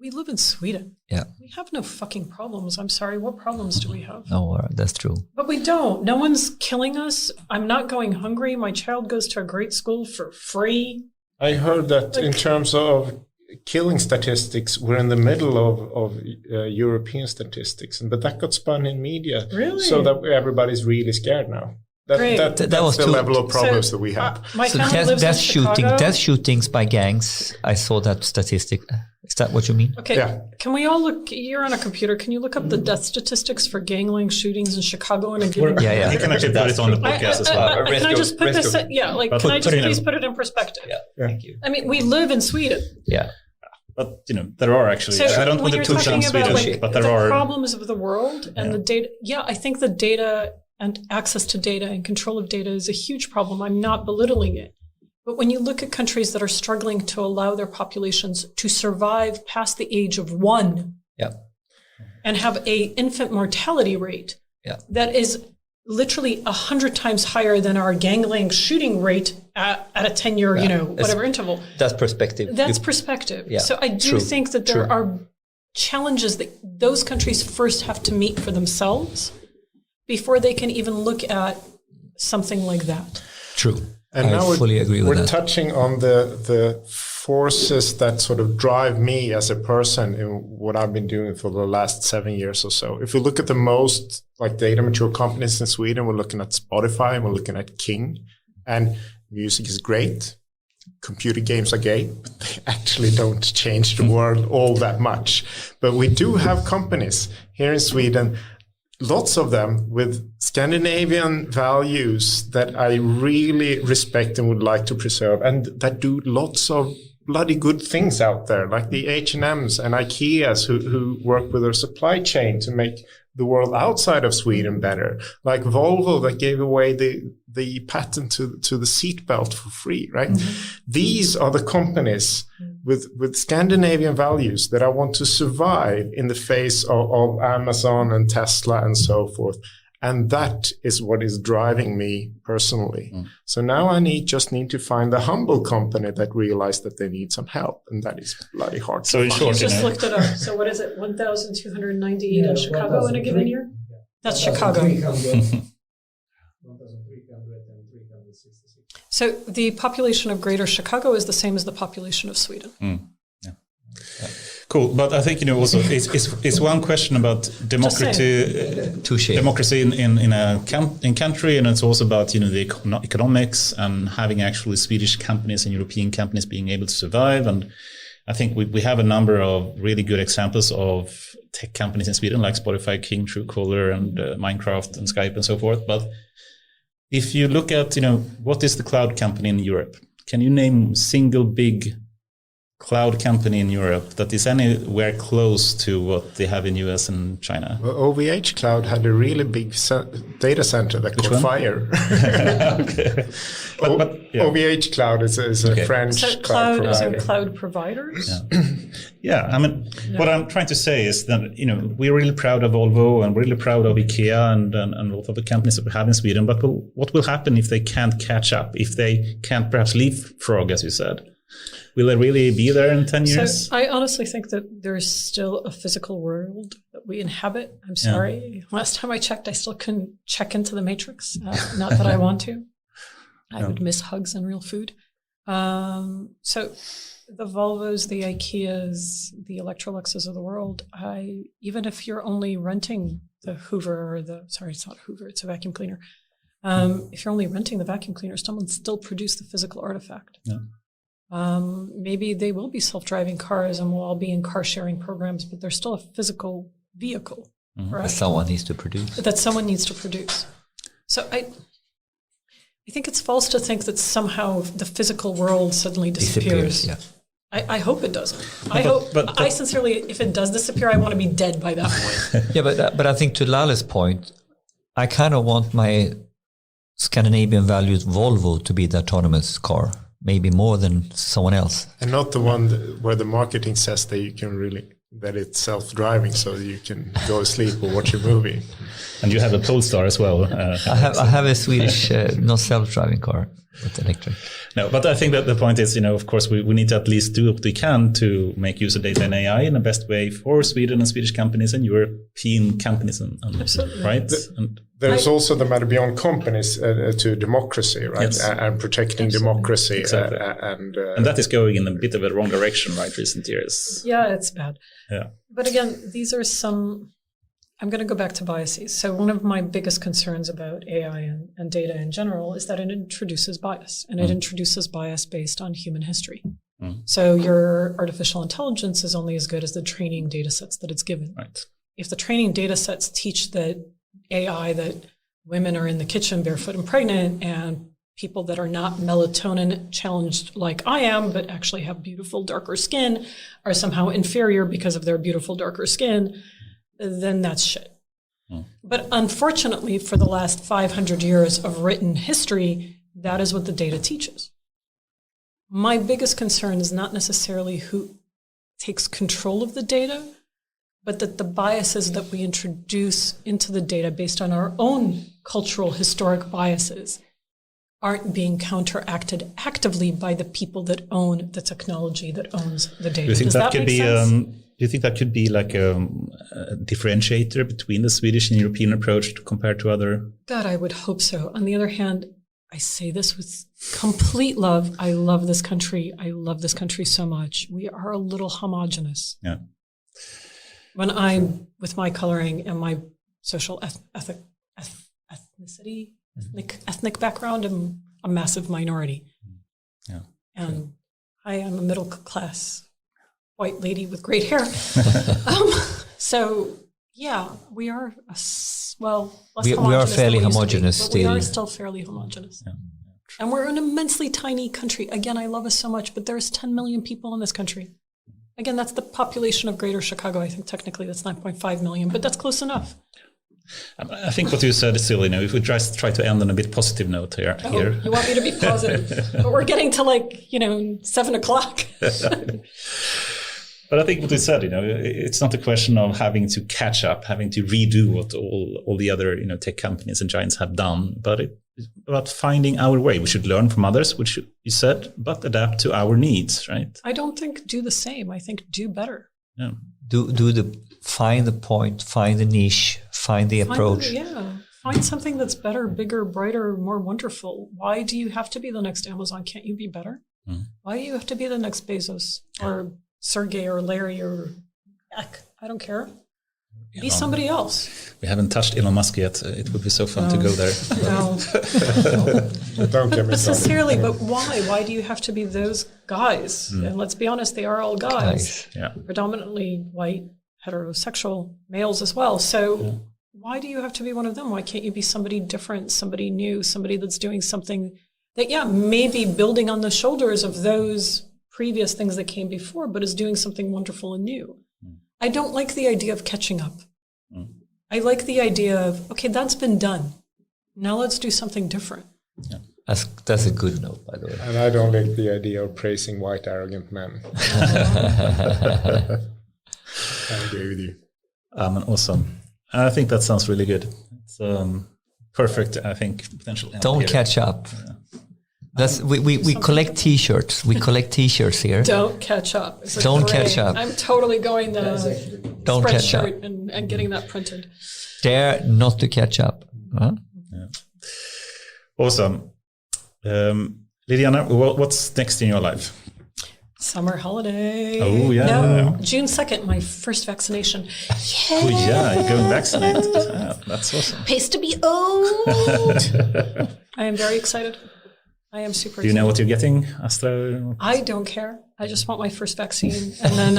We live in Sweden. Yeah. We have no fucking problems. I'm sorry. What problems do we have? No, that's true. But we don't. No one's killing us. I'm not going hungry. My child goes to a great school for free. I heard that in terms of killing statistics, we're in the middle of European statistics, but that got spun in media. Really? So that everybody's really scared now. That's the level of problems that we have. My family lives in Chicago. Death shootings by gangs. I saw that statistic. Is that what you mean? Okay. Yeah. Can we all look? You're on a computer. Can you look up the death statistics for gangland shootings in Chicago and a given? Yeah. You can actually put it on the podcast as well. Can I just put this? Can I just please put it in perspective? Yeah. Thank you. I mean, we live in Sweden. Yeah. But there are actually. I don't want to touch on Sweden, but there are the problems of the world and the data. Yeah, I think the data and access to data and control of data is a huge problem. I'm not belittling it. But when you look at countries that are struggling to allow their populations to survive past the age of 1 and have an infant mortality rate that is literally 100 times higher than our gangland shooting rate at a 10-year, whatever interval. That's perspective. That's perspective. Yeah. So I do think that there are challenges that those countries first have to meet for themselves before they can even look at something like that. True. And I fully agree with that. We're touching on the forces that sort of drive me as a person in what I've been doing for the last 7 years or so. If we look at the most data mature companies in Sweden, we're looking at Spotify and we're looking at King. And music is great. Computer games are gay, but they actually don't change the world all that much. But we do have companies here in Sweden, lots of them with Scandinavian values that I really respect and would like to preserve, and that do lots of bloody good things out there, like the H&Ms and IKEAs who work with their supply chain to make the world outside of Sweden better, like Volvo that gave away the patent to the seatbelt for free, right? Mm-hmm. These are the companies with Scandinavian values that I want to survive in the face of Amazon and Tesla and so forth. And that is what is driving me personally. So now I just need to find the humble company that realized that they need some help. And that is bloody hard. So in short, you just looked it up. So what is it? 1,298 in Chicago in a given year? That's Chicago. 1,366. So the population of Greater Chicago is the same as the population of Sweden. Cool, but I think also it's one question about democracy in country, and it's also about the economics and having actually Swedish companies and European companies being able to survive. And I think we have a number of really good examples of tech companies in Sweden, like Spotify, King, Truecaller, and Minecraft and Skype and so forth. But if you look at what is the cloud company in Europe, can you name single big cloud company in Europe that is anywhere close to what they have in US and China? Well, OVH Cloud had a really big data center that caught fire. Okay. But yeah. OVH Cloud is a French cloud provider. Cloud providers? Yeah. I mean, what I'm trying to say is that, we're really proud of Volvo and really proud of IKEA and a lot of the companies that we have in Sweden. But what will happen if they can't catch up, if they can't perhaps leapfrog, as you said? Will it really be there in 10 years? So I honestly think that there's still a physical world that we inhabit. I'm sorry. Last time I checked, I still couldn't check into the Matrix. Not that I want to. I would miss hugs and real food. So the Volvos, the IKEAs, the Electroluxes of the world, even if you're only renting the Hoover it's not Hoover, it's a vacuum cleaner. If you're only renting the vacuum cleaner, someone still produced the physical artifact. Yeah. Maybe they will be self-driving cars and we'll all be in car sharing programs, but there's still a physical vehicle. Right? That someone needs to produce. So I think it's false to think that somehow the physical world suddenly disappears. Yeah. I hope it doesn't. I sincerely, if it does disappear, I want to be dead by that point. Yeah, but I think to Lale's point, I kind of want my Scandinavian valued Volvo to be the autonomous car. Maybe more than someone else. And not the one where the marketing says that you can that it's self-driving so you can go to sleep or watch a movie. And you have a Polestar as well. I have a Swedish not self-driving car with electric. No, but I think that the point is, of course, we need to at least do what we can to make use of data and AI in the best way for Sweden and Swedish companies and European companies, Absolutely. Right? There's also the matter beyond companies to democracy, right? Yes. And protecting democracy. Exactly. And that is going in a bit of a wrong direction, right, recent years. Yeah, it's bad. Yeah. But again, these are I'm going to go back to biases. So one of my biggest concerns about AI and data in general is that it introduces bias, and it introduces bias based on human history. So your artificial intelligence is only as good as the training data sets that it's given. Right. If the training data sets teach that AI that women are in the kitchen barefoot and pregnant, and people that are not melatonin challenged like I am, but actually have beautiful darker skin, are somehow inferior because of their beautiful darker skin, then that's shit. But unfortunately, for the last 500 years of written history, that is what the data teaches. My biggest concern is not necessarily who takes control of the data, but that the biases that we introduce into the data based on our own cultural historic biases aren't being counteracted actively by the people that own the technology that owns the data. Do you think Does that could make be? sense? Do you think that could be like a differentiator between the Swedish and European approach compared to other? God, I would hope so. On the other hand, I say this with complete love. I love this country. I love this country so much. We are a little homogenous. Yeah. When I'm with my coloring and my social ethnic background, I'm a massive minority. Yeah. And I am a middle class white lady with great hair. So Yeah, we are, less We are homogeneous fairly than we used to be, homogeneous but we still. are still fairly homogeneous. Yeah. And we're an immensely tiny country. Again, I love us so much, but there's 10 million people in this country. Again, that's the population of Greater Chicago. I think technically that's 9.5 million, but that's close enough. I think what you said is still, if we just try to end on a bit positive note here. You want me to be positive, but we're getting to 7:00. But I think what we said, it's not a question of having to catch up, having to redo what all the other, tech companies and giants have done, but it's about finding our way. We should learn from others, which you said, but adapt to our needs, right? I don't think do the same. I think do better. Yeah. Find the point, find the niche, find the approach. Find something that's better, bigger, brighter, more wonderful. Why do you have to be the next Amazon? Can't you be better? Why do you have to be the next Bezos or Sergey or Larry or Eck? I don't care. Be somebody else. We haven't touched Elon Musk yet. It would be so fun to go there. No. Don't get me But started. sincerely, but why? Why do you have to be those guys? And let's be honest, they are all guys. Yeah. Predominantly white, heterosexual males as well. So why do you have to be one of them? Why can't you be somebody different, somebody new, somebody that's doing something that, maybe building on the shoulders of those previous things that came before, but is doing something wonderful and new? I don't like the idea of catching up. I like the idea of, okay, that's been done. Now let's do something different. Yeah. That's a good note, by the way. And I don't like the idea of praising white, arrogant men. I agree with you. Awesome. I think that sounds really good. It's perfect, I think, potential. Don't catch up. That's we collect T-shirts. We collect T-shirts here. Don't catch up. It's Don't catch up. I'm totally going the Don't catch up. spreadshirt and getting that printed. Dare not to catch up. Huh? Yeah. Awesome. Lidiana, what's next in your life? Summer holiday. Oh, yeah. No, June 2nd, my first vaccination. Yeah. Oh, yeah, you're going vaccinated. Yeah, that's awesome. Pace to be old. I am very excited. I am super excited. Do you know what you're getting, Astra? I don't care. I just want my first vaccine. And then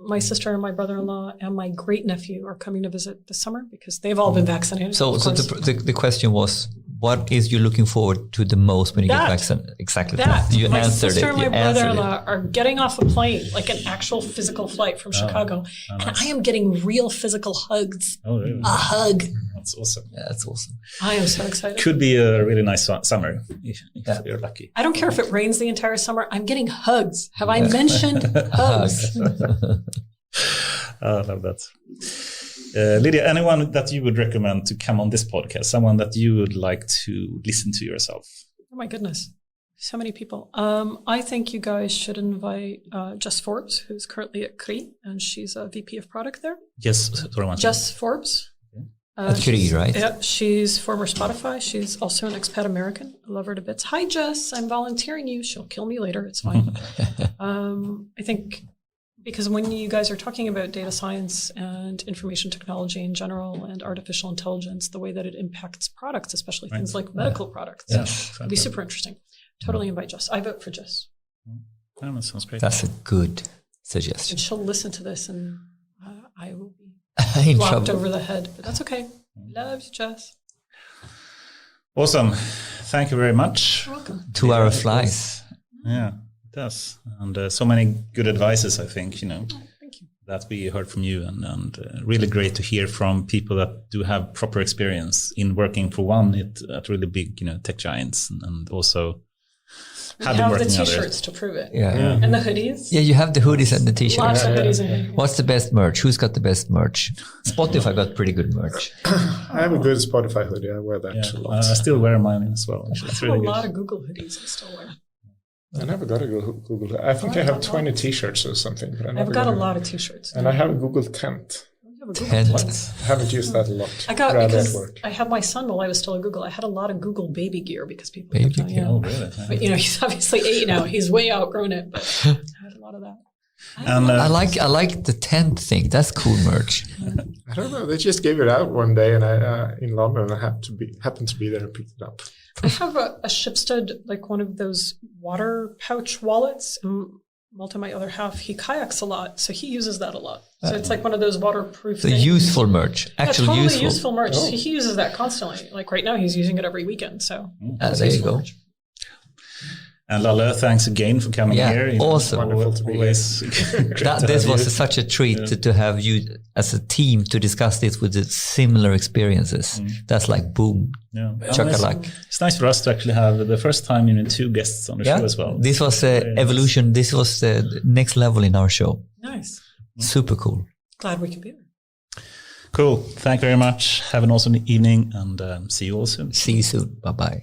my sister and my brother-in-law and my great-nephew are coming to visit this summer because they've all been vaccinated. So the question was, what is you looking forward to the most when you get vaccinated? Exactly. You my answered sister it. and my You answered brother-in-law it. are getting off a plane, like an actual physical flight from Chicago. And I am getting real physical hugs. Oh, really? A hug. That's awesome. Yeah, that's awesome. I am so excited. Could be a really nice summer if you're lucky. I don't care if it rains the entire summer. I'm getting hugs. Have I mentioned hugs? I love that. Lidia, anyone that you would recommend to come on this podcast? Someone that you would like to listen to yourself? Oh my goodness. So many people. I think you guys should invite Jess Forbes, who's currently at CRI, and she's a VP of product there. Yes, sorry, Jess Forbes. At CRI, right? Yeah, she's former Spotify. She's also an expat American. I love her to bits. Hi, Jess. I'm volunteering you. She'll kill me later. It's fine. I think because when you guys are talking about data science and information technology in general and artificial intelligence, the way that it impacts products, especially things like medical products, it'd be super interesting. Totally invite Jess. I vote for Jess. Oh, that sounds great. That's a good suggestion. And she'll listen to this and I will be In flopped trouble. over the head, but that's okay. Love you, Jess. Awesome. Thank you very much. You're welcome. 2 hour flies. Yeah, it does. And so many good advices, I think, Thank you. that we heard from you. And really great to hear from people that do have proper experience in working for at really big, tech giants and also We have been have the working t-shirts to prove it. Yeah. And the hoodies. Yeah, you have the hoodies and the T-shirts. Lots of hoodies and hoodies. What's the best merch? Who's got the best merch? Spotify got pretty good merch. I have a good Spotify hoodie. I wear that a lot. I still wear mine as well. Actually. I It's have really a good. lot of Google hoodies I still wear. I never got a Google. I think I have 20 T-shirts or something. But I never I've got a lot of t-shirts. And I have a Google tent. I have a Google Tent. Plus. I haven't used that a lot. I got Rather because at work. I had my son while I was still at Google. I had a lot of Google baby gear because people Baby kept on, gear. Oh, really? But he's obviously 8 now. He's way outgrown it, but I had a lot of that. And I like the tent thing. That's cool merch. I don't know. They just gave it out one day, and I in London. I happened to be there and picked it up. I have a Shipstead, like one of those water pouch wallets. And my other half, he kayaks a lot, so he uses that a lot. So it's like one of those waterproof The things. useful merch, actually totally useful. merch. He uses that constantly. Like right now, he's using it every weekend. So There you go. merch. And Lalle, thanks again for coming here. Awesome. Wonderful to be here. This was such a treat to have you as a team to discuss this with the similar experiences. That's like boom, chocolate. It's nice for us to actually have the first time even 2 guests on the show as well. This was evolution. This was the next level in our show. Nice. Super cool. Glad we could be there. Cool. Thank you very much. Have an awesome evening and see you all soon. See you soon. Bye-bye.